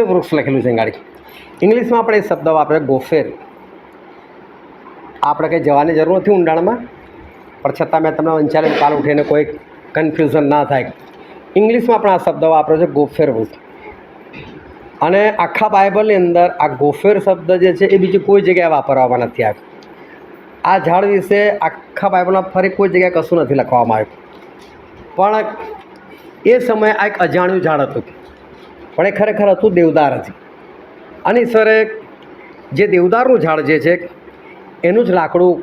વૃક્ષ લખેલું છે ગાડી. ઇંગ્લિશમાં આપણે એ શબ્દ વાપરે ગોફેર. આપણે કંઈ જવાની જરૂર નથી ઊંડાણમાં, પણ છતાં મેં તમને વંચાલે કાલ ઉઠીને કોઈ કન્ફ્યુઝન ના થાય. ઇંગ્લિશમાં આપણે આ શબ્દ વાપર્યો છે ગોફેર વૃક્ષ. અને આખા બાઇબલની અંદર આ ગોફેર શબ્દ જે છે એ બીજી કોઈ જગ્યાએ વાપરવામાં નથી આવ્યો. આ ઝાડ વિશે આખા બાઇબલમાં ફરી કોઈ જગ્યાએ કશું નથી લખવામાં આવ્યું. પણ એ સમયે આ એક અજાણ્યું ઝાડ હતું, પણ એ ખરેખર હતું દેવદાર હતી. અને ઈશ્વરે જે દેવદારનું ઝાડ જે છે એનું જ લાકડું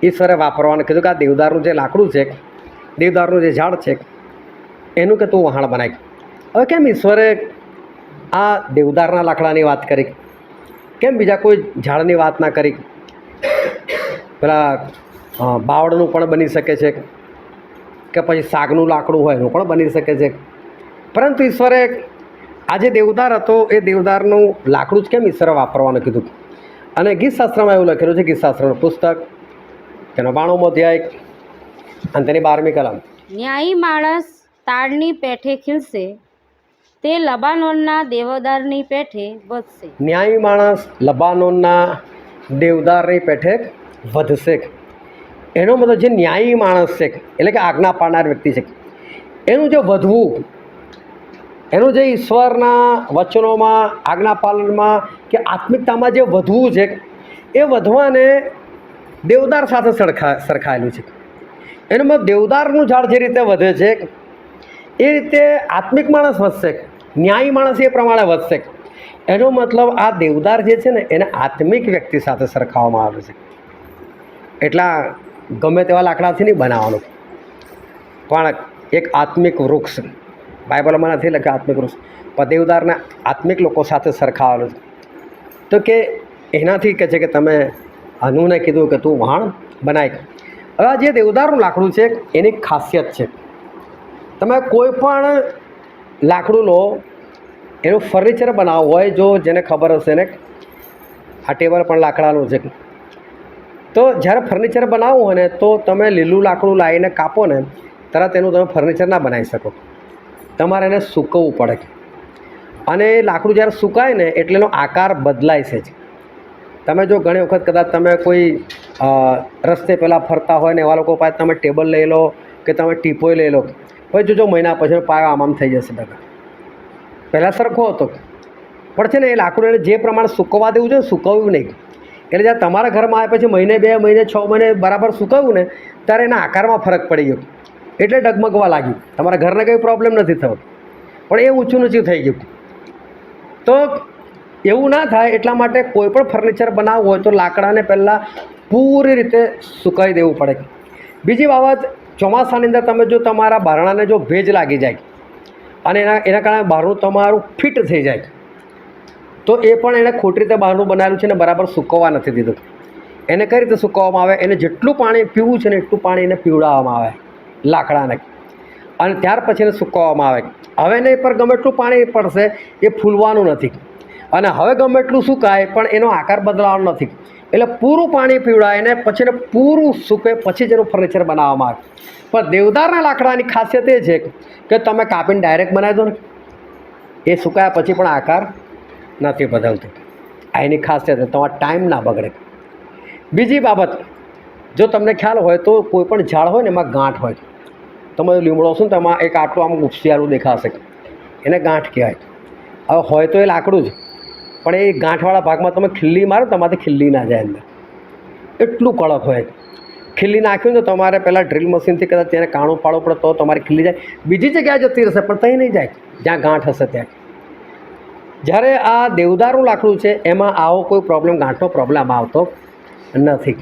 ઈશ્વરે વાપરવાનું કીધું કે આ દેવદારનું જે લાકડું છે, દેવદારનું જે ઝાડ છે એનું કે તું વહાણ બનાવી. હવે કેમ ઈશ્વરે આ દેવદારના લાકડાની વાત કરી? કેમ બીજા કોઈ ઝાડની વાત ના કરી? પેલા બાવળનું પણ બની શકે છે કે પછી સાગનું લાકડું હોય એનું પણ બની શકે છે. પરંતુ ઈશ્વરે આ જે દેવદાર હતો એ દેવદારનું લાકડું જ કેમ ઈશ્વરે વાપરવાનું કીધું. અને ગીતશાસ્ત્રમાં એવું લખેલું છે, ગીતશાસ્ત્રનું પુસ્તક તેનો 92મો અધ્યાય અને તેની 12મી કલમ. ન્યાયી માણસ તાડની પેઠે ખીલશે, તે લબાનોનના દેવદારની પેઠે વધશે. ન્યાયી માણસ લબાનોનના દેવદારની પેઠે વધશે. એનો મતલબ જે ન્યાયી માણસ છે એટલે કે આજ્ઞા પાડનાર વ્યક્તિ છે, એનું જે વધવું, એનું જે ઈશ્વરના વચનોમાં, આજ્ઞા પાલનમાં કે આત્મિકતામાં જે વધવું છે, એ વધવાને દેવદાર સાથે સરખાયેલું છે. એનો મતલબ દેવદારનું ઝાડ જે રીતે વધે છે એ રીતે આત્મિક માણસ વધશે, ન્યાયી માણસ એ પ્રમાણે વધશે. એનો મતલબ આ દેવદાર જે છે ને એને આત્મિક વ્યક્તિ સાથે સરખાવવામાં આવે છે. એટલા ગમે તેવા લાકડાથી નહીં બનાવવાનું, પણ એક આત્મિક વૃક્ષ, બાઇબલમાં નથી લખ્યું આત્મિક વૃક્ષ, પણ દેવદારને આત્મિક લોકો સાથે સરખાવેલું છે. તો કે એનાથી કહે છે કે તમે હનુને કીધું કે તું વહાણ બનાય. હવે આ જે દેવદારનું લાકડું છે એની ખાસિયત છે, તમે કોઈ પણ લાકડું લો, એનું ફર્નિચર બનાવવું હોય, જો જેને ખબર હશે ને આ ટેબલ પણ લાકડાનું છે, તો જ્યારે ફર્નિચર બનાવવું હોય ને તો તમે લીલું લાકડું લાવીને કાપો ને તરત એનું તમે ફર્નિચર ના બનાવી શકો, તમારે એને સૂકવવું પડે. અને એ લાકડું જ્યારે સુકાય ને એટલે એનો આકાર બદલાય છે. તમે જો ઘણી વખત કદાચ તમે કોઈ રસ્તે પહેલાં ફરતા હોય ને એવા લોકો પાસે તમે ટેબલ લઈ લો કે તમે ટીપોય લઈ લો, પછી જોજો મહિના પછી પાયો આમ થઈ જશે. ડગા પહેલાં સરખો હતો, પણ છે ને એ લાકડું એને જે પ્રમાણે સૂકવવા દેવું છે સૂકવ્યું નહીં. એટલે જ્યારે તમારા ઘરમાં આવે પછી મહિને 2 મહિને 6 મહિને બરાબર સૂકવ્યું ને ત્યારે એના આકારમાં ફરક પડી ગયો, એટલે ડગમગવા લાગ્યું. તમારા ઘરને કંઈ પ્રોબ્લેમ નથી થયો, પણ એ ઊંચું નીચું થઈ ગયું. તો એવું ના થાય એટલા માટે કોઈ પણ ફર્નિચર બનાવવું હોય તો લાકડાને પહેલાં પૂરી રીતે સુકાવી દેવું પડે. બીજી બાબત, ચોમાસાની અંદર તમે જો તમારા બારણાને જો ભેજ લાગી જાય અને એના કારણે બહારનું તમારું ફિટ થઈ જાય, તો એ પણ એણે ખોટી રીતે બહારનું બનાવેલું છે ને બરાબર સૂકવવા નથી દીધું. એને કઈ રીતે સૂકવવામાં આવે, એને જેટલું પાણી પીવું છે ને એટલું પાણી એને પીવડાવવામાં આવે લાકડાને, અને ત્યાર પછી એને સૂકવવામાં આવે. હવે એને પર ગમે એટલું પાણી પડશે એ ફૂલવાનું નથી, અને હવે ગમે એટલું સુકાય પણ એનો આકાર બદલાવાનો નથી. એટલે પૂરું પાણી પીવડાય ને પછી એને પૂરું સૂકે પછી જ એનું ફર્નિચર બનાવવામાં આવે. પણ દેવદારના લાકડાની ખાસિયત એ છે કે તમે કાપીને ડાયરેક્ટ બનાવી દો ને, એ સુકાયા પછી પણ આકાર નથી બદલતો. આ એની ખાસિયત છે, તમારો ટાઈમ ના બગડે. બીજી બાબત, જો તમને ખ્યાલ હોય તો કોઈ પણ ઝાડ હોય ને એમાં ગાંઠ હોય, તમે લીમડો છો ને તો એમાં એક આટલું આમ ઉપસિયારું દેખાશે, એને ગાંઠ કહેવાય. હવે હોય તો એ લાકડું જ, પણ એ ગાંઠવાળા ભાગમાં તમે ખિલ્લી મારો તમારાથી ખિલ્લી ના જાય અંદર, એટલું કડક હોય. ખિલ્લી નાખ્યું ને તો તમારે પહેલાં ડ્રીલ મશીનથી કદાચ તેને કાણું પાડવું પડે તો તમારી ખિલ્લી જાય. બીજી જગ્યાએ જતી રહેશે પણ ત્યાં નહીં જાય જ્યાં ગાંઠ હશે ત્યાં. જ્યારે આ દેવદારનું લાકડું છે એમાં આવો કોઈ પ્રોબ્લેમ, ગાંઠનો પ્રોબ્લેમ આવતો નથી.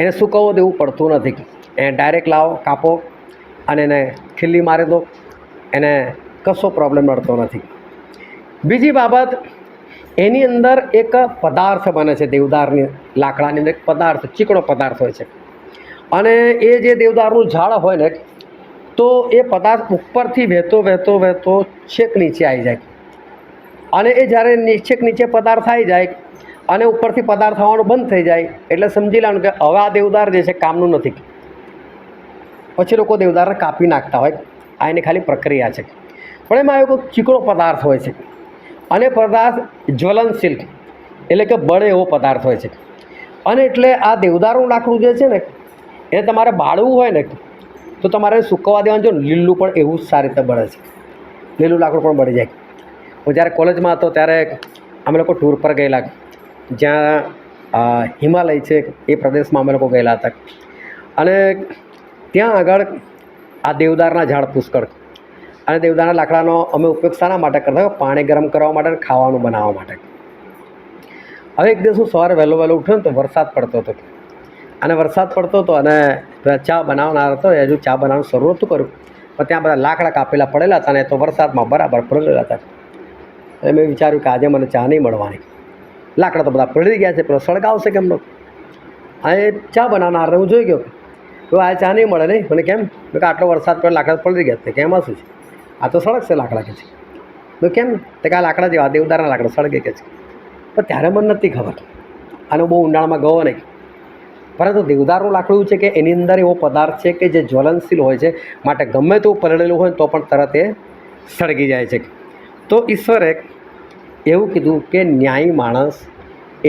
એને સૂકવવું દેવું પડતું નથી. એને ડાયરેક્ટ લાવો, કાપો અને એને ખિલ્લી મારી દો, એને કશો પ્રોબ્લેમ નડતો નથી. બીજી બાબત, એની અંદર એક પદાર્થ બને છે, દેવદારની લાકડાની અંદર એક પદાર્થ, ચીકણો પદાર્થ હોય છે. અને એ જે દેવદારનું ઝાડ હોય ને તો એ પદાર્થ ઉપરથી વહેતો વહેતો વહેતો છેક નીચે આવી જાય, અને એ જ્યારે છેક નીચે પદાર્થ આવી જાય અને ઉપરથી પદાર્થ થવાનું બંધ થઈ જાય એટલે સમજી લેવાનું કે હવે આ દેવદાર જે છે કામનું નથી. પછી લોકો દેવદારને કાપી નાખતા હોય, આ એની ખાલી પ્રક્રિયા છે. પણ એમાં એવો કોઈ ચીકણો પદાર્થ હોય છે, અને પદાર્થ જ્વલનશીલ એટલે કે બળે એવો પદાર્થ હોય છે. અને એટલે આ દેવદારનું લાકડું જે છે ને એને તમારે બાળવું હોય ને તો તમારે સૂકવવા દેવાનું. જો લીલું પણ એવું જ સારી રીતે બળે છે, લીલું લાકડું પણ બળી જાય. હું જ્યારે કોલેજમાં હતો ત્યારે અમે લોકો ટૂર પર ગયેલા, જ્યાં હિમાલય છે એ પ્રદેશમાં અમે લોકો ગયેલા હતા. અને ત્યાં આગળ આ દેવદારના ઝાડ પુષ્કળ, અને દેવદારના લાકડાનો અમે ઉપયોગ શાના માટે કરતા? પાણી ગરમ કરવા માટે અને ખાવાનું બનાવવા માટે. હવે એક દિવસ હું સવારે વહેલો ઉઠ્યો ને તો વરસાદ પડતો હતો, અને વરસાદ પડતો હતો અને ચા બનાવનાર હતો, હજુ ચા બનાવવાનું શરૂ નહોતું કર્યું, પણ ત્યાં બધા લાકડા કાપેલા પડેલા હતા અને તો વરસાદમાં બરાબર પડેલા હતા. અને મેં વિચાર્યું કે આજે મને ચા નહીં મળવાની, લાકડા તો બધા પડી ગયા છે, પેલો સળગાવશે કેમ નો. આ ચા બનાવનારને હું જોઈ ગયો, તો આ ચા નહીં મળે નહીં. મને કેમ? કે આટલો વરસાદ પડે, લાકડા પડી ગયા છે, કે એમાં શું છે, આ તો સળગશે લાકડા કે છે. તો કેમ તે આ લાકડા જેવા દેવદારના લાકડા સળગે કે છે. પણ ત્યારે મને નથી ખબર, અને બહુ ઊંડાણમાં ગયો નહીં. પરંતુ દેવદારનું લાકડું એવું છે કે એની અંદર એવો પદાર્થ છે કે જે જ્વલનશીલ હોય છે, માટે ગમે તેવું પલળેલું હોય તો પણ તરત એ સળગી જાય છે. તો ઈશ્વરે એવું કીધું કે ન્યાયી માણસ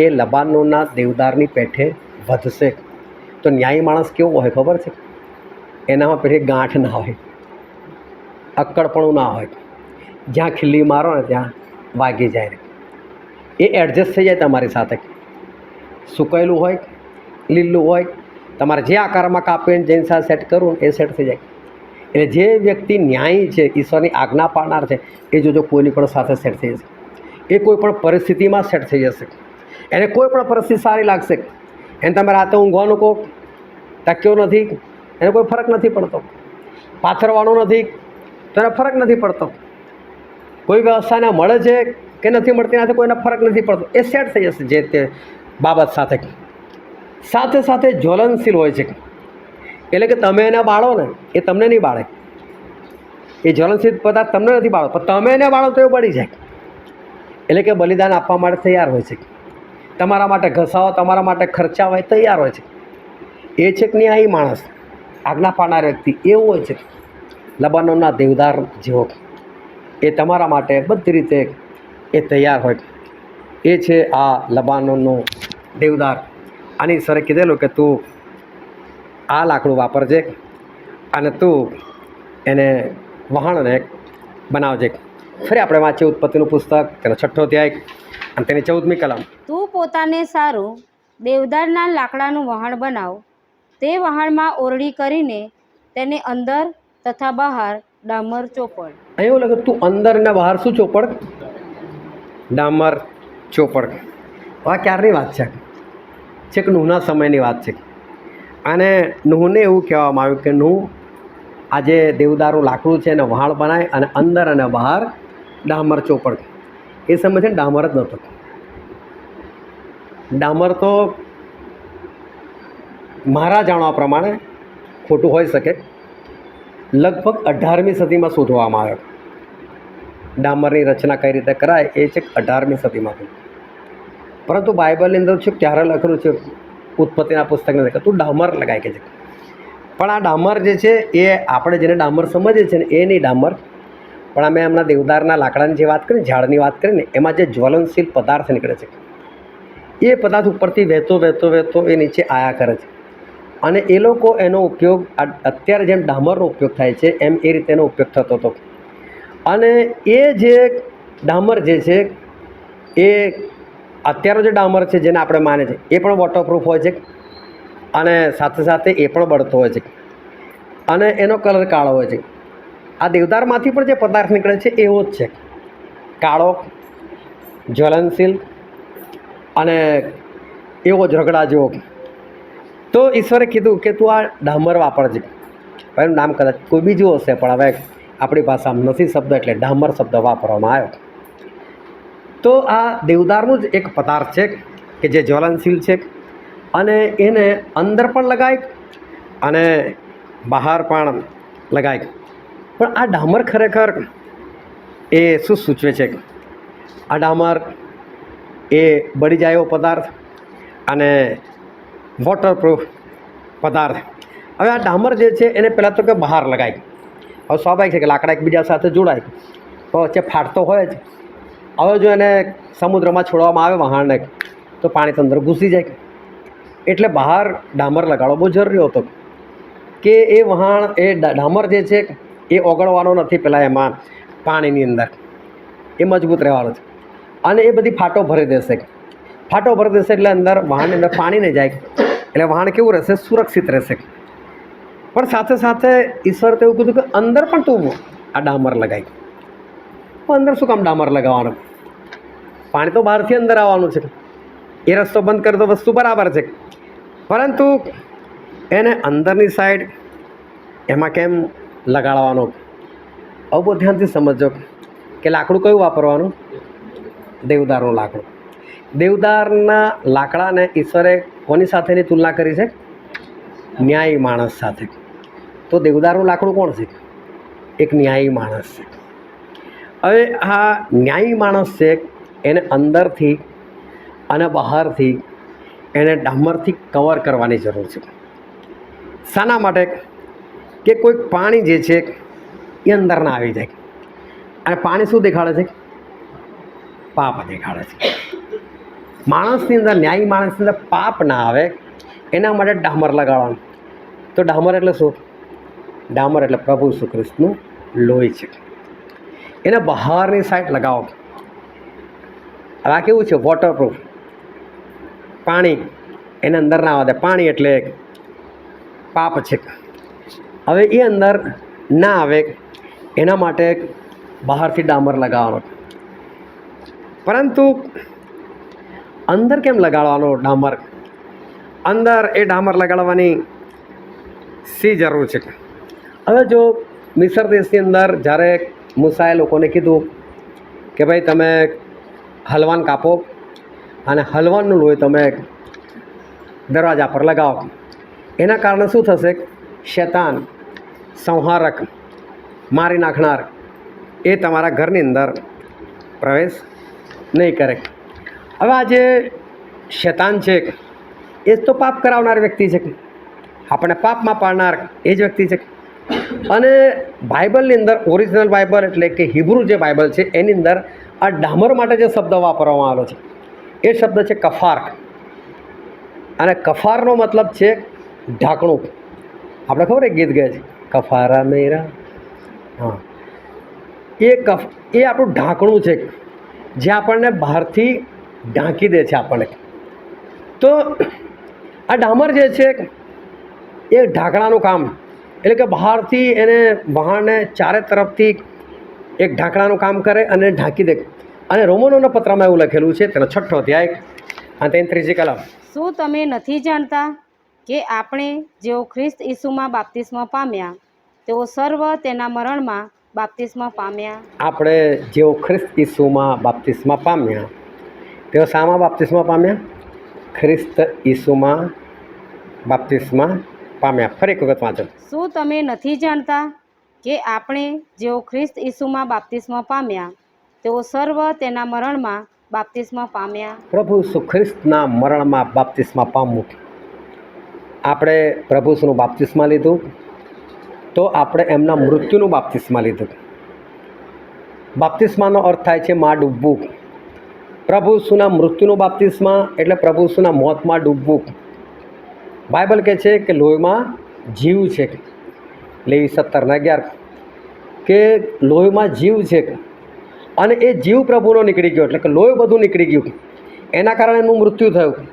એ લબાનોના દેવદારની પેઠે વધશે. તો ન્યાયી માણસ કેવો હોય ખબર છે? એનામાં પેઠે ગાંઠ ના હોય, અક્કડપણું ના હોય, જ્યાં ખીલ્લી મારો ને ત્યાં વાગી જાય. એ એડજસ્ટ થઈ જાય તમારી સાથે. સુકાયેલું હોય, લીલું હોય, તમારે જે આકારમાં કાપીને જેની સાથે સેટ કરવું એ સેટ થઈ જાય. એટલે જે વ્યક્તિ ન્યાયી છે, ઈશ્વરની આજ્ઞા પાડનાર છે, એ જોજો કોઈની પણ સાથે સેટ થઈ જશે. એ કોઈ પણ પરિસ્થિતિમાં સેટ થઈ જશે. એને કોઈ પણ પરિસ્થિતિ સારી લાગશે. એને તમે રાતે ઊંઘવાનું કહો, ટક્યો નથી, એને કોઈ ફરક નથી પડતો. પાથરવાનું નથી તો એને ફરક નથી પડતો. કોઈ વ્યવસ્થા એને મળે છે કે નથી મળતી, એનાથી કોઈને ફરક નથી પડતો. એ સેટ થઈ જશે જે તે બાબત સાથે. સાથે સાથે જ્વલનશીલ હોય છે. એટલે કે તમે એને બાળો ને એ તમને નહીં બાળે. એ જ્વલનશીલ પદાર્થ તમને નથી બાળો, પણ તમે એને બાળો તો એ બળી જાય. એટલે કે બલિદાન આપવા માટે તૈયાર હોય છે. તમારા માટે ઘસાવો, તમારા માટે ખર્ચાવો એ તૈયાર હોય છે. એ છે કે ન્યાયી માણસ, આજ્ઞા પાડનાર વ્યક્તિ એવું હોય છે. લબાનોના દેવદાર જેવો એ તમારા માટે બધી રીતે એ તૈયાર હોય. એ છે આ લબાનોનો દેવદાર. આની ઈશ્વરે કીધેલું કે તું આ લાકડું વાપરજે અને તું એને વહાણને બનાવજે. ફરી આપણે વાંચીએ ઉત્પત્તિનું પુસ્તક, તેનો 6ઠ્ઠો અધ્યાય અને તેની 14મી કલમ. તું પોતાને સારું દેવદારના લાકડાનું વહાણ બનાવ. તે વહાણમાં ઓરડી કરીને તેને અંદર તથા બહાર ડામર ચોપડ. અહીં એવું લાગે તું અંદર ને બહાર શું ચોપડ? ડામર ચોપડ. આ ક્યારની વાત છે? છેક નૂહના સમયની વાત છે. અને નૂહને એવું કહેવામાં આવ્યું કે નૂહ આજે દેવદારું લાકડું છે એને વહાણ બનાય અને અંદર અને બહાર ડામર ચોપડ. એ સમય છે ને ડામર જ નહોતો. ડામર તો મારા જાણવા પ્રમાણે ખોટું હોઈ શકે, લગભગ 18મી સદીમાં શોધવામાં આવ્યો. ડામરની રચના કઈ રીતે કરાય એ છે 18મી સદીમાંથી. પરંતુ બાઇબલની અંદર છે ત્યારે લખેલું છે, ઉત્પત્તિના પુસ્તકની અંદર તું ડામર લગાય કે છે. પણ આ ડામર જે છે એ આપણે જેને ડામર સમજીએ છીએ ને એ નહીં ડામર. પણ અમે હમણાં દેવદારના લાકડાની જે વાત કરીને, ઝાડની વાત કરીને, એમાં જે જ્વલનશીલ પદાર્થ નીકળે છે એ પદાર્થ ઉપરથી વહેતો વહેતો વહેતો એ નીચે આયા કરે છે. અને એ લોકો એનો ઉપયોગ અત્યારે જેમ ડામરનો ઉપયોગ થાય છે એમ એ રીતે એનો ઉપયોગ થતો હતો. અને એ જે ડામર જે છે એ અત્યારનો જે ડામર છે જેને આપણે માને છે એ પણ વોટરપ્રૂફ હોય છે અને સાથે સાથે એ પણ બળતો હોય છે અને એનો કલર કાળો હોય છે. આ દેવદારમાંથી પણ જે પદાર્થ નીકળે છે એવો જ છે, કાળો, જ્વલનશીલ અને એવો જ રગડા જેવો. તો ઈશ્વરે કીધું કે તું આ ડામર વાપરજે. એનું નામ કદાચ કોઈ બીજું હશે, પણ હવે આપણી ભાષામાં નથી શબ્દ એટલે ડામર શબ્દ વાપરવામાં આવ્યો. તો આ દેવદારનું જ એક પદાર્થ છે કે જે જ્વલનશીલ છે અને એને અંદર પણ લગાય અને બહાર પણ લગાય. પણ આ ડામર ખરેખર એ શું સૂચવે છે? આ ડામર એ બળી જાય એવો પદાર્થ અને વોટરપ્રૂફ પદાર્થ. હવે આ ડામર જે છે એને પહેલાં તો કે બહાર લગાય. હવે સ્વાભાવિક છે કે લાકડા એકબીજા સાથે જોડાય તો વચ્ચે ફાટતો હોય જ. હવે જો એને સમુદ્રમાં છોડવામાં આવે વહાણને તો પાણી તો અંદર ઘૂસી જાય. એટલે બહાર ડામર લગાડવો બહુ જરૂરી હતો કે એ વહાણ એ ડામર જે છે એ ઓગળવાનો નથી પહેલાં એમાં પાણીની અંદર, એ મજબૂત રહેવાનો છે. અને એ બધી ફાટો ભરી દેશે. ફાટો ભરી દેશે એટલે અંદર વહાણની અંદર પાણી નહીં જાય, એટલે વહાણ કેવું રહેશે? સુરક્ષિત રહેશે. પણ સાથે સાથે ઈશ્વર તો એવું કીધું કે અંદર પણ તું આ ડામર લગાય. તો અંદર શું કામ ડામર લગાવવાનું? પાણી તો બહારથી અંદર આવવાનું છે. એ રસ્તો બંધ કરી દો, વસ્તુ બરાબર છે. પરંતુ એને અંદરની સાઈડ એમાં કેમ લગાડવાનો? હવે બહુ ધ્યાનથી સમજો કે લાકડું કયું વાપરવાનું? દેવદારનું લાકડું. દેવદારના લાકડાને ઈશ્વરે કોની સાથેની તુલના કરી છે? ન્યાયી માણસ સાથે. તો દેવદારનું લાકડું કોણ છે? એક ન્યાયી માણસ છે. હવે આ ન્યાયી માણસ છે એને અંદરથી અને બહારથી એને ડામરથી કવર કરવાની જરૂર છે. શાના માટે? કે કોઈક પાણી જે છે એ અંદર ના આવી જાય. અને પાણી શું દેખાડે છે? પાપ દેખાડે છે. માણસની અંદર, ન્યાયી માણસની અંદર પાપ ના આવે એના માટે ડામર લગાડવાનું. તો ડામર એટલે શું? ડામર એટલે પ્રભુ ઈસુ ખ્રિસ્તનું લોહી છે. એને બહારની સાઈડ લગાવો. હવે આ કેવું છે? વોટરપ્રૂફ પાણી એને અંદર ના આવે. પાણી એટલે પાપ છે. હવે એ અંદર ના આવે એના માટે બહારથી ડામર લગાવવાનો. પરંતુ અંદર કેમ લગાડવાનો ડામર? અંદર એ ડામર લગાડવાની શી જરૂર છે? હવે જો મિસર દેશની અંદર જ્યારે મૂસાએ લોકોને કીધું કે ભાઈ તમે હલવાન કાપો અને હલવાનનું લોહી તમે દરવાજા પર લગાવો, એના કારણે શું થશે? શૈતાન, સંહારક, મારી નાખનાર એ તમારા ઘરની અંદર પ્રવેશ નહીં કરે. હવે આ જે શૈતાન છે એ જ તો પાપ કરાવનાર વ્યક્તિ છે, આપણે પાપમાં પાડનાર એ જ વ્યક્તિ છે. અને બાઇબલની અંદર, ઓરિજિનલ બાઇબલ એટલે કે હિબ્રુ જે બાઇબલ છે એની અંદર આ ડામર માટે જે શબ્દ વાપરવામાં આવેલો છે એ શબ્દ છે કફાર. અને કફારનો મતલબ છે ઢાંકણું. આપણે ખબર એ ગીત ગાય છે, કફારા મેરા. હા, એ આપણું ઢાંકણું છે જે આપણને બહારથી ઢાંકી દે છે આપણને. તો આ ડામર જે છે એ ઢાંકણાનું કામ, એટલે કે બહારથી એને વહાણને ચારે તરફથી એક ઢાંકણાનું કામ કરે અને ઢાંકી દે. અને રોમનોના પત્રમાં એવું લખેલું છે, તેનો 6ઠ્ઠો અધ્યાય અને તેની 3જી કલમ. શું તમે નથી જાણતા કે આપણે જેઓ ખ્રિસ્ત ઈસુમાં બાપ્તિસ્મા પામ્યા તેઓ સર્વ તેના મરણમાં બાપ્તિસ્મા પામ્યા? આપણે જેઓ ખ્રિસ્ત ઈસુમાં બાપ્તિસ્મા પામ્યા તેઓ શામાં બાપ્તિસ્મા પામ્યા? ખ્રિસ્ત ઈસુમાં બાપ્તિસ્મા પામ્યા. ફરી એક વખત વાંચો. શું તમે નથી જાણતા કે આપણે જેઓ ખ્રિસ્ત ઈસુમાં બાપ્તિસ્મા પામ્યા તેઓ સર્વ તેના મરણમાં બાપ્તિસ્મા પામ્યા? પ્રભુ ઈસુ ખ્રિસ્તના મરણમાં બાપ્તિસ્મા પામવું. આપણે પ્રભુ ઈસુનું બાપ્તિસ્મા લીધું તો આપણે એમના મૃત્યુનું બાપ્તિસ્મા લીધું. બાપ્તિસ્માનો અર્થ થાય છે માં ડૂબવું. પ્રભુ ઈસુના મૃત્યુનું બાપ્તિસ્મા એટલે પ્રભુ ઈસુના મોતમાં ડૂબવું. બાઇબલ કહે છે કે લોહીમાં જીવ છે. લેવી 17:11 કે લોહીમાં જીવ છે અને એ જીવ પ્રભુનો નીકળી ગયો, એટલે કે લોહી બધું નીકળી ગયું. એના કારણે એનું મૃત્યુ થયું.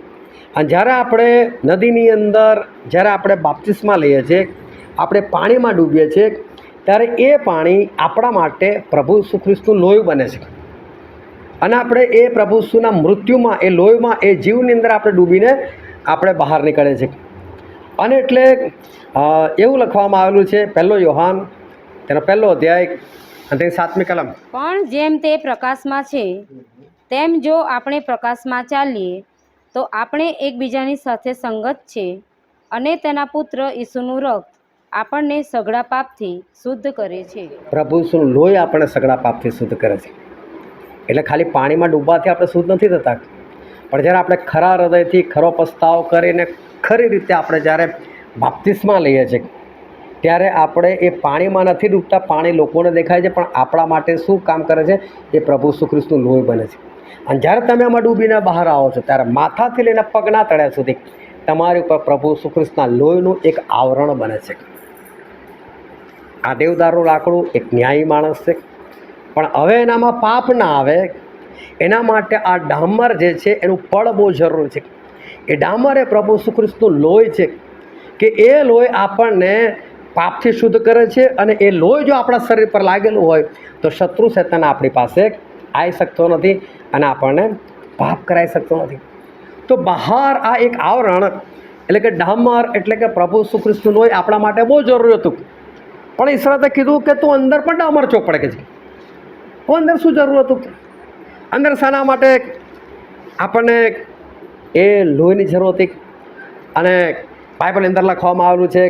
અને જ્યારે આપણે નદીની અંદર જ્યારે આપણે બાપ્તિસ્મા લઈએ છીએ, આપણે પાણીમાં ડૂબીએ છીએ, ત્યારે એ પાણી આપણા માટે પ્રભુ ઈસુ ખ્રિસ્તનું લોહી બને છે. અને આપણે એ પ્રભુ ઈસુના મૃત્યુમાં, એ લોહીમાં, એ જીવની અંદર આપણે ડૂબીને આપણે બહાર નીકળે છે. અને એટલે એવું લખવામાં આવેલું છે, 1 યોહાન તેનો 1લો અધ્યાય અને તેની 7મી કલમ. પણ જેમ તે પ્રકાશમાં છે તેમ જો આપણે પ્રકાશમાં ચાલીએ તો આપણે એકબીજાની સાથે સંગત છે અને તેના પુત્ર ઈસુનું રક્ત આપણને સઘળા પાપથી શુદ્ધ કરે છે. પ્રભુ ઈસુનું લોહી આપણને સઘળા પાપથી શુદ્ધ કરે છે. એટલે ખાલી પાણીમાં ડૂબવાથી આપણે શુદ્ધ નથી થતા, પણ જ્યારે આપણે ખરા હૃદયથી ખરો પસ્તાવો કરીને ખરી રીતે આપણે જ્યારે બાપ્તિસ્મા લઈએ છીએ ત્યારે આપણે એ પાણીમાં નથી ડૂબતા. પાણી લોકોને દેખાય છે, પણ આપણા માટે શું કામ કરે છે? એ પ્રભુ ઈસુ ખ્રિસ્તનું લોહી બને છે. અને જ્યારે તમે આમાં ડૂબીને બહાર આવો છો ત્યારે માથાથી લઈને પગના તળિયા સુધી તમારી ઉપર પ્રભુ ઈસુ ખ્રિસ્તના લોહીનું એક આવરણ બને છે. આ દેવદારનું લાકડું એક ન્યાયી માણસ છે, પણ હવે એનામાં પાપ ના આવે એના માટે આ ડામર જે છે એનું ફળ બહુ જરૂર છે. એ ડામર એ પ્રભુ ઈસુ ખ્રિસ્તનું લોહી છે કે એ લોહી આપણને પાપથી શુદ્ધ કરે છે. અને એ લોહી જો આપણા શરીર પર લાગેલું હોય તો શત્રુ શૈતાન આપણી પાસે આવી શકતો નથી અને આપણને પાપ કરાવી શકતો નથી. તો બહાર આ એક આવરણ એટલે કે ડામર એટલે કે પ્રભુ ઈસુ ખ્રિસ્તનું લોહી આપણા માટે બહુ જરૂરી હતું. પણ ઈશ્વરે કીધું કે તું અંદર પણ ડામર ચોપડે કે છે. અંદર શું જરૂર હતું? અંદર શાના માટે આપણને એ લોહીની જરૂર હતી? અને બાઇબલની અંદર લખવામાં આવેલું છે,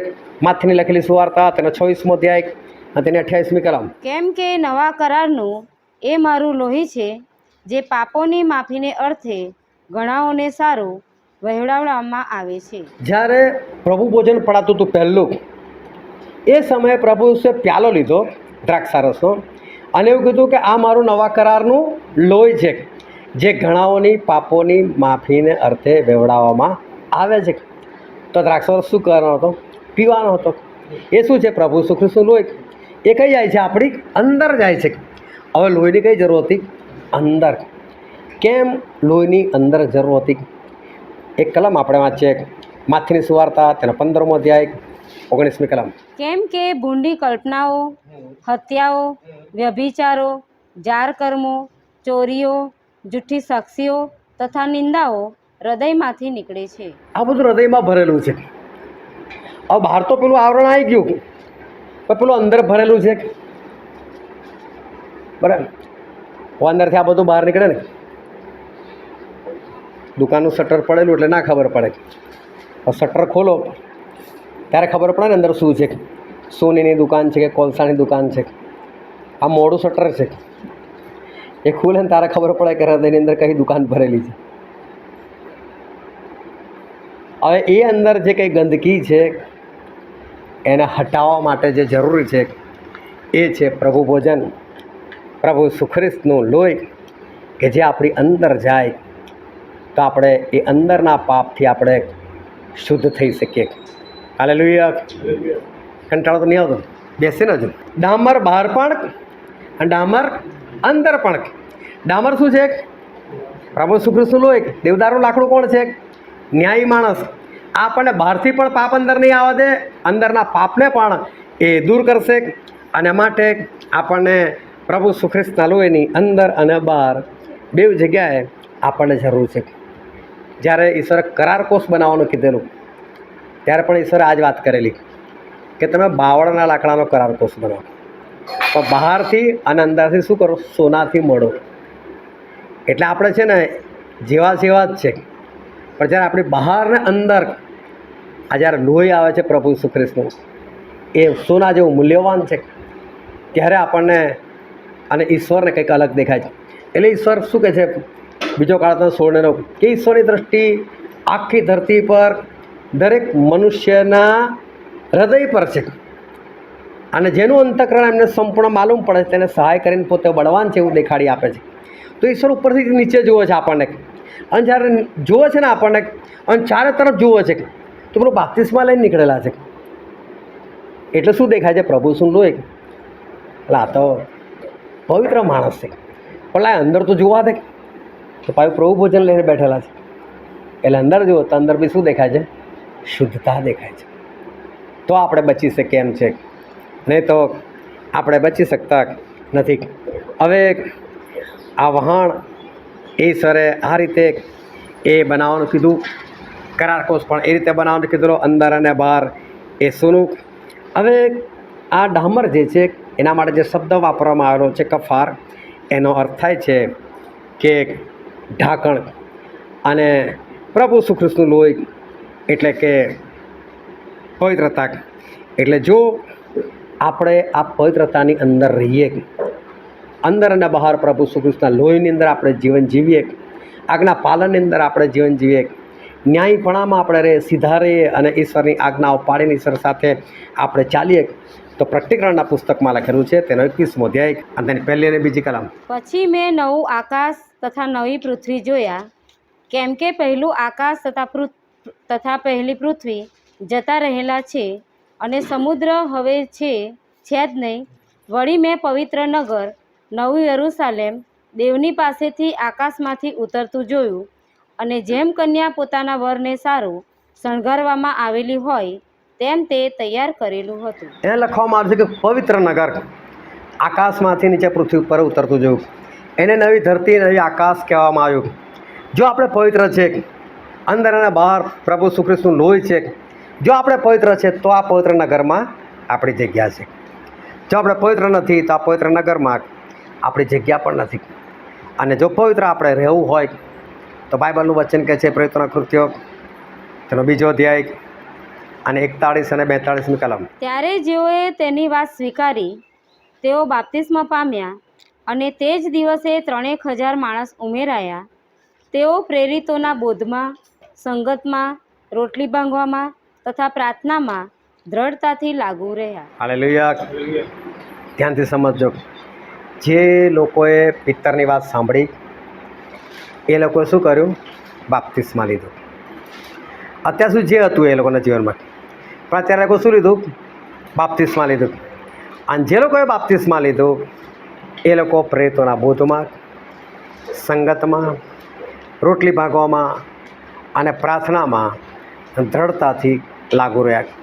માથીની લખેલી સુવાર્તા તેનો 26મો અધ્યાય અને તેની 28મી કલમ. કેમ કે નવા કરારનું એ મારું લોહી છે, જે પાપોની માફીને અર્થે ઘણાઓને સારું વહેવડાવવામાં આવે છે. જ્યારે પ્રભુ ભોજન પડાતું હતું પહેલું, એ સમયે પ્રભુ ઈસુએ પ્યાલો લીધો દ્રાક્ષારસનો અને એવું કીધું કે આ મારું નવા કરારનું લોહી છે, જે ઘણાઓની પાપોની માફીને અર્થે વહેવડાવવામાં આવે છે. તો દ્રાક્ષારસ શું કરવાનો હતો? પીવાનો હતો. એ શું છે? પ્રભુ ઈસુ ખ્રિસ્તનું લોહી. એ કઈ જાય છે? આપણી અંદર જાય છે. હવે લોહીની કઈ જરૂર હતી? અંદર. કેમ લોહીની અંદર જરૂર હતી? એક કલમ આપણે વાંચીએ, માથીની સુવાર્તા તેનો 15મો અધ્યાય 19મી કલમ. કેમ કે ભૂંડી કલ્પનાઓ, હત્યાઓ, વ્યભિચારો, જાર કર્મો, ચોરીઓ, જૂઠી સાક્ષીઓ તથા નિંદાઓ હૃદયમાંથી નીકળે છે. આ બધું હૃદયમાં ભરેલું છે. હવે બહાર તો પેલું આવરણ આવી ગયું, પણ પેલું અંદર ભરેલું છે. બરાબર? અંદરથી આ બધું બહાર નીકળે ને. દુકાનનું શટર પડેલું એટલે ના ખબર પડે. શટર ખોલો ત્યારે ખબર પડે ને અંદર શું છે. સોનીની દુકાન છે કે કોલસાની દુકાન છે. આ મોડું શટર છે. એ ખુલે ને તારે ખબર પડે કે હૃદયની અંદર કઈ દુકાન ભરેલી છે. હવે એ અંદર જે કંઈ ગંદકી છે એને હટાવવા માટે જે જરૂરી છે એ છે પ્રભુ ભોજન, પ્રભુ ઈસુ ખ્રિસ્તનું લોહી, કે જે આપણી અંદર જાય તો આપણે એ અંદરના પાપથી આપણે શુદ્ધ થઈ શકીએ. હાલેલુયા. કંટાળો તો નહીં આવતો? બેસીને હજુ ડામર બહાર પણ અને ડામર અંદર પણ. ડામર શું છે? પ્રભુ ઈસુ ખ્રિસ્તનું લોહી. દેવદારનું લાકડું કોણ છે? ન્યાયી માણસ. આપણને બહારથી પણ પાપ અંદર નહીં આવવા દે, અંદરના પાપને પણ એ દૂર કરશે. અને માટે આપણને પ્રભુ ઈસુ ખ્રિસ્તના લોહીની અંદર અને બહાર બેવ જગ્યાએ આપણને જરૂર છે. જ્યારે ઈશ્વરે કરાર કોષ બનાવવાનું કીધેલું ત્યારે પણ ઈશ્વરે આ જ વાત કરેલી કે તમે બાવળના લાકડાનો કરાર કોષ બનાવો, પણ બહારથી અને અંદરથી શું કરો? સોનાથી મળો. એટલે આપણે છે ને જેવા જેવા જ છે, પણ જ્યારે આપણી બહાર ને અંદર આ જ્યારે લોહી આવે છે પ્રભુ ઈસુ ખ્રિસ્તનું, એ સોના જેવું મૂલ્યવાન છે. ત્યારે આપણને અને ઈશ્વરને કંઈક અલગ દેખાય છે. એટલે ઈશ્વર શું કહે છે? બીજો કાળ તો 16:9 કે ઈશ્વરની દૃષ્ટિ આખી ધરતી પર દરેક મનુષ્યના હૃદય પર છે, અને જેનું અંતઃકરણ એમને સંપૂર્ણ માલુમ પડે છે તેને સહાય કરીને પોતે બળવાન છે એવું દેખાડી આપે છે. તો ઈશ્વર ઉપરથી નીચે જુએ છે આપણને, અને જ્યારે જુએ છે ને આપણને અને ચારે તરફ જુએ છે તો પેલું બાપ્તિસ્મા લઈને નીકળેલા છે. એટલે શું દેખાય છે? પ્રભુ શું લોહી. એટલે આ તો પવિત્ર માણસ છે, પણ અંદર તો જોવા દે તો પાછું પ્રભુ ભોજન લઈને બેઠેલા છે. એટલે અંદર જુઓ તો અંદર બી શું દેખાય છે? શુદ્ધતા દેખાય છે. તો આપણે બચી શકીએ એમ છે, નહીં તો આપણે બચી શકતા નથી. હવે આ વહાણ એ સરે આ રીતે એ બનાવવાનું કીધું, કરાર કોષ પણ એ રીતે બનાવવાનું કીધું, અંદર અને બહાર એ સોનું. હવે આ ડામર જે છે એના માટે જે શબ્દ વાપરવામાં આવેલો છે કફાર, એનો અર્થ થાય છે કે ઢાંકણ. અને પ્રભુ ઈસુ ખ્રિસ્તનું લોહી એટલે કે પવિત્રતા. એટલે જો આપણે આ પવિત્રતાની અંદર રહીએ, અંદર અને બહાર પ્રભુ ઈસુ ખ્રિસ્તના લોહીની અંદર આપણે જીવન જીવીએ, આજ્ઞા પાલનની અંદર આપણે જીવન જીવીએ, ન્યાયપણામાં આપણે રહીએ, સીધા રહીએ અને ઈશ્વરની આજ્ઞાઓ પાડીને ઈશ્વર સાથે આપણે ચાલીએ, તો પ્રકટીકરણના પુસ્તકમાં લખેલું છે તેનો 21મો અધ્યાય અને તેની પહેલી અને બીજી કલમ. પછી મેં નવું આકાશ તથા નવી પૃથ્વી જોયા, કેમ કે પહેલું આકાશ તથા પહેલી પૃથ્વી જતા રહેલા છે, અને સમુદ્ર હવે છે જ નહીં. વળી મેં પવિત્ર નગર નવું યરૂશાલેમ દેવની પાસેથી આકાશમાંથી ઉતરતું જોયું, અને જેમ કન્યા પોતાના વરને સારું શણગારવામાં આવેલી હોય તેમ તે તૈયાર કરેલું હતું. એને લખવામાં આવ્યું છે કે પવિત્ર નગર આકાશમાંથી નીચે પૃથ્વી ઉપર ઉતરતું જોયું. એને નવી ધરતી, નવી આકાશ કહેવામાં આવ્યું. જો આપણે પવિત્ર છે, અંદર અને બહાર પ્રભુ ઈસુ ખ્રિસ્તનું લોહી છે, જો આપણે પવિત્ર છે તો આ પવિત્ર નગરમાં આપણી જગ્યા છે. જો આપણે પવિત્ર નથી તો આ પવિત્ર નગરમાં આપણી જગ્યા પણ નથી. અને જો પવિત્ર આપણે રહેવું હોય તો બાઇબલનું વચન કહે છે, પ્રેરિતોના કૃત્યો તેનો 2જો અધ્યાય અને 41 અને 42મી કલમ. ત્યારે જેઓએ તેની વાત સ્વીકારી તેઓ બાપ્તિસ્મા પામ્યા, અને તે જ દિવસે 3,000 માણસ ઉમેરાયા. તેઓ પ્રેરિતોના બોધમાં, સંગતમાં, રોટલી ભાંગવામાં તથા પ્રાર્થનામાં દ્રઢતાથી લાગુ રહ્યા. હાલેલુયા. ધ્યાનથી સમજજો. જે લોકોએ પિત્તરની વાત સાંભળી એ લોકોએ શું કર્યું? બાપ્તિસ્મા લીધું. અત્યાર સુધી જે હતું એ લોકોના જીવનમાં, પણ અત્યારે લોકો શું લીધું? બાપ્તિસ્મા લીધું. અને જે લોકોએ બાપ્તિસ્મા લીધું એ લોકો પ્રેરિતોના બોધમાં, સંગતમાં, રોટલી ભાગવામાં અને પ્રાર્થનામાં દ્રઢતાથી લાગુ રહ્યા.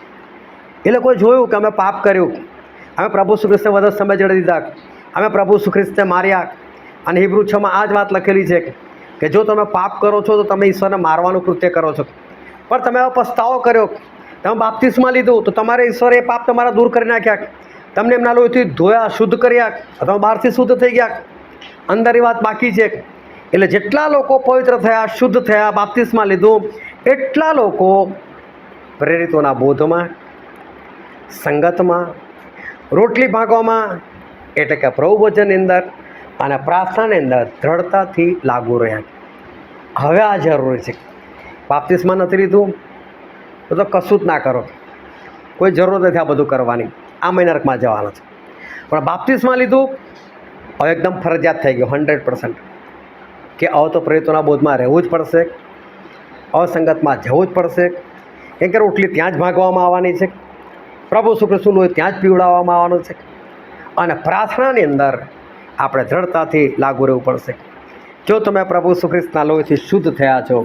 એ લોકોએ જોયું કે અમે પાપ કર્યું, અમે પ્રભુ શ્રી ખ્રિસ્તને વધુ સમય જડી દીધા, અમે પ્રભુ શ્રી ખ્રિસ્તને માર્યા. અને હિબ્રુ 6 આ જ વાત લખેલી છે કે જો તમે પાપ કરો છો તો તમે ઈશ્વરને મારવાનું કૃત્ય કરો છો. પણ તમે હવે પસ્તાવો કર્યો, તમે બાપ્તિસ્મા લીધું તો તમારે ઈશ્વરે એ પાપ તમારા દૂર કરી નાખ્યા, તમને એમના લોહીથી ધોયા, શુદ્ધ કર્યા, તમે બહારથી શુદ્ધ થઈ ગયા, અંદરની વાત બાકી છે. એટલે જેટલા લોકો પવિત્ર થયા, શુદ્ધ થયા, બાપ્તિસ્મા લીધું, એટલા લોકો પ્રેરિતોના બોધમાં, સંગતમાં, રોટલી ભાગવામાં એટલે કે પ્રભુ ભોજનની અંદર અને પ્રાર્થનાની અંદર દ્રઢતાથી લાગુ રહ્યા. હવે આ જરૂરી છે. બાપ્તિસ્મા નથી લીધું તો કશું જ ના કરો, કોઈ જરૂર નથી આ બધું કરવાની, આ નરકમાં જવાનું છે. પણ બાપ્તિસ્મા લીધું હવે એકદમ ફરજિયાત થઈ ગયું 100% કે હવે તો પ્રેરિતોના બોધમાં રહેવું જ પડશે, અસંગતમાં જવું જ પડશે, કેમ કે રોટલી ત્યાં જ ભાગવામાં આવવાની છે, પ્રભુ શ્રી કૃષ્ણનું લોહી ત્યાં જ પીવડાવવામાં આવવાનું છે, અને પ્રાર્થનાની અંદર આપણે દ્રઢતાથી લાગુ રહેવું પડશે. જો તમે પ્રભુ શ્રી કૃષ્ણના લોહીથી શુદ્ધ થયા છો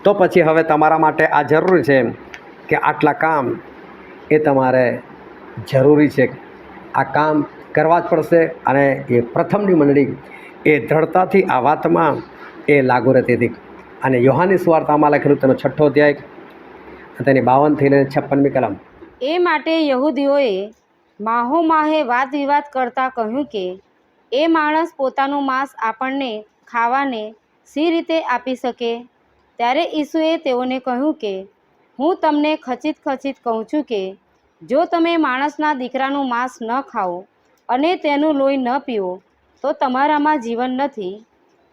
તો પછી હવે તમારા માટે આ જરૂરી છે કે આટલા કામ એ તમારે જરૂરી છે, આ કામ કરવા જ પડશે. અને એ પ્રથમની મંડળી એ દ્રઢતાથી આ વાતમાં એ લાગુ રહેતી હતી. અને યોહાનની સુવાર્તામાં લખેલું તેનો 6 અધ્યાય તેની 52 લઈને 56મી કલમ. એ માટે યહૂદીઓએ માહોમાહે વાદ વિવાદ કરતાં કહ્યું કે એ માણસ પોતાનું માંસ આપણને ખાવાને સી રીતે આપી શકે? ત્યારે ઈસુએ તેઓને કહ્યું કે હું તમને ખચિત કહું છું કે જો તમે માણસના દીકરાનું માંસ ન ખાઓ અને તેનું લોહી ન પીવો તો તમારામાં જીવન નથી.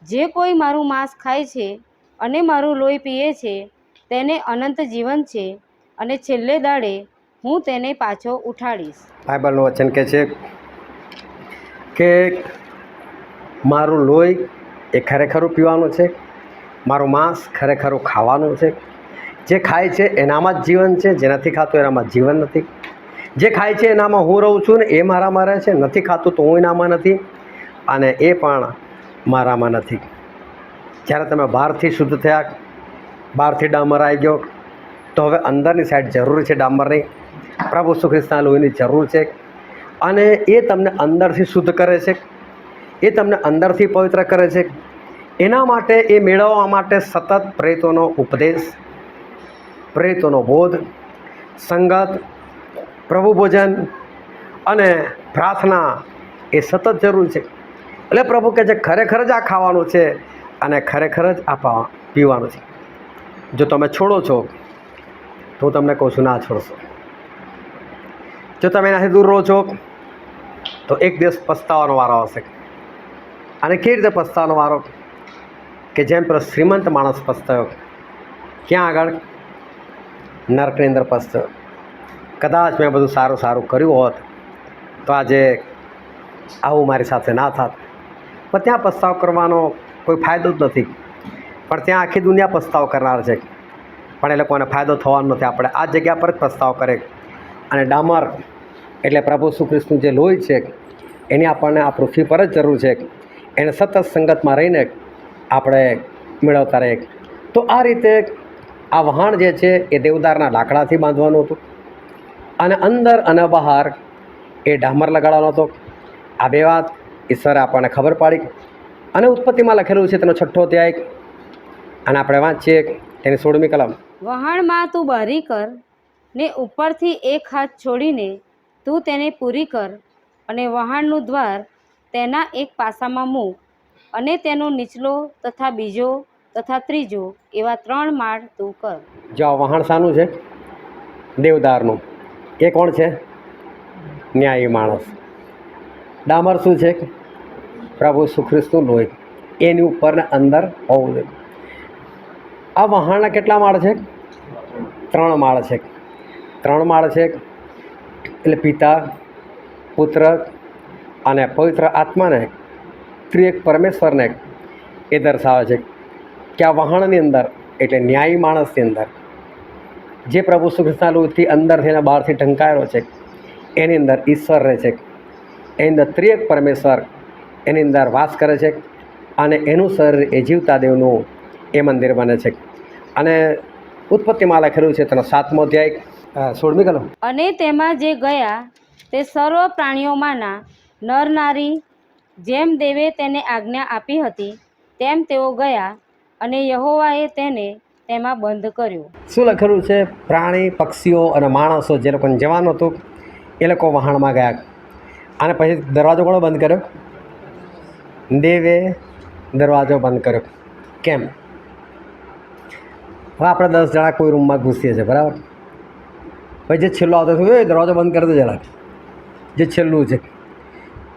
જે કોઈ મારું માંસ ખાય છે અને મારું લોહી પીએ છે તેને અનંત જીવન છે, અને છેલ્લે દાડે હું તેને પાછો ઉઠાડીશ. બાઇબલનું વચન કહે છે કે મારું લોહી એ ખરેખરું પીવાનું છે, મારું માંસ ખરેખરું ખાવાનું છે. જે ખાય છે એનામાં જ જીવન છે, જે નથી ખાતું એનામાં જીવન નથી. જે ખાય છે એનામાં હું રહું છું ને એ મારામાં રહે છે, નથી ખાતું તો હું એનામાં નથી અને એ પણ મારામાં નથી. જ્યારે તમે બહારથી શુદ્ધ થયા, બહારથી ડામર આવી ગયો, તો હવે અંદરની સાઈડ જરૂરી છે ડામરની, પ્રભુ શ્રી ખ્રિસ્તના લોહીની જરૂર છે. અને એ તમને અંદરથી શુદ્ધ કરે છે, એ તમને અંદરથી પવિત્ર કરે છે. એના માટે એ મેળવવા માટે સતત પ્રેરિતોનો ઉપદેશ, પ્રેરિતોનો બોધ, સંગત, પ્રભુ ભોજન અને પ્રાર્થના એ સતત જરૂર છે. એટલે પ્રભુ કહે છે ખરેખર જ આ ખાવાનું છે અને ખરેખર જ આ પીવાનું છે. જો તમે છોડો છો તો હું તમને કહું છું ના છોડશો. જો તમે એનાથી દૂર રહો છો તો એક દિવસ પસ્તાવાનો વારો આવશે. અને કેવી રીતે પસ્તાવાનો વારો? કે જેમ પેલો શ્રીમંત માણસ પસ્તાયો. ક્યાં આગળ? નરકની અંદર પસ્તાયો. કદાચ મેં બધું સારું કર્યું હોત તો આજે આવું મારી સાથે ના થાત. પણ ત્યાં પસ્તાવ કરવાનો કોઈ ફાયદો જ નથી. પણ ત્યાં આખી દુનિયા પસ્તાવ કરનાર છે, પણ એ લોકોને ફાયદો થવાનો નથી. આપણે આ જગ્યા પર જ પસ્તાવ કરે. અને ડામર એટલે પ્રભુ શ્રી કૃષ્ણનું જે લોહી છે એની આપણને આ પૃથ્વી પર જ જરૂર છે. એને સતત સંગતમાં રહીને આપણે મેળવતા રહીએ. તો આ રીતે આ વહાણ જે છે એ દેવદારના લાકડાથી બાંધવાનું હતું અને અંદર અને બહાર એ ડામર લગાડવાનો હતો. આ બે વાત ઈશ્વરે આપણને ખબર પાડી. અને ઉત્પત્તિમાં લખેલું છે તેનો 6 અધ્યાય અને આપણે વાંચીએ તેની 16મી કલમ. વહાણમાં તું બારી કર ને ઉપરથી એક હાથ છોડીને તું તેને પૂરી કર, અને વહાણનું દ્વાર તેના એક પાસામાં મૂક, અને તેનો નીચલો તથા બીજો તથા ત્રીજો એવા 3 માળ તું કર. જો આ વહાણ શાનું છે? દેવદારનું. એ કોણ છે? ન્યાયી માણસ. ડામર શું છે? પ્રભુ ઈસુ ખ્રિસ્તનું લોહી એની ઉપર ને અંદર હોવું જોઈએ. આ વહાણના કેટલા માળ છે? 3 માળ છે. 3 માળ છે એટલે પિતા, પુત્ર અને પવિત્ર આત્માને ત્રિએક પરમેશ્વરને એ દર્શાવે છે કે આ વહાણની અંદર એટલે ન્યાયી માણસની અંદર જે પ્રભુ ઈસુ ખ્રિસ્તના લોહીથી અંદરથી અને બહારથી ઢંકાયેલો છે એની અંદર ઈશ્વર રહે છે. એની અંદર ત્રિએક પરમેશ્વર એની અંદર વાસ કરે છે અને એનું શરીર એ જીવતા દેવનું એ મંદિર બને છે. અને ઉત્પત્તિમાં લખેલું છે તેનો 7મો અધ્યાય 16મી કલમ. અને તેમાં જે ગયા તે સર્વ પ્રાણીઓમાંના નર નારી જેમ દેવે તેને આજ્ઞા આપી હતી તેમ તેઓ ગયા અને યહોવાએ તેને તેમાં બંધ કર્યો. શું લખેલું છે? પ્રાણી, પક્ષીઓ અને માણસો જે લોકોને જવાનું હતું એ લોકો વહાણમાં ગયા. અને પછી દરવાજો કોણે બંધ કર્યો? દેવે દરવાજો બંધ કર્યો. કેમ? હવે આપણે 10 જણા કોઈ રૂમમાં ઘૂસીએ છીએ, બરાબર? પછી જે છેલ્લો આવતો હતો એ દરવાજો બંધ કરી દે જરા. જે છેલ્લું છે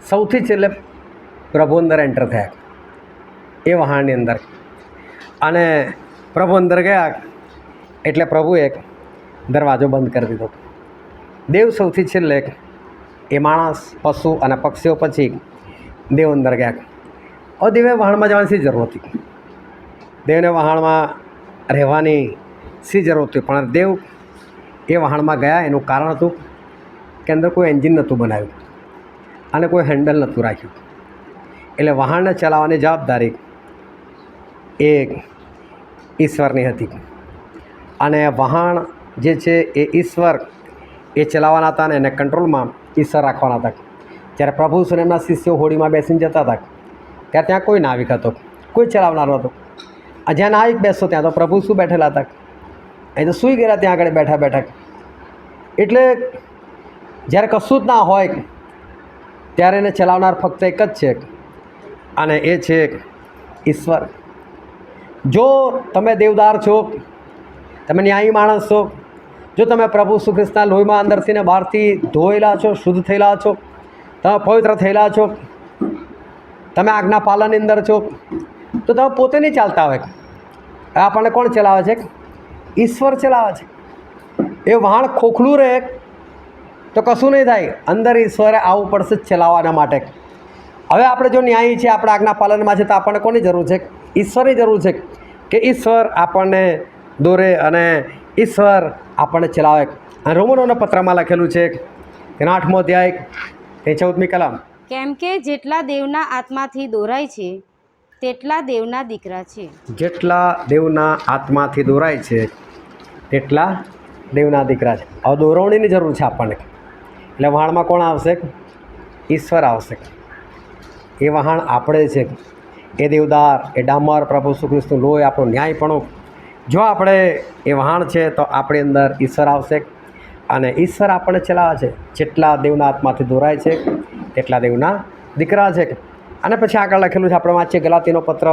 સૌથી છેલ્લે પ્રભુ અંદર એન્ટર થયા એ વહાણની અંદર. અને પ્રભુ અંદર ગયા એટલે પ્રભુએ દરવાજો બંધ કરી દીધો. દેવ સૌથી છેલ્લે, એ માણસ, પશુ અને પક્ષીઓ પછી દેવ અંદર ગયા. હવે દેવે વહાણમાં જવાની શી જરૂર હતી? દેવને વહાણમાં રહેવાની શી જરૂર હતી? પણ દેવ એ વહાણમાં ગયા એનું કારણ હતું કે અંદર કોઈ એન્જિન નહોતું બનાવ્યું અને કોઈ હેન્ડલ નહોતું રાખ્યું. એટલે વહાણને ચલાવવાની જવાબદારી એ ઈશ્વરની હતી. અને વહાણ જે છે એ ઈશ્વર એ ચલાવવાના હતા અને એને કંટ્રોલમાં ઈશ્વર રાખવાના હતા. જ્યારે પ્રભુ ઈસુ એમના શિષ્યો હોડીમાં બેસીને જતા હતા ત્યારે ત્યાં કોઈ નાવિક હતો, કોઈ ચલાવનાર નહોતો. જ્યાં નાવિક બેસતો ત્યાં તો પ્રભુ ઈસુ બેઠેલા હતા. અહીં તો સૂઈ ગયેલા ત્યાં આગળ બેઠા બેઠા. એટલે જ્યારે કશું જ ના હોય ત્યારે એને ચલાવનાર ફક્ત એક જ છે અને એ છે ઈશ્વર. જો તમે દેવદાર છો, તમે ન્યાયી માણસ છો, જો તમે પ્રભુ ઈસુ ખ્રિસ્તના લોહીમાં અંદરથી ને બહારથી ધોયેલા છો, શુદ્ધ થયેલા છો, તમે પવિત્ર થયેલા છો, તમે આજ્ઞા પાલનની અંદર છો, તો તમે પોતે નહીં ચાલતા હોય. આપણને કોણ ચલાવે છે? ઈશ્વર ચલાવે છે. એ વહાણ ખોખલું રહે તો કશું નહીં થાય. અંદર ઈશ્વરે આવવું પડશે ચલાવવાના માટે. હવે આપણે જો ન્યાયી છે, આપણે આજ્ઞા પાલનમાં છે, તો આપણને કોની જરૂર છે? ઈશ્વરની જરૂર છે કે ઈશ્વર આપણને દોરે અને ઈશ્વર આપણને ચલાવે. અને રોમનોના પત્રમાં લખેલું છે તેનો 8મો અધ્યાય તે 14મી કલમ. કેમ કે જેટલા દેવના આત્માથી દોરાય છે તેટલા દેવના દીકરા છે. જેટલા દેવના આત્માથી દોરાય છે તેટલા દેવના દીકરા છે. હવે દોરવણીની જરૂર છે આપણને. એટલે વહાણમાં કોણ આવશે? ઈશ્વર આવશે. એ વહાણ આપણે છે. એ દેવદાર, એ ડામર, પ્રભુ ઈસુ ખ્રિસ્તનું લોહી, આપણો ન્યાયપણું. જો આપણે એ વહાણ છે તો આપણી અંદર ઈશ્વર આવશે અને ઈશ્વર આપણને ચલાવે છે. જેટલા દેવના આત્માથી દોરાય છે તેટલા દેવના દીકરા છે. અને પછી આગળ લખેલું છે, આપણે વાંચીએ ગલાતીનો પત્ર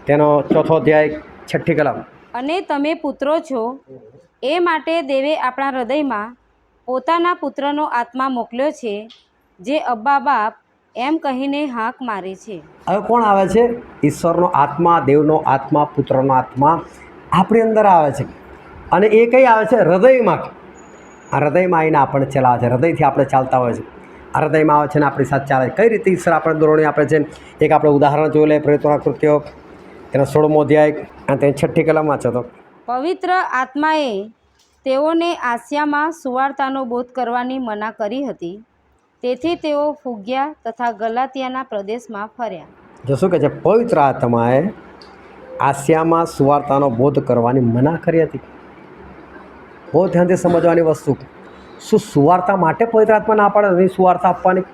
તેનો 4થો અધ્યાય 6ઠ્ઠી કલમ. અને તમે પુત્રો છો એ માટે દેવે આપણા હૃદયમાં પોતાના પુત્રનો આત્મા મોકલ્યો છે, જે અબ્બા બાપ એમ કહીને હાંક મારે છે. હવે કોણ આવે છે? ઈશ્વરનો આત્મા, દેવનો આત્મા, પુત્રનો આત્મા આપણી અંદર આવે છે. અને એ કઈ આવે છે? હૃદયમાં. આ હૃદયમાં આવીને આપણને ચલાવે છે. હૃદયથી આપણે ચાલતા હોય છે. આ હૃદયમાં આવે છે ને આપણી સાથે ચાલે છે. કઈ રીતે ઈશ્વર આપણે દોરણી આપે છે? એક આપણે ઉદાહરણ જોઈ લઈએ. પ્રેરિતોના કૃત્યો તેનો 16મો અધ્યાય અને તેની 6ઠ્ઠી કલમ વાંચો તો. પવિત્ર આત્માએ તેઓને આસિયામાં સુવાર્તાનો બોધ કરવાની મના કરી હતી, તેથી તેઓ ફુગ્યા તથા ગલાતિયાના પ્રદેશમાં ફર્યા. જો શું કહે છે? પવિત્ર આત્માએ આસિયામાં સુવાર્તાનો બોધ કરવાની મના કરી હતી. બહુ ધ્યાનથી સમજવાની વસ્તુ. શું સુવાર્તા માટે પવિત્ર આત્મા ના પાડે નહીં સુવાર્તા આપવાની?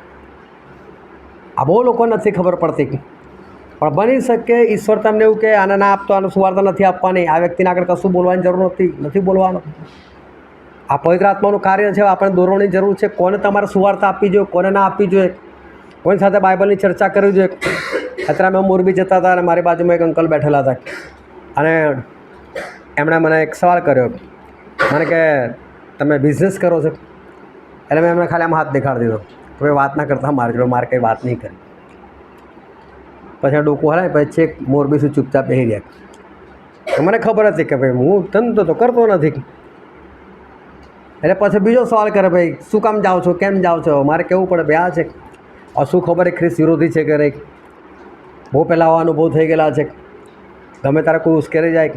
આ બહુ લોકો નથી ખબર પડતી. પણ બની શકે ઈશ્વર તમને એવું કે આને ના આપતો, આને સુવાર્તા નથી આપવાની, આ વ્યક્તિને આગળ કશું બોલવાની જરૂર નથી બોલવાનું. આ પવિત્ર આત્માનું કાર્ય છે. આપણે દોરવાની જરૂર છે. કોને તમારે સુવાર્તા આપવી જોઈએ, કોને ના આપવી જોઈએ, કોની સાથે બાઇબલની ચર્ચા કરવી જોઈએ. અત્યારે અમે મોરબી જતા હતા અને મારી બાજુમાં એક અંકલ બેઠેલા હતા અને એમણે મને એક સવાલ કર્યો. મને કે તમે બિઝનેસ કરો છો? એટલે મેં એમને ખાલી આમ હાથ દેખાડી દીધો. તમે વાત ના કરતા મારી જોડે, મારે કંઈ વાત નહીં કરી. પછી આ ડોકું હલાય પછી છેક મોરબી શું ચૂપચાપ બેસી રહ્યા. મને ખબર હતી કે ભાઈ હું ધંધો તો કરતો નથી. એટલે પછી બીજો સવાલ કરે, ભાઈ શું કામ જાઓ છો, કેમ જાઓ છો? મારે કહેવું પડે ભાઈ આ છે. શું ખબર એ ખ્રિસ્ત વિરોધી છે કે નહીં, બહુ પહેલાં આવા અનુભવ થઈ ગયેલા છે. ગમે તારે કોઈ ઉશ્કેરી જાય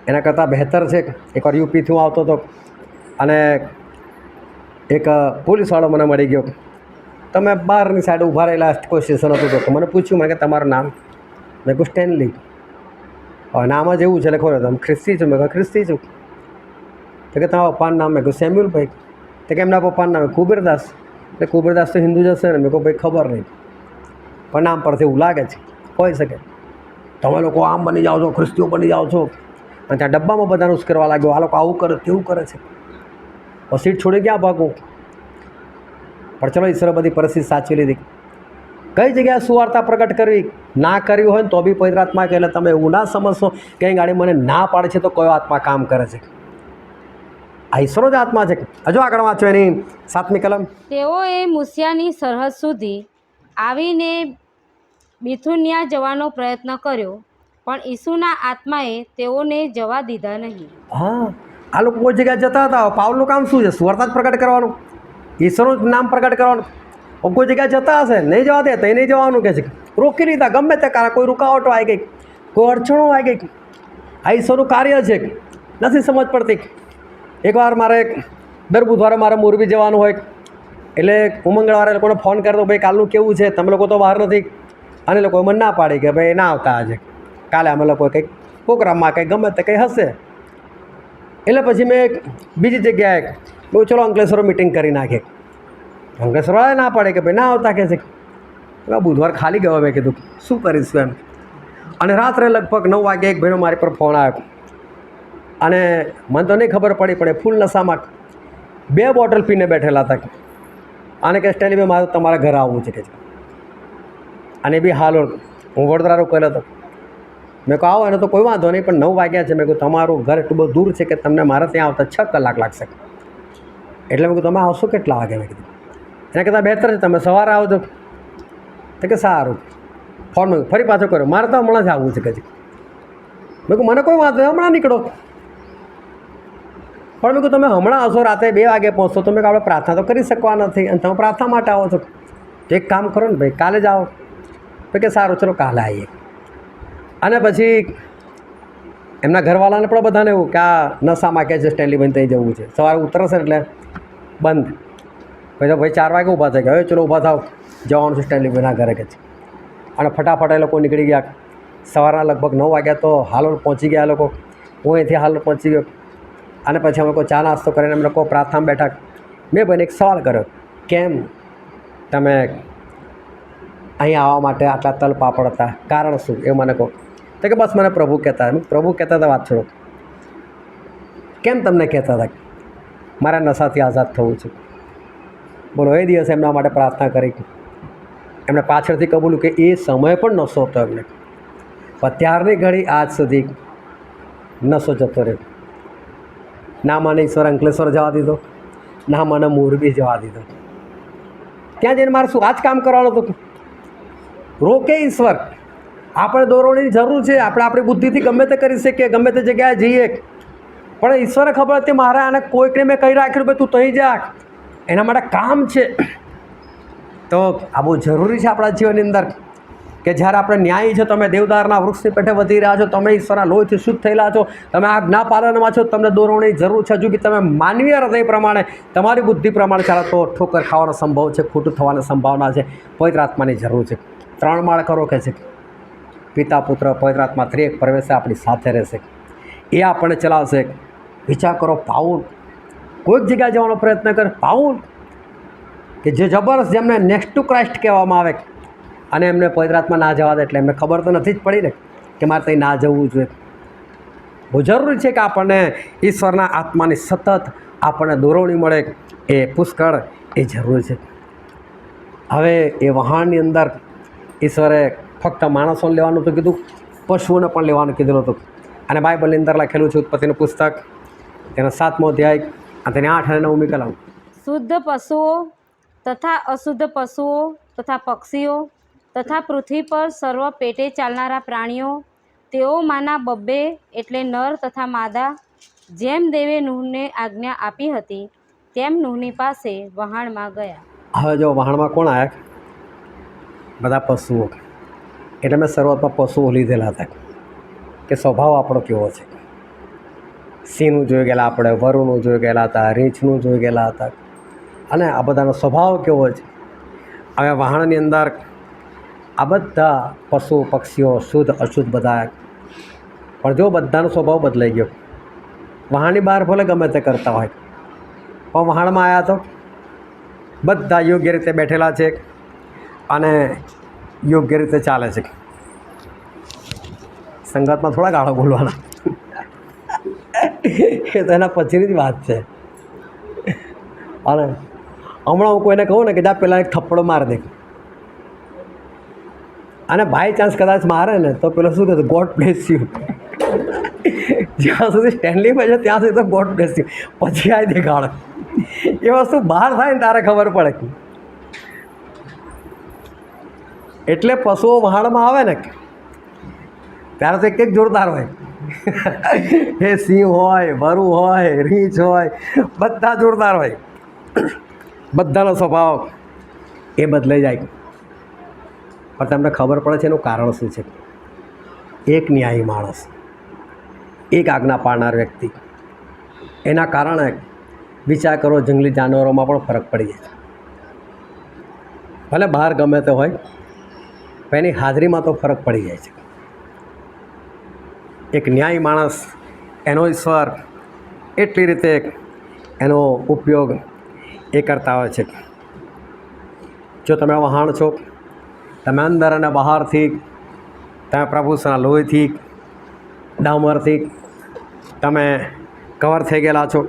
એના કરતાં બહેતર છે. એકવાર યુપીથી હું આવતો હતો અને એક પોલીસવાળો મને મળી ગયો. તમે બહારની સાઈડ ઊભા રહેલા, કોઈ સ્ટેશન હતું તો મને પૂછ્યું, મને કે તમારું નામ? મેં કહ્યું સ્ટેનલી. હવે નામ જ એવું છે, એટલે ખબર તમે ખ્રિસ્તી છો? મેં કહ્યું ખ્રિસ્તી છું. તો કે તમારા પપ્પાનું નામ? મેં કહ્યું સેમ્યુલભાઈ. તો કે એમના પપ્પાનું નામ કુબેરદાસ. એટલે કુબેરદાસ તો હિન્દુ જ હશે ને? મેં કહું ભાઈ ખબર નહીં, પણ નામ પરથી એવું લાગે છે, હોઈ શકે. તમે લોકો આમ બની જાઓ છો, ખ્રિસ્તીઓ બની જાઓ છો. અને ત્યાં ડબ્બામાં બધાને ઉશ્કેરવા લાગ્યો, આ લોકો આવું કરે તેવું કરે છે. સીટ છોડી ક્યાં ભાગવું? પણ ચલો, ઈશ્વરે બધી પરિસ્થિતિ સાચવી લીધી. કઈ જગ્યાએ સુવાર્તા પ્રગટ કરવી ના કરવી હોય ને તો બી પવિત્ર આત્મા કહે. એટલે તમે એવું ના સમજશો કે અહીં ગાડી મને ના પાડે છે તો કયો આત્મા કામ કરે છે. આ ઈશ્વરો જ આત્મા છે. હજુ આગળ વાંચો એની 7મી કલમ. તેઓએ મૂસિયાની સરહદ સુધી આવીને બિથુનિયા જવાનો પ્રયત્ન કર્યો, પણ ઈસુના આત્માએ તેઓને જવા દીધા નહીં. હા, આ લોકો કોઈ જગ્યાએ જતા હતા. પાઉલનું કામ શું છે? સુવાર્તા જ પ્રગટ કરવાનું, ઈશ્વરનું નામ પ્રગટ કરવાનું. કોઈ જગ્યાએ જતા હશે, નહીં જવા દે તો એ નહીં જવાનું કહે છે. રોકી લીધા ગમે તે કારણ, કોઈ રૂકાવટો આવી ગઈ, કોઈ અડચણો આવી ગઈ. આ ઈશ્વરનું કાર્ય છે, નથી સમજ પડતી. એકવાર મારે દર બુધવારે મારે મોરબી જવાનું હોય, એટલે હું મંગળવારે લોકોને ફોન કરતો, ભાઈ કાલનું કેવું છે, તમે લોકો તો બહાર નથી. અને લોકોએ મને ના પાડી કે ભાઈ ના આવતા આજે, કાલે અમે લોકો કંઈક પ્રોગ્રામમાં કંઈક ગમે તે કંઈ હશે. એટલે પછી મેં બીજી જગ્યાએ બહુ ચલો અંકલેશ્વર મિટિંગ કરી નાખીએ. અંકલેશ્વરવાળાએ ના પાડે કે ભાઈ ના આવતા કહે છે. બુધવાર ખાલી ગયો. મેં કીધું શું કરીશું એમ. અને રાત્રે લગભગ 9 વાગે એક ભાઈનો મારી પર ફોન આવ્યો અને મને તો નહીં ખબર પડી, પણ ફૂલ નશામાં 2 બોટલ પીને બેઠેલા હતા. અને કે સ્ટેલી મારે તમારા ઘરે આવવું છે કે છે. અને બી હાલ હું વડોદરા રોકેલો હતો. મેં કહું આવો એને તો કોઈ વાંધો નહીં, પણ 9 વાગ્યા છે. મેં કહું તમારું ઘર એટલું બહુ દૂર છે કે તમને મારે ત્યાં આવતા 6 કલાક લાગશે. એટલે મેં કહું તમે આવશો કેટલા વાગે? મેં કીધું એના કરતાં બહેતર છે તમે સવારે આવજો. તો કે સારું. ફોન મેં ફરી પાછો કર્યો, મારે તો હમણાં જ આવવું છે કે. મેં કહું મને કોઈ વાંધો નહીં, હમણાં નીકળો. પણ મેં કહું તમે હમણાં આવશો, રાતે 2 વાગે પહોંચશો તો મેં કહું આપણે પ્રાર્થના તો કરી શકવા નથી અને તમે પ્રાર્થના માટે આવો છો. તો એક કામ કરો ને ભાઈ, કાલે જ આવો. તો કે સારું ચલો કાલે આવીએ. અને પછી એમના ઘરવાળાને પણ બધાને એવું કે આ નશામાં કે છે સ્ટેનલી ભાઈ ત્યાં જવું છે. સવારે ઉતરશે એટલે બંધ. પછી તો ભાઈ 4 વાગે ઊભા થઈ ગયા, હવે ચલો ઊભા થાવ, જવાનું છે સ્ટેનલી ભાઈના ઘરે કે છે. અને ફટાફટ એ લોકો નીકળી ગયા. સવારના લગભગ 9 વાગ્યા તો હાલોલ પહોંચી ગયા લોકો. હું અહીંથી હાલોલ પહોંચી ગયો. અને પછી અમે લોકો ચા નાસ્તો કરીને અમે લોકો પ્રાર્થના બેઠા. મેં ભાઈને એક સવાલ કર્યો, કેમ તમે અહીં આવવા માટે આટલા તલ પાપડ હતા, કારણ શું? એ મને કહો. તો કે બસ મને પ્રભુ કહેતા. પ્રભુ કહેતા હતા વાત છોડો, કેમ તમને કહેતા હતા મારા નશાથી આઝાદ થવું છે? બોલો, એ દિવસે એમના માટે પ્રાર્થના કરી. એમણે પાછળથી કબૂલ્યું કે એ સમય પણ નશો હતો એમને, પણ ત્યારની ઘડી આજ સુધી નશો જતો રહ્યો. ના મને ઈશ્વર અંકલેશ્વર જવા દીધો, ના મને મોરબી જવા દીધો. ત્યાં જઈને મારે શું આ જ કામ કરવાનું હતું? રોકે ઈશ્વર. આપણે દોરવાની જરૂર છે, આપણે આપણી બુદ્ધિથી ગમે તે કરી શકીએ, ગમે તે જગ્યાએ જઈએ, પણ ઈશ્વરે ખબર હતી મારે આને કોઈકને મેં કહી રાખ્યું ભાઈ તું તહીં જા, એના માટે કામ છે. તો આ બહુ જરૂરી છે આપણા જીવનની અંદર કે જ્યારે આપણે ન્યાયી છો, તમે દેવદારના વૃક્ષની પેઠે વધી રહ્યા છો, તમે ઈશ્વરના લોહીથી શુદ્ધ થયેલા છો, તમે આજ્ઞા પાલનમાં છો, તમને દોરવાની જરૂર છે. હજુ બી તમે માનવીય હૃદય પ્રમાણે તમારી બુદ્ધિ પ્રમાણે ચાલો તો ઠોકર ખાવાનો સંભવ છે, ખોટું થવાની સંભાવના છે. પવિત્ર આત્માની જરૂર છે. 3 માળ કરો કે છે, પિતા પુત્ર પવિત્ર આત્મા ત્રિએક પરમેશ્વર આપણી સાથે રહેશે, એ આપણને ચલાવશે. વિચાર કરો, પાઉલ કોઈક જગ્યાએ જવાનો પ્રયત્ન કરે, પાઉલ કે જે જબરદસ્ત, જેમને નેક્સ્ટ ટુ ક્રાઇસ્ટ કહેવામાં આવે, અને એમને પવિત્ર આત્મા ના જવા દે. એટલે એમને ખબર તો નથી જ પડી ને કે મારે ત્યાં ના જવું જોઈએ. બહુ જરૂરી છે કે આપણને ઈશ્વરના આત્માની સતત આપણને દોરવણી મળે, એ પુષ્કળ એ જરૂરી છે. હવે એ વહાણની અંદર ઈશ્વરે ફક્ત માણસોને લેવાનું તો કીધું, પશુઓને પણ લેવાનું કીધેલું હતું. અને બાઇબલની અંદર લખેલું છે ઉત્પત્તિનું પુસ્તક, તેનો 7મો અધ્યાય અને તેની 8 અને 9મી કલમ. શુદ્ધ પશુઓ તથા અશુદ્ધ પશુઓ તથા પક્ષીઓ તથા પૃથ્વી પર સર્વ પેટે ચાલનારા પ્રાણીઓ તેઓમાંના બબ્બે એટલે નર તથા માદા જેમ દેવે નૂહને આજ્ઞા આપી હતી તેમ નૂહની પાસે વહાણમાં ગયા. હવે જો વહાણમાં કોણ આવ્યા? બધા પશુઓ. એટલે મેં શરૂઆતમાં પશુઓ લીધેલા હતા કે સ્વભાવ આપણો કેવો છે. સિંહનું જોઈ ગયેલા આપણે, વરુનું જોઈ ગયેલા હતા, રીંછનું જોઈ ગયેલા હતા, અને આ બધાનો સ્વભાવ કેવો છે. હવે વહાણની અંદર આ બધા પશુ પક્ષીઓ શુદ્ધ અશુદ્ધ બધા, પણ જો બધાનો સ્વભાવ બદલાઈ ગયો. વહાણની બહાર ભલે ગમે તે કરતા હોય, પણ વહાણમાં આવ્યા તો બધા યોગ્ય રીતે બેઠેલા છે અને યોગ્ય રીતે ચાલે છે. સંગતમાં થોડા ગાળો બોલવાના, એ તો એના પછીની જ વાત છે. અને હમણાં હું કોઈને કહું ને કે જા પેલા એક થપ્પડો માર દે, અને બાય ચાન્સ કદાચ મારે ને તો પેલો શું કહેતો, ગોડ બ્લેસ યુ. જ્યાં સુધી સ્ટેન્ડલી છે ત્યાં સુધી તો ગોડ બ્લેસ યુ, પછી આવી દે ગાળો. એ વસ્તુ બહાર થાય ને તારે ખબર પડે. એટલે પશુઓ વહાણમાં આવે ને ત્યારે તો એક જોરદાર હોય. એ સિંહ હોય, વરુ હોય, રીંછ હોય, બધા જોરદાર હોય. બધાનો સ્વભાવ એ બદલાઈ જાય. પણ તમને ખબર પડે છે એનું કારણ શું છે. એક ન્યાયી માણસ, એક આજ્ઞા પાડનાર વ્યક્તિ, એના કારણે વિચાર કરો જંગલી જાનવરોમાં પણ ફરક પડી જાય છે. ભલે બહાર ગમે તે હોય, પણ એની હાજરીમાં તો ફરક પડી જાય છે. એક ન્યાયી માણસ, એનો ઈશ્વર એટલી રીતે એનો ઉપયોગ એ કરતા હોય છે. જો તમે વહાણ છો, તમે અંદર અને બહારથી, તમે પ્રભુના લોહીથી, ડામરથી તમે કવર થઈ ગયેલા છો,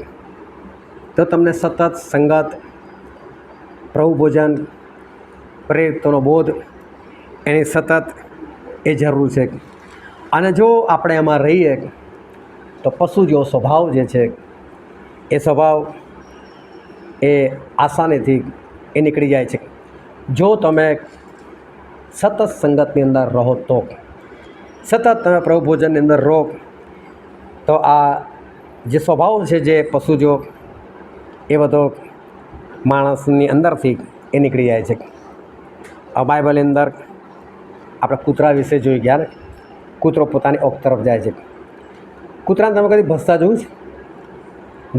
તો તમને સતત સંગત, પ્રભુ ભોજન, પ્રેરિતોનો બોધ, એની સતત એ જરૂર છે. અને જો આપણે એમાં રહીએ તો પશુ જેવો સ્વભાવ જે છે એ સ્વભાવ એ આસાનીથી એ નીકળી જાય છે. જો તમે સતત સંગતની અંદર રહો તો, સતત તમે પ્રભુ ભોજનની અંદર રહો તો આ જે સ્વભાવ છે જે પશુ જો એ બધો માણસની અંદરથી એ નીકળી જાય છે. આ બાઇબલની અંદર આપણે કૂતરા વિશે જોઈ ગયા ને, કૂતરો પોતાની ઓખ તરફ જાય છે. કૂતરાને તમે કદી ભસતા જોયું છે?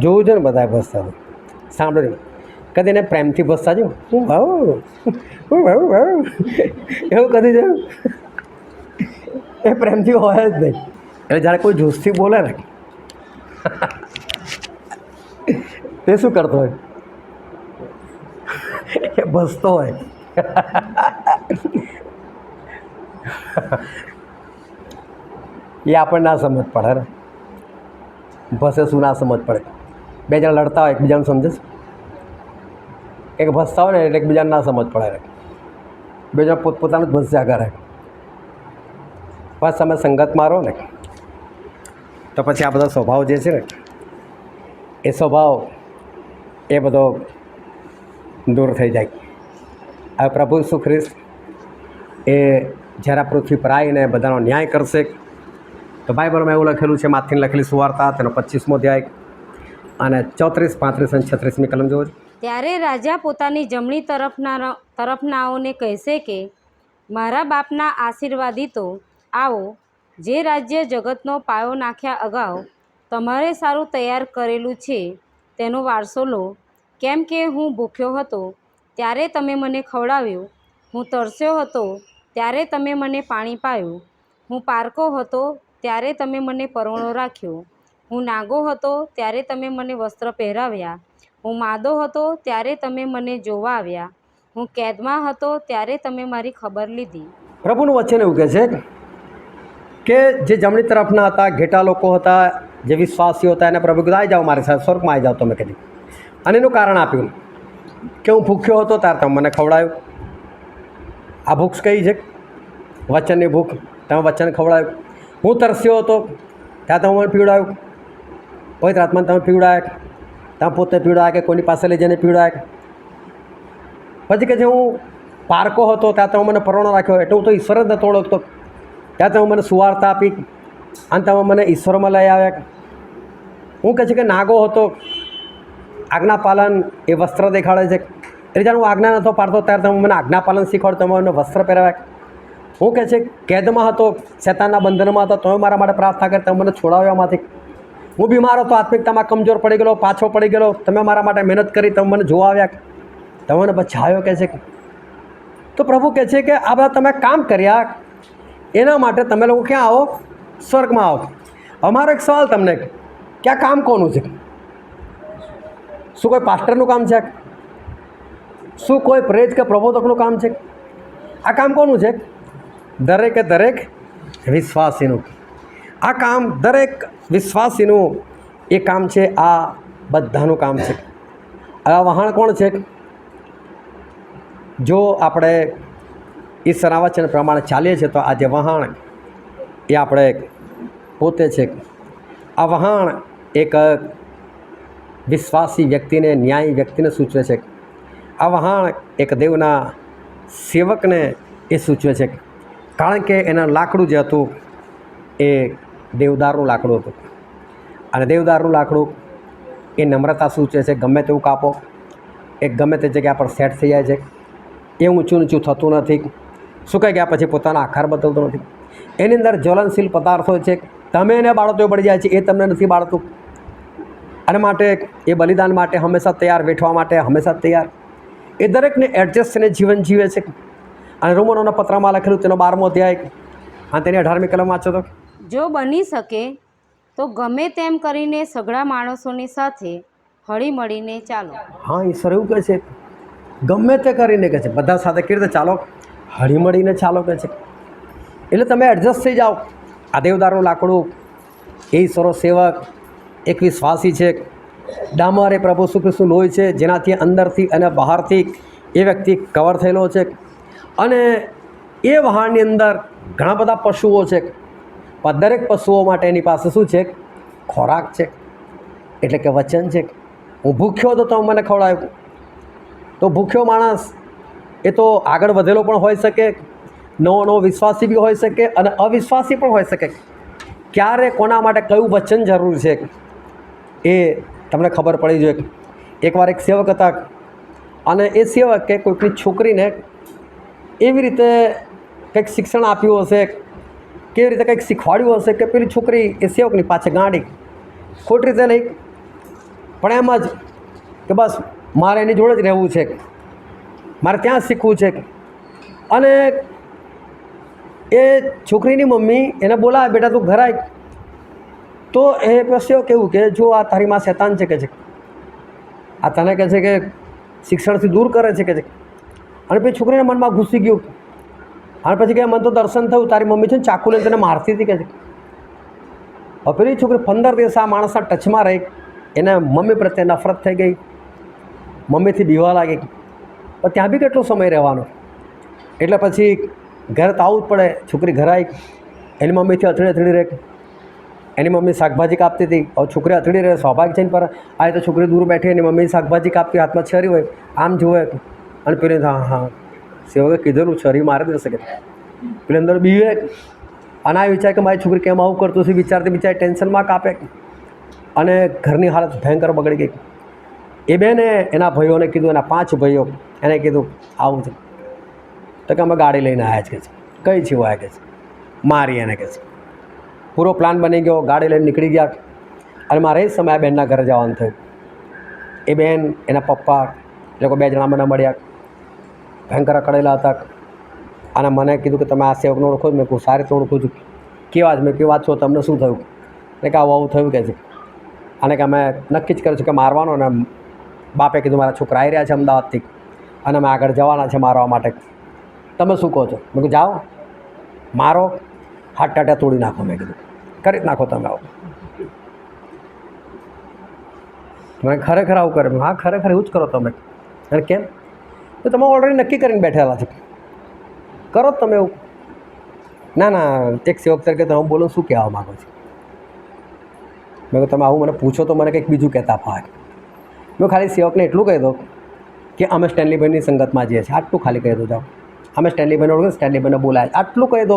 જોયું છે ને બધાએ ભસતા, સાંભળ્યું. કદી એને પ્રેમથી ભસતા જોયું? હું ભાવ એવું કદી જોયું? એ પ્રેમથી હોય જ નહીં. એટલે જ્યારે કોઈ જોશથી બોલે ને તે શું કરતો હોય? એ ભસતો હોય. એ આપણને ના સમજ પડે ને, ભસે શું ના સમજ પડે. બે જણા લડતા હોય, એકબીજાને સમજે છે? એક ભસતા હોય ને એટલે એકબીજાને ના સમજ પડે. બે જણા પોતપોતાનું જ ભસ્યા કરે. બસ તમે સંગત મારો ને તો પછી આ બધો સ્વભાવ જે છે ને એ સ્વભાવ એ બધો દૂર થઈ જાય. હવે પ્રભુ ઈસુ ખ્રિસ્ત એ જ્યારે પૃથ્વી પર આવીને બધાનો ન્યાય કરશે તો બાઇબલમાં એવું લખેલું છે, માથીની લખેલી સુવાર્તા તેનો 25મો અધ્યાય અને 34, 35 અને 36મી કલમ જોવો છો. ત્યારે રાજા પોતાની જમણી તરફનાઓને કહેશે કે મારા બાપના આશીર્વાદિતો આવો, જે રાજ્ય જગતનો પાયો નાખ્યા અગાઉ તમારે સારું તૈયાર કરેલું છે તેનો વારસો લો. કેમ કે હું ભૂખ્યો હતો ત્યારે તમે મને ખવડાવ્યું, હું તરસ્યો હતો ત્યારે તમે મને પાણી પાયું, હું પારકો હતો ત્યારે તમે મને પરોણો રાખ્યો, હું નાગો હતો ત્યારે તમે મને વસ્ત્ર પહેરાવ્યા, હું માદો હતો ત્યારે તમે મને જોવા આવ્યા, હું કેદમાં હતો ત્યારે તમે મારી ખબર લીધી. પ્રભુનું વચન એવું કહે છે કે જે જમણી તરફના હતા, ઘેટા લોકો હતા, જે વિશ્વાસીઓ હતા, એને પ્રભુ કીધું આવી જાઓ મારી સાથે, સ્વર્ગમાં આવી જાઓ તમે કીધું. અને એનું કારણ આપ્યું કે હું ભૂખ્યો હતો ત્યારે તમે મને ખવડાવ્યું. આ ભૂખ કઈ છે? વચનની ભૂખ. તમે વચન ખવડાવ્યું. હું તરસ્યો હતો ત્યાં તમે મને પીવડાવ્યું. પવિત્ર આત્માને તમે પીવડાવ્યા, તમે પોતે પીવડાવ્યા કે કોઈની પાસે લઈ જઈને પીવડાવ્યા. પછી કે છે હું પારકો હતો ત્યાં તમે મને પરોણો રાખ્યો, એટલે હું તો ઈશ્વર જ નહોતો ઓળખતો. ત્યાં તમે મને સુવાર્તા આપી અને તમે મને ઈશ્વરમાં લઈ આવ્યા. હું કહે છે કે નાગો હતો, આજ્ઞાપાલન એ વસ્ત્ર દેખાડે છે. એટલે જ્યારે હું આજ્ઞા નહોતો પાડતો ત્યારે તમે મને આજ્ઞાપાલન શીખવાડો, તમે મને વસ્ત્ર પહેરાવ્યા. હું કહે છે કેદમાં હતો, શેતાનના બંધનમાં હતો, તમે મારા માટે પ્રાર્થના કરી, તમે મને છોડાવ્યા એમાંથી. હું બીમાર હતો, આત્મિકતામાં કમજોર પડી ગયેલો, પાછો પડી ગયેલો, તમે મારા માટે મહેનત કરી, તમે મને જોવા આવ્યા, તમે મને બચાવ્યો. કહે છે તો પ્રભુ કહે છે કે આ બધા તમે કામ કર્યા, એના માટે તમે લોકો ક્યાં આવો? સ્વર્ગમાં આવો. અમારો એક સવાલ તમને, કે આ કામ કોનું છે? શું કોઈ પાસ્ટરનું કામ છે? શું કોઈ પ્રેરિત કે પ્રબોધકનું કામ છે? આ કામ કોનું છે? દરેકે દરેક વિશ્વાસીનું. આ કામ દરેક વિશ્વાસીનું એ કામ છે, આ બધાનું કામ છે. આ વહાણ કોણ છે? જો આપણે ઈશ્વરના વચન પ્રમાણે ચાલીએ છીએ તો આ જે વહાણ એ આપણે પોતે છે. આ વહાણ એક વિશ્વાસી વ્યક્તિને, ન્યાયી વ્યક્તિને સૂચવે છે. આ વહાણ એક દેવના સેવકને એ સૂચવે છે, કારણ કે એના લાકડું જે હતું એ દેવદારનું લાકડું હતું. અને દેવદારનું લાકડું એ નમ્રતા સૂચવે છે. ગમે તેવું કાપો, એ ગમે તે જગ્યા પર સેટ થઈ જાય છે. એ ઊંચું નીચું થતું નથી, સુકાઈ ગયા પછી પોતાના આકાર બદલતો નથી. એની અંદર જ્વલનશીલ પદાર્થો છે, તમે એને બાળો તો પડી જાય છે, એ તમને નથી બાળતું. અને માટે એ બલિદાન માટે હંમેશા તૈયાર, વેઠવા માટે હંમેશા તૈયાર. એ દરેકને એડજસ્ટ થઈને જીવન જીવે છે. અને રોમનોના પત્રમાં લખેલું તેનો 12મો અધ્યાય અને તેની 18મી કલમ વાંચો તો, જો બની શકે તો ગમે તેમ કરીને સઘળા માણસોની સાથે હળી મળીને ચાલો. હા, ઈશ્વર એવું કહે છે, ગમે તે કરીને કહે છે, બધા સાથે કેવી રીતે ચાલો? હળી મળીને ચાલો કહે છે. એટલે તમે એડજસ્ટ થઈ જાઓ. આ દેવદારનું લાકડું એ ઈશ્વરો સેવક, એક વિશ્વાસી છે. ડામર એ પ્રભુ શ્રી કૃષ્ણનું લોહી છે, જેનાથી અંદરથી અને બહારથી એ વ્યક્તિ કવર થયેલો છે. અને એ વહાણની અંદર ઘણા બધા પશુઓ છે, પણ દરેક પશુઓ માટે એની પાસે શું છે? ખોરાક છે, એટલે કે વચન છે. હું ભૂખ્યો હતો તો મને ખવડાવ્યું. તો ભૂખ્યો માણસ એ તો આગળ વધેલો પણ હોઈ શકે, નવો નવો વિશ્વાસી બી હોઈ શકે અને અવિશ્વાસી પણ હોઈ શકે. ક્યારે કોના માટે કયું વચન જરૂર છે એ તમને ખબર પડી જોઈએ. એકવાર એક સેવક હતા અને એ સેવકે કોઈકની છોકરીને એવી રીતે કંઈક શિક્ષણ આપ્યું હશે, કેવી રીતે કંઈક શીખવાડ્યું હશે કે પેલી છોકરી એ સેવકની પાછળ ગાંડી. ખોટી રીતે નહીં, પણ એમ જ કે બસ મારે એની જોડે જ રહેવું છે, મારે ત્યાં શીખવું છે. અને એ છોકરીની મમ્મી એને બોલાવે, બેટા તું ઘર આવ. તો એ પછી કેવું કે જો આ તારી માં શેતાન છે કે છે, આ તને કહે છે કે શિક્ષણથી દૂર કરે છે કે છે. અને પછી છોકરીના મનમાં ઘૂસી ગયું. અને પછી કે મને તો દર્શન થયું, તારી મમ્મી છે ને ચાકુ લઈને તને મારતી હતી કે છે. હવે પેલી છોકરી 15 દિવસ આ માણસના ટચમાં રહી, એને મમ્મી પ્રત્યે નફરત થઈ ગઈ, મમ્મીથી બીવા લાગી. પણ ત્યાં બી કેટલો સમય રહેવાનો? એટલે પછી ઘરે તો આવવું જ પડે. છોકરી ઘરે આવી, એની મમ્મીથી અથડી રહે. એની મમ્મી શાકભાજી કાપતી હતી. હવે છોકરી અથડી રહે, સ્વાભાવિક છે ને. પર આ તો છોકરી દૂર બેઠી, એની મમ્મી શાકભાજી કાપતી, હાથમાં છરી હોય, આમ જુએ. અને પેલી હા સેવકે કીધેલું છરી મારી દેશે કે. પેલી અંદર બીવે અને આ વિચાર કે મારી છોકરી કેમ આવું કરતું છે, વિચારતી બિચારી ટેન્શનમાં કાપે. અને ઘરની હાલત ભયંકર બગડી ગઈ. એ બેને એના ભાઈઓને કીધું, એના 5 ભાઈઓ એને કીધું આવું છે. તો કે અમે ગાડી લઈને આવ્યા છે કે છે. કઈ છે વાય કે છે, મારી એને કે છે. પૂરો પ્લાન બની ગયો, ગાડી લઈને નીકળી ગયા. અને મારે એ સમયે આ બહેનના ઘરે જવાનું થયું. એ બહેન, એના પપ્પા એ લોકો 2 જણા મને મળ્યા, ભયંકર અકળેલા હતા. અને મને કીધું કે તમે આ સેવકને ઓળખો જ? મેં કહું સારી રીતે ઓળખું છું. કેવા જ? મેં કેવી વાત છો, તમને શું થયું? કે આવું થયું કે છે. અને કે અમે નક્કી જ કર્યું છે કે મારવાનો. અને બાપે કીધું મારા છોકરા આવી રહ્યા છે અમદાવાદથી અને અમે આગળ જવાના છે મારવા માટે, તમે શું કહો છો? મેં કહું જાઓ મારો, હાથ ટાટા તોડી નાખો. મેં કીધું કરી જ નાખો તમે. આવો મને ખરેખર આવું કરે? હા ખરેખર એવું જ કરો તમે. અને કેમ? તો તમે ઓલરેડી નક્કી કરીને બેઠેલા છે, કરો જ તમે એવું. ના ના, એક સેવક તરીકે તમે બોલો, શું કહેવા માગો છો? મેં કહું તમે આવું મને પૂછો તો મને કંઈક બીજું કહેતા ફાવે. મેં ખાલી સેવકને એટલું કહી દો કે અમે સ્ટેનલીભાઈની સંગતમાં જઈએ છીએ, આટલું ખાલી કહી દો જાઓ. અમે સ્ટેનલી ભાઈને ઓળખે, સ્ટેનલી ભાઈને બોલાય આટલું કહી દો,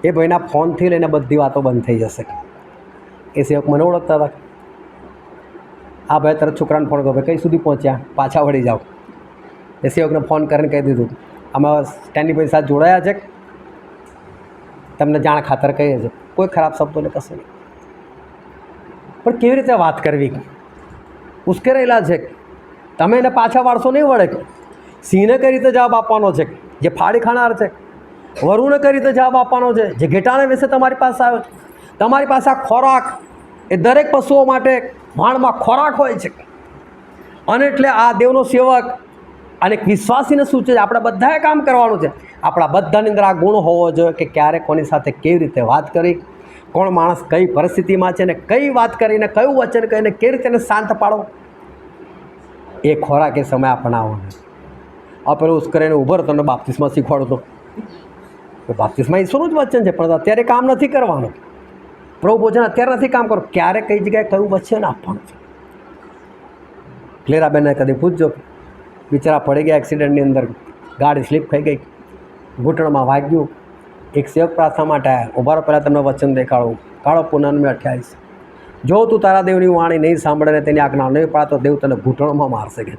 એ ભાઈના ફોનથી લઈને બધી વાતો બંધ થઈ જશે. એ સેવક મને ઓળખતા હતા. આ ભાઈ તરત છોકરાને ફોન કર્યો, ભાઈ કઈ સુધી પહોંચ્યા, પાછા વળી જાઓ. એ સેવકને ફોન કરીને કહી દીધું, આમાં સ્ટેનલી ભાઈ સાથે જોડાયા છે, તમને જાણ ખાતર કહીએ છીએ, કોઈ ખરાબ શબ્દો ને કશું નહીં. પણ કેવી રીતે વાત કરવી, ઉશ્કેરેલા છે. તમે એને પાછા વાળશો નહીં વળે. સિંહને કઈ રીતે જવાબ આપવાનો છે, જે ફાડી ખાનાર છે. વરુને કઈ રીતે જવાબ આપવાનો છે, જે ઘેટાને વિશે તમારી પાસે આવ્યો છે. તમારી પાસે આ ખોરાક એ દરેક પશુઓ માટે વાણમાં ખોરાક હોય છે. અને એટલે આ દેવનો સેવક અને એક વિશ્વાસીને સૂચે છે, આપણે બધાએ કામ કરવાનું છે. આપણા બધાની અંદર આ ગુણ હોવો જોઈએ કે ક્યારે કોની સાથે કેવી રીતે વાત કરી, કોણ માણસ કઈ પરિસ્થિતિમાં છે ને કઈ વાત કરીને કયું વચન કહીને કેવી રીતે એને શાંત પાડો, એ ખોરાક એ સમય અપનાવવાનો. આ પેલું ઉશ્કેરાઈને ઊભો રહો, તમને બાપ્તિસ્મા શીખવાડતો. બાપ્તિસ્મા ઈશ્વરનું જ વચન છે, પણ અત્યારે કામ નથી કરવાનું. પ્રભુ ભોજન અત્યારે નથી કામ કરો, ક્યારે કઈ જગ્યાએ કયું વચન આપવાનું છે. ક્લેરાબેનને કદી પૂછજો, બિચારા પડી ગયા એક્સિડન્ટની અંદર, ગાડી સ્લીપ થઈ ગઈ, ઘૂંટણમાં વાગ્યું. એક સેવક પ્રાર્થના માટે આવ્યા, ઉભા રહો, પહેલાં તમને વચન દેખાડું. કાળો પૂનમ 28, જો તું તારા દેવની વાણી નહીં સાંભળે ને તેની આજ્ઞા નહીં પાડતો, દેવ તને ઘૂંટણમાં મારશે. કે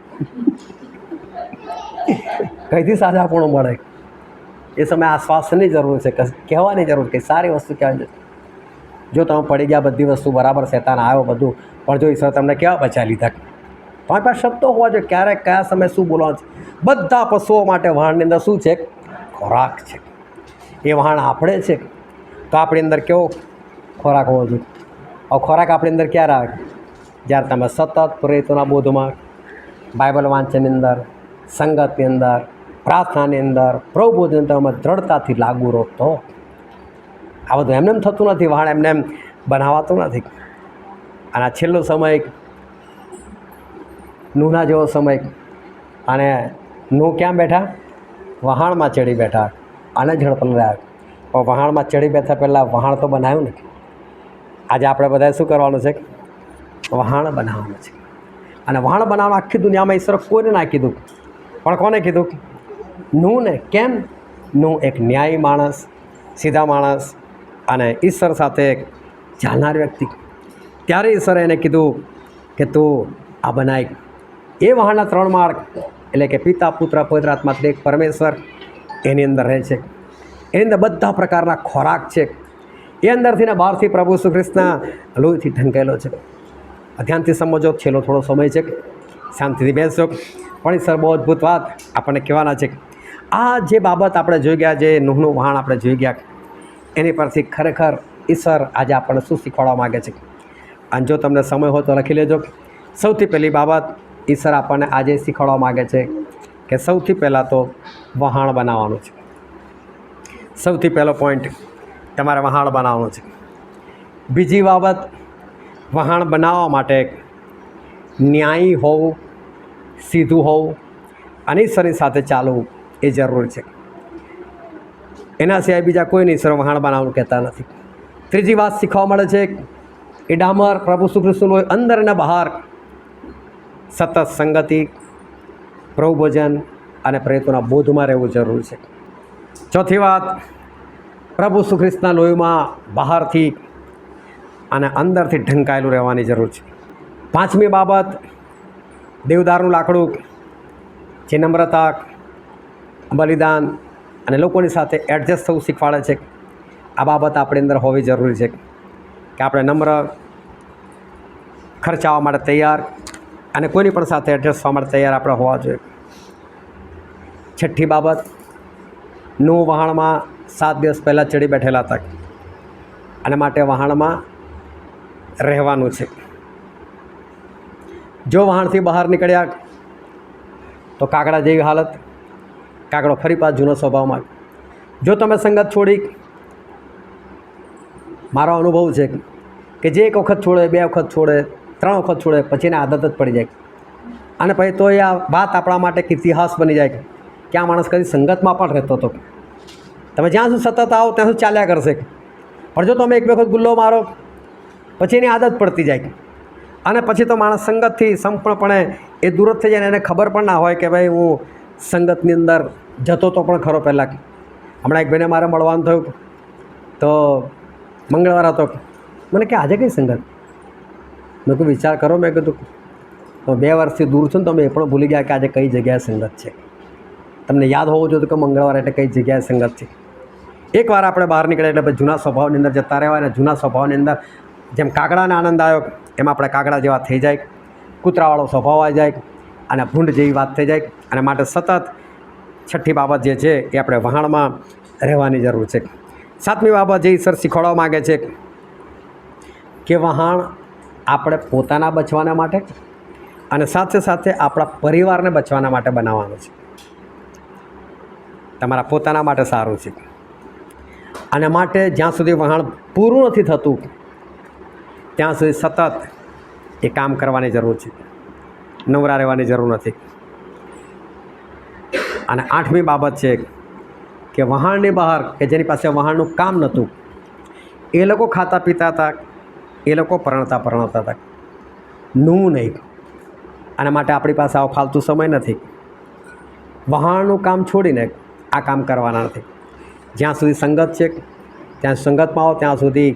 કઈથી સાજાપણું મળે. એ સમયે આશ્વાસનની જરૂર છે, કહેવાની જરૂર કે સારી વસ્તુ કહેવાની. જો તમે પડી ગયા બધી વસ્તુ બરાબર, શેતાન આવ્યો બધું, પણ જો ઈશ્વર તમને કેવા બચાવી લીધા. તમારી પાસે શબ્દો હોવા જોઈએ, ક્યારે કયા સમયે શું બોલવાનું છે. બધા પશુઓ માટે વહાણની અંદર શું છે, ખોરાક છે. એ વહાણ આપણે છે, તો આપણી અંદર કેવો ખોરાક હોવો જોઈએ. હવે ખોરાક આપણી અંદર ક્યારે આવે, જ્યારે તમે સતત પ્રેરિતોના બોધમાં, બાઇબલ વાંચનની અંદર, સંગતની અંદર, પ્રાર્થનાની અંદર, પ્રભુ બોધની તમે દ્રઢતાથી લાગુ રહો તો. આ બધું એમને એમ થતું નથી, વહાણ એમને એમ બનાવાતું નથી. અને આ છેલ્લો સમય નૂહના જેવો સમય, અને નૂહ ક્યાં બેઠા, વહાણમાં ચડી બેઠા, આને ઝડપ રહ્યા. પણ વહાણમાં ચડી બેઠા પહેલાં વહાણ તો બનાવ્યું ને. આજે આપણે બધાએ શું કરવાનું છે, વહાણ બનાવવાનું છે. અને વહાણ બનાવવાનું આખી દુનિયામાં ઈશ્વર કોઈને ના કીધું, પણ કોને કીધું, નૂહને. કેમ? નૂહ એક ન્યાયી માણસ, સીધા માણસ અને ઈશ્વર સાથે ચાલનાર વ્યક્તિ. ત્યારે ઈશ્વરે એને કીધું કે તું આ બનાય. એ વહાણના 3 માર્ગ, એટલે કે પિતા, પુત્ર, પવિત્ર આત્મા, એક પરમેશ્વર એની અંદર રહે છે. એની અંદર બધા પ્રકારના ખોરાક છે. એ અંદરથી ને બહારથી પ્રભુ ઈસુ ખ્રિસ્તના લોહીથી ઢંકાયેલો છે. ધ્યાનથી સમજો, છેલ્લો થોડો સમય છે, શાંતિથી બેસજો. પણ સર બહુ અદ્ભુત વાત આપણને કહેવાના છે. આ જે બાબત આપણે જોઈ ગયા, જે નૂહનું વહાણ આપણે જોઈ ગયા, એની પરથી ખરેખર ઈશ્વર આજે આપણને શું શીખવાડવા માગે છે. અને જો તમને સમય હોય તો લખી લેજો. સૌથી પહેલી બાબત ઈશ્વર આપણને આજે શીખવાડવા માગે છે કે સૌથી પહેલાં તો વહાણ બનાવવાનું છે. સૌથી પહેલો પોઈન્ટ, તમારે વહાણ બનાવવાનું છે. બીજી બાબત, વહાણ બનાવવા માટે ન્યાયી હોવું, સીધું હોવું અને ઈશ્વરની સાથે ચાલવું એ જરૂરી છે. એના સિવાય બીજા કોઈને ઈશ્વર વહાણ બનાવવાનું કહેતા નથી. ત્રીજી વાત શીખવા મળે છે, એ ડામર પ્રભુ ઈસુ ખ્રિસ્તનું હોય, અંદર અને બહાર સતત સંગતિ, પ્રભુ ભોજન અને પ્રેરિતોના બોધમાં રહેવું જરૂરી છે. ચોથી વાત, પ્રભુ ઈસુ ખ્રિસ્તના લોહીમાં બહારથી અને અંદરથી ઢંકાયેલું રહેવાની જરૂર છે. પાંચમી બાબત, દેવદારનું લાકડું, જે નમ્રતા, બલિદાન અને લોકોની સાથે એડજસ્ટ થવું શીખવાડે છે. આ બાબત આપણી અંદર હોવી જરૂરી છે કે આપણે નમ્ર, ખર્ચાવા માટે તૈયાર અને કોઈની પણ સાથે એડજસ્ટ થવા માટે તૈયાર આપણે હોવા જોઈએ. છઠ્ઠી બાબત, નૂહ વહાણમાં 7 દિવસ પહેલાં ચડી બેઠેલા હતા અને માટે વહાણમાં રહેવાનું છે. જો વહાણથી બહાર નીકળ્યા તો કાગડા જેવી હાલત, કાગડો ફરી પાછો જૂનો સ્વભાવમાં. જો તમે સંગત છોડી, મારો અનુભવ છે કે જે 1 વખત છોડે, 2 વખત છોડે, 3 વખત છોડે, પછી એને આદત જ પડી જાય. અને પછી તો એ આ વાત આપણા માટે એક ઇતિહાસ બની જાય કે આ માણસ કદી સંગતમાં પણ રહેતો હતો. તમે જ્યાં સુધી સતત આવો ત્યાં સુધી ચાલ્યા કરશે. પણ જો તમે 1 વખત ગુલ્લો મારો, પછી એની આદત પડતી જાય અને પછી તો માણસ સંગતથી સંપૂર્ણપણે એ દૂર જ થઈ જાય. એને ખબર પણ ના હોય કે ભાઈ હું સંગતની અંદર જતો તો પણ ખરો પહેલાં. હમણાં એક ભાઈને મારે મળવાનું થયું તો મંગળવાર હતો. મને કે આજે કઈ સંગત? મેં કહું વિચાર કરો. મેં કીધું તો 2 વર્ષથી દૂર છું ને તમે એ પણ ભૂલી ગયા કે આજે કઈ જગ્યાએ સંગત છે. તમને યાદ હોવું જોઈએ કે મંગળવાર એટલે કઈ જગ્યાએ સંગત છે. એકવાર આપણે બહાર નીકળે એટલે પછી જૂના સ્વભાવની અંદર જતા રહેવાય. અને જૂના સ્વભાવની અંદર જેમ કાગડાને આનંદ આવ્યો એમ આપણે કાગડા જેવા થઈ જાય, કૂતરાવાળો સ્વભાવ આવી જાય અને ભૂંડ જેવી વાત થઈ જાય. અને માટે સતત 6ઠ્ઠી બાબત જે છે એ આપણે વહાણમાં રહેવાની જરૂર છે. 7મી બાબત જે ઈશ્વર શીખવાડવા માગે છે કે વહાણ આપણે પોતાના બચવાના માટે અને સાથે સાથે આપણા પરિવારને બચવાના માટે બનાવવાનું છે. તમારા પોતાના માટે સારું છે. અને માટે જ્યાં સુધી વહાણ પૂરું નથી થતું ત્યાં સુધી સતત એ કામ કરવાની જરૂર છે, નવરા રહેવાની જરૂર નથી. અને 8મી બાબત છે કે વહાણની બહાર કે જેની પાસે વહાણનું કામ નહોતું એ લોકો ખાતા પીતા હતા, એ લોકો પરણતા હતા, નું નહીં. અને માટે આપણી પાસે આવો ફાલતુ સમય નથી. વહાણનું કામ છોડીને આ કામ કરવાના નથી. જ્યાં સુધી સંગત છે ત્યાં સંગતમાં આવો, ત્યાં સુધી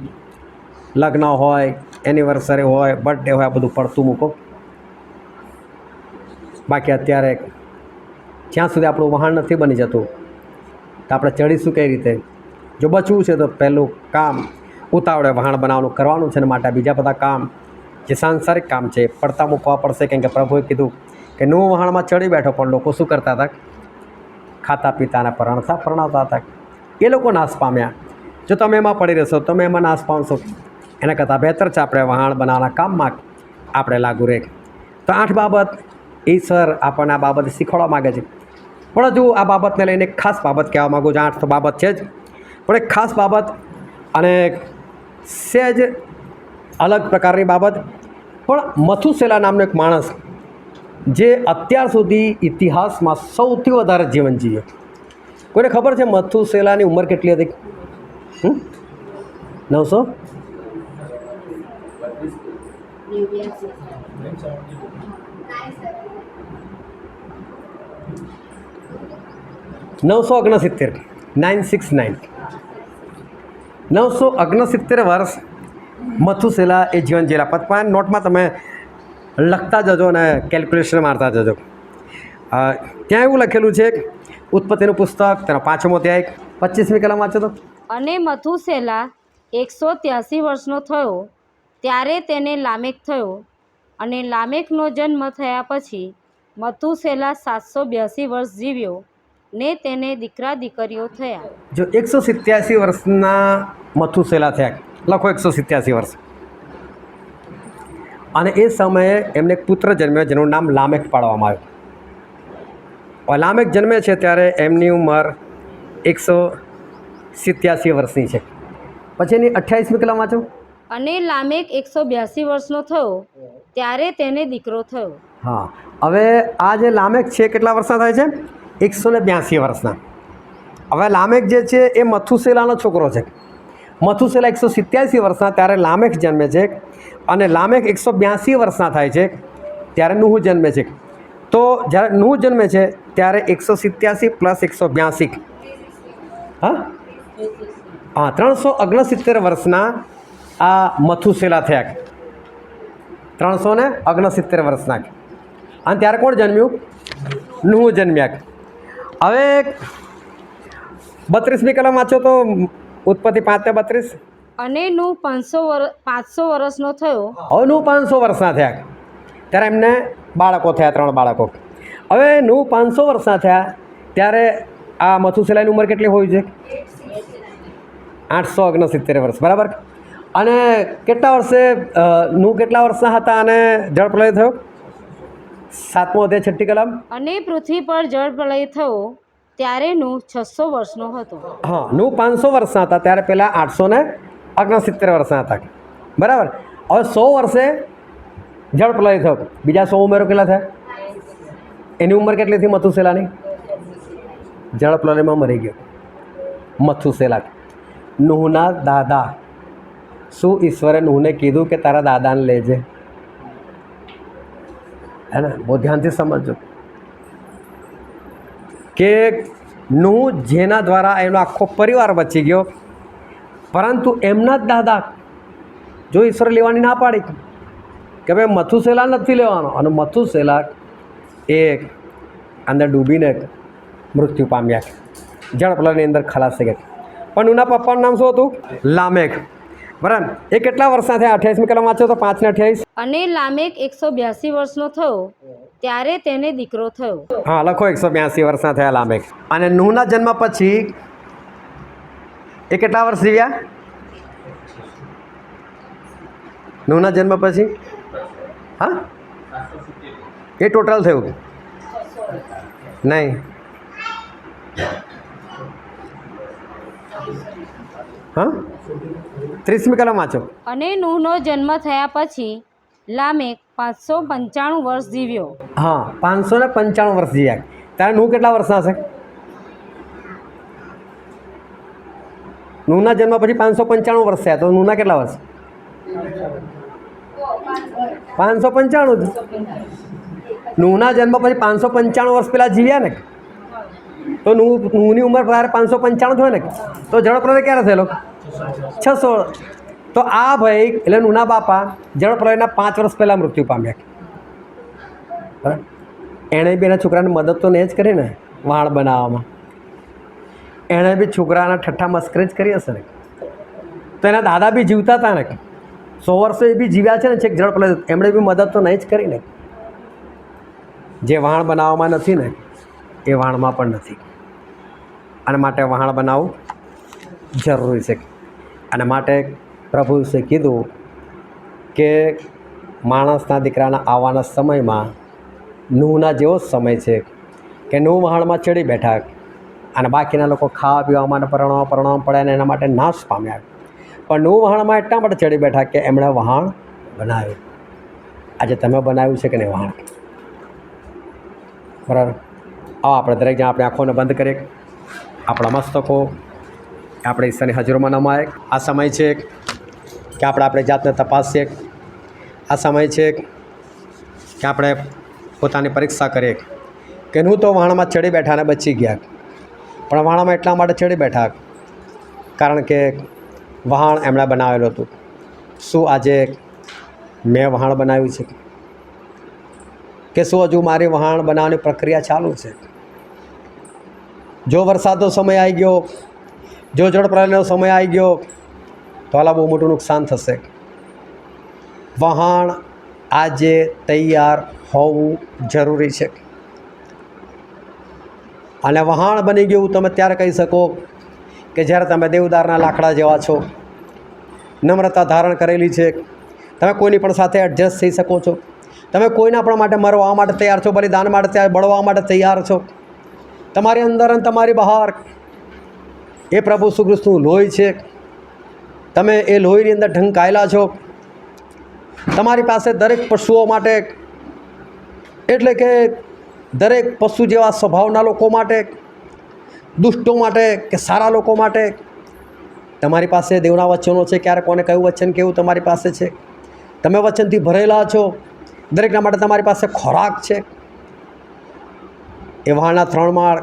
લગ્ન હોય, એનિવર્સરી હોય, બર્થડે હોય, આ બધું પડતું મૂકો. બાકી અત્યારે જ્યાં સુધી આપણું વહાણ નથી બની જતું તો આપણે ચડીશું કઈ રીતે? જો બચવું છે તો પહેલું કામ ઉતાવળે વહાણ બનાવવાનું કરવાનું છે. અને માટે બીજા બધા કામ જે સાંસારિક કામ છે પડતા મૂકવા પડશે. કેમ કે પ્રભુએ કીધું કે નું વહાણમાં ચડી બેઠો પણ લોકો શું કરતા હતા? ખાતા પીતા અને પરણાવતા હતા. એ લોકો નાશ પામ્યા. જો તમે એમાં પડી રહેશો તમે એમાં નાશ પામશો. એના કરતાં બહેતર છે આપણે વહાણ બનાવવાના કામમાં આપણે લાગુ રહે. તો 8 બાબત ઈશ્વર આપણને આ બાબત શીખવાડવા માગે છે. પણ હજુ આ બાબતને લઈને એક ખાસ બાબત કહેવા માગું છું. 8 તો બાબત છે જ, પણ એક ખાસ બાબત અને સહેજ અલગ પ્રકારની બાબત. પણ મથુસેલા નામનો એક માણસ જે અત્યાર સુધી ઇતિહાસમાં સૌથી વધારે જીવન જીવ્યો. કોઈને ખબર છે મથુસેલાની ઉંમર કેટલી હતી? 900? $969. 969 વર્ષ મથુસેલા એ જીવન જીવેલા. પતપાન નોટમાં તમે લખતા જજો અને કેલ્ક્યુલેશન મારતા જજો. ત્યાં એવું લખેલું છે ઉત્પત્તિનું પુસ્તક તેનો 5મો અધ્યાય 25મી કલમ વાંચો તો. અને મથુસેલા 183 વર્ષનો થયો ત્યારે તેને લામેક થયો. અને લામેકનો જન્મ થયા પછી મથુસેલા 782 વર્ષ જીવ્યો ને તેને દીકરા દીકરીઓ થયા. જો 187 વર્ષના મથુસેલા થયા, લખો 187 વર્ષ. અને એ સમયે એમને એક પુત્ર જન્મ્યો જેનું નામ લામેક પાડવામાં આવ્યું. લામેક જન્મે છે ત્યારે એમની ઉંમર 187 વર્ષની છે. પછી એની 28મી કલમ વાંચો. અને લામેક 182 વર્ષનો થયો ત્યારે તેને દીકરો થયો. હા, હવે આ જે લામેક છે કેટલા વર્ષના થાય છે? 182 વર્ષના. હવે લામેક જે છે એ મથુસેલાનો છોકરો છે. મથુસેલા 187 વર્ષના ત્યારે લામેક જન્મે છે. અને લામેક 182 વર્ષના થાય છે ત્યારે નુહ જન્મે છે. તો જ્યારે નુહ જન્મે છે ત્યારે 187 + 182 હા 369 વર્ષના આ મથુસેલા થયા. 369 વર્ષના. અને ત્યારે કોણ જન્મ્યું? નુહ જન્મ્યા. હવે 32મી કલમ વાંચો તો. ઉત્પત્તિ 5:32. અને નુહ 500 વર્ષનો થયો. હવે નુહ 500 વર્ષના થયા ત્યારે એમને બાળકો થયા, 3 બાળકો. હવે નુહ 500 વર્ષના થયા ત્યારે આ મથુસેલાની ઉંમર કેટલી હોવી જોઈએ? 869 વર્ષ, બરાબર. અને કેટલા વર્ષે નુહ કેટલા વર્ષના હતા અને જળપ્રલય થયો? 7મો અધ્યાય 6ઠ્ઠી કલમ. અને પૃથ્વી પર જળપ્રલય થયો ત્યારે નુહ 600 વર્ષનો હતો. હા, નુહ 500 વર્ષના હતા ત્યારે પહેલાં 869 વર્ષના હતા, બરાબર. હવે 100 વર્ષે જળપ્રલય થયો. બીજા 100 ઉમેરો કેટલા થયા? એની ઉંમર કેટલી હતી મથુસેલાની? જળપ્રલયમાં મરી ગયો મથુસેલા. નુહના દાદા. શું ઈશ્વરે નુહને કીધું કે તારા દાદાને લેજે? હે ને? બહુ ધ્યાનથી સમજજો કે નૂહ જેના દ્વારા એનો આખો પરિવાર બચી ગયો, પરંતુ એમના જ દાદા જો ઈશ્વર લેવાની ના પાડી કે ભાઈ મથુસેલા નથી લેવાનો, અને મથુસેલા એ અંદર ડૂબીને મૃત્યુ પામ્યા, જળપ્રલયની અંદર ખલાસ થઈ ગયા. પણ નૂહના પપ્પાનું નામ શું હતું? લામેક. બરાબર. એ કેટલા વર્ષના થયા? 28મી કલમ વાંચો તો 5 ને 28. અને લામેક 182 વર્ષનો થયો ત્યારે તેને દીકરો થયો. હા, લખો 182 વર્ષના થયા લામેક. અને નૂહના જન્મ પછી એ કેટલા વર્ષ જીવ્યા? નૂહના જન્મ પછી હા એ ટોટલ થયું નહીં. હા, 30મી કલમ વાંચો. અને નૂહનો જન્મ થયા પછી લામેક 595 વર્ષ જીવ્યો. હા, 595 વર્ષ જીવ્યા. ત્યારે નૂહ કેટલા વર્ષના હશે? નૂહના જન્મ પછી 595 વર્ષ થયા, તો નૂહના કેટલા વર્ષ? 595 જ. નૂહના જન્મ પછી 595 વર્ષ પહેલાં જીવ્યા ને, તો નૂહની ઉંમર ત્યારે 595 થયો ને, તો જળપ્રલય ક્યારે થયેલો? 600. તો આ ભાઈ એટલે નૂહના બાપા જળપ્રલયના 5 વર્ષ પહેલાં મૃત્યુ પામ્યા. બરાબર. એણે બી એના છોકરાને મદદ તો નહીં જ કરી ને વહાણ બનાવવામાં. એણે બી છોકરાના ઠઠ્ઠા મસ્કરી જ કરી હશે ને. તો એના દાદા બી જીવતા હતા ને, 100 વર્ષે એ બી જીવ્યા છે ને છેક જળપ્રલય, એમણે બી મદદ તો નહીં જ કરી ને. જે વહાણ બનાવવામાં નથી ને એ વહાણમાં પણ નથી. અને માટે વહાણ બનાવવું જરૂરી છે. અને માટે પ્રભુ વિશે કીધું કે માણસના દીકરાના આવવાના સમયમાં નૂહના જેવો જ સમય છે કે નૂહ વહાણમાં ચડી બેઠા અને બાકીના લોકો ખાવા પીવામાં પરણવા પડ્યા ને એના માટે નાશ પામ્યા. પણ નૂહ વહાણમાં એટલા માટે ચડી બેઠા કે એમણે વહાણ બનાવ્યું. આજે તમે બનાવ્યું છે કે નહીં વહાણ? બરાબર. આવો આપણે દરેક જણ આપણે આંખોને બંધ કરીએ, આપણા મસ્તકો આપણે ઈશ્વરની હાજરીમાં નમાય. આ સમય છે કે આપણે જાતને તપાસીએ. આ સમય છે કે આપણે પોતાની પરીક્ષા કરીએ કે હું તો વહાણમાં ચડી બેઠા અને બચી ગયા, પણ વહાણમાં એટલા માટે ચડી બેઠા કારણ કે વહાણ એમણે બનાવેલું હતું. શું આજે મેં વહાણ બનાવ્યું છે કે શું હજુ મારી વહાણ બનાવવાની પ્રક્રિયા ચાલુ છે? જો વરસાદનો સમય આવી ગયો, જો જળપ્રલયનો સમય આવી ગયો તો આલા બહુ મોટું નુકસાન થશે. વહાણ આજે તૈયાર હોવું જરૂરી છે. અને વહાણ બની ગયું તમે ત્યારે કહી શકો કે જ્યારે તમે દેવદારના લાકડા જેવા છો, નમ્રતા ધારણ કરેલી છે, તમે કોઈની પણ સાથે એડજસ્ટ થઈ શકો છો, તમે કોઈના પણ માટે મરવા માટે તૈયાર છો, બલિદાન માટે તૈયાર, બળવા માટે તૈયાર છો. તમારી અંદર અને તમારી બહાર એ પ્રભુ ઈસુ ખ્રિસ્તનું લોહી છે. તમે એ લોહીની અંદર ઢંકાયેલા છો. તમારી પાસે દરેક પશુઓ માટે, એટલે કે દરેક પશુ જેવા સ્વભાવના લોકો માટે, દુષ્ટો માટે કે સારા લોકો માટે તમારી પાસે દેવના વચનો છે. ક્યારે કોને કયું વચન કેવું તમારી પાસે છે. તમે વચનથી ભરેલા છો. દરેકના માટે તમારી પાસે ખોરાક છે. એ વહાણના 3 માળ,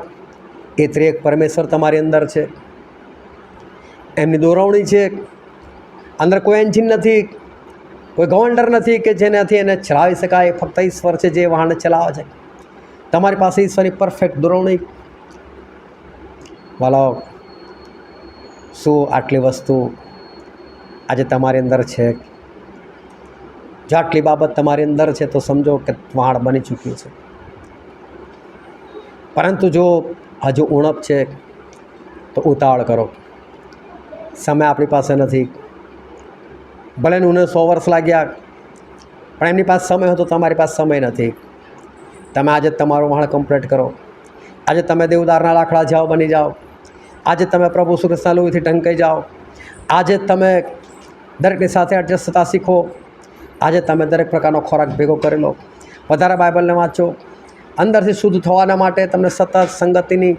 એ ત્રિએક પરમેશ્વર તમારી અંદર છે. એમની દોરવણી છે. અંદર કોઈ એન્જિન નથી, કોઈ ગવર્નર નથી કે જેનાથી એને ચલાવી શકાય. ફક્ત ઈશ્વર છે જે વહાણને ચલાવે છે. તમારી પાસે ઈશ્વરની પરફેક્ટ દોરવણી. વાલો, શું આટલી વસ્તુ આજે તમારી અંદર છે? જો આટલી બાબત તમારી અંદર છે તો સમજો કે વહાણ બની ચૂક્યું છે. પરંતુ જો હજુ ઉણપ છે તો ઉતાવળ કરો. સમય આપણી પાસે નથી. ભલે નૂહને 100 વર્ષ લાગ્યા, પણ એમની પાસે સમય હતો, તમારી પાસે સમય નથી. તમે આજે તમારું વહાણ કમ્પ્લીટ કરો. આજે તમે દેવદારના લાકડા જાઓ, બની જાઓ. આજે તમે પ્રભુ ઈસુ ખ્રિસ્તના લોહીથી ઢંકાઈ જાઓ. આજે તમે દરેકની સાથે એડજસ્ટ થતા શીખો. આજે તમે દરેક પ્રકારનો ખોરાક ભેગો કરી લો. વધારે બાઇબલને વાંચો. અંદરથી શુદ્ધ થવાના માટે તમને સતત સંગતિની,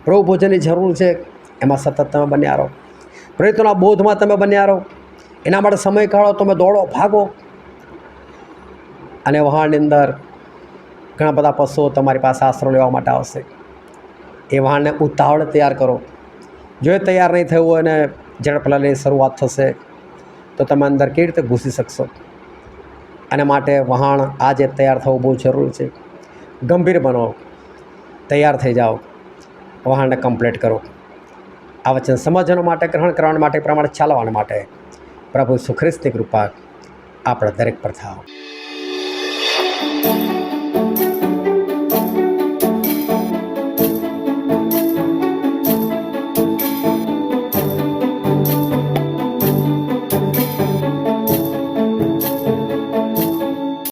પ્રભુ ભોજનની જરૂર છે. એમાં સતત તમે બન્યા રહો. પ્રેરિતોના બોધમાં તમે બન્યા રહો. એના માટે સમય કાઢો. તમે દોડો, ભાગો. અને વહાણની અંદર ઘણા બધા પશુઓ તમારી પાસે આશરો લેવા માટે આવશે. એ વહાણને ઉતાવળે તૈયાર કરો. જો એ તૈયાર નહીં થયું હોય અને ઝડપલાની શરૂઆત થશે તો તમે અંદર કેવી રીતે ઘૂસી શકશો? અને માટે વહાણ આજે તૈયાર થવું બહુ જરૂરી છે. ગંભીર બનો, તૈયાર થઈ જાઓ, વહાણને કમ્પ્લીટ કરો. આ વચન સમજવા માટે, ગ્રહણ કરવા માટે, પ્રમાણે ચાલવા માટે પ્રભુ ઈસુ ખ્રિસ્તની કૃપા આપણા દરેક પર થાવ.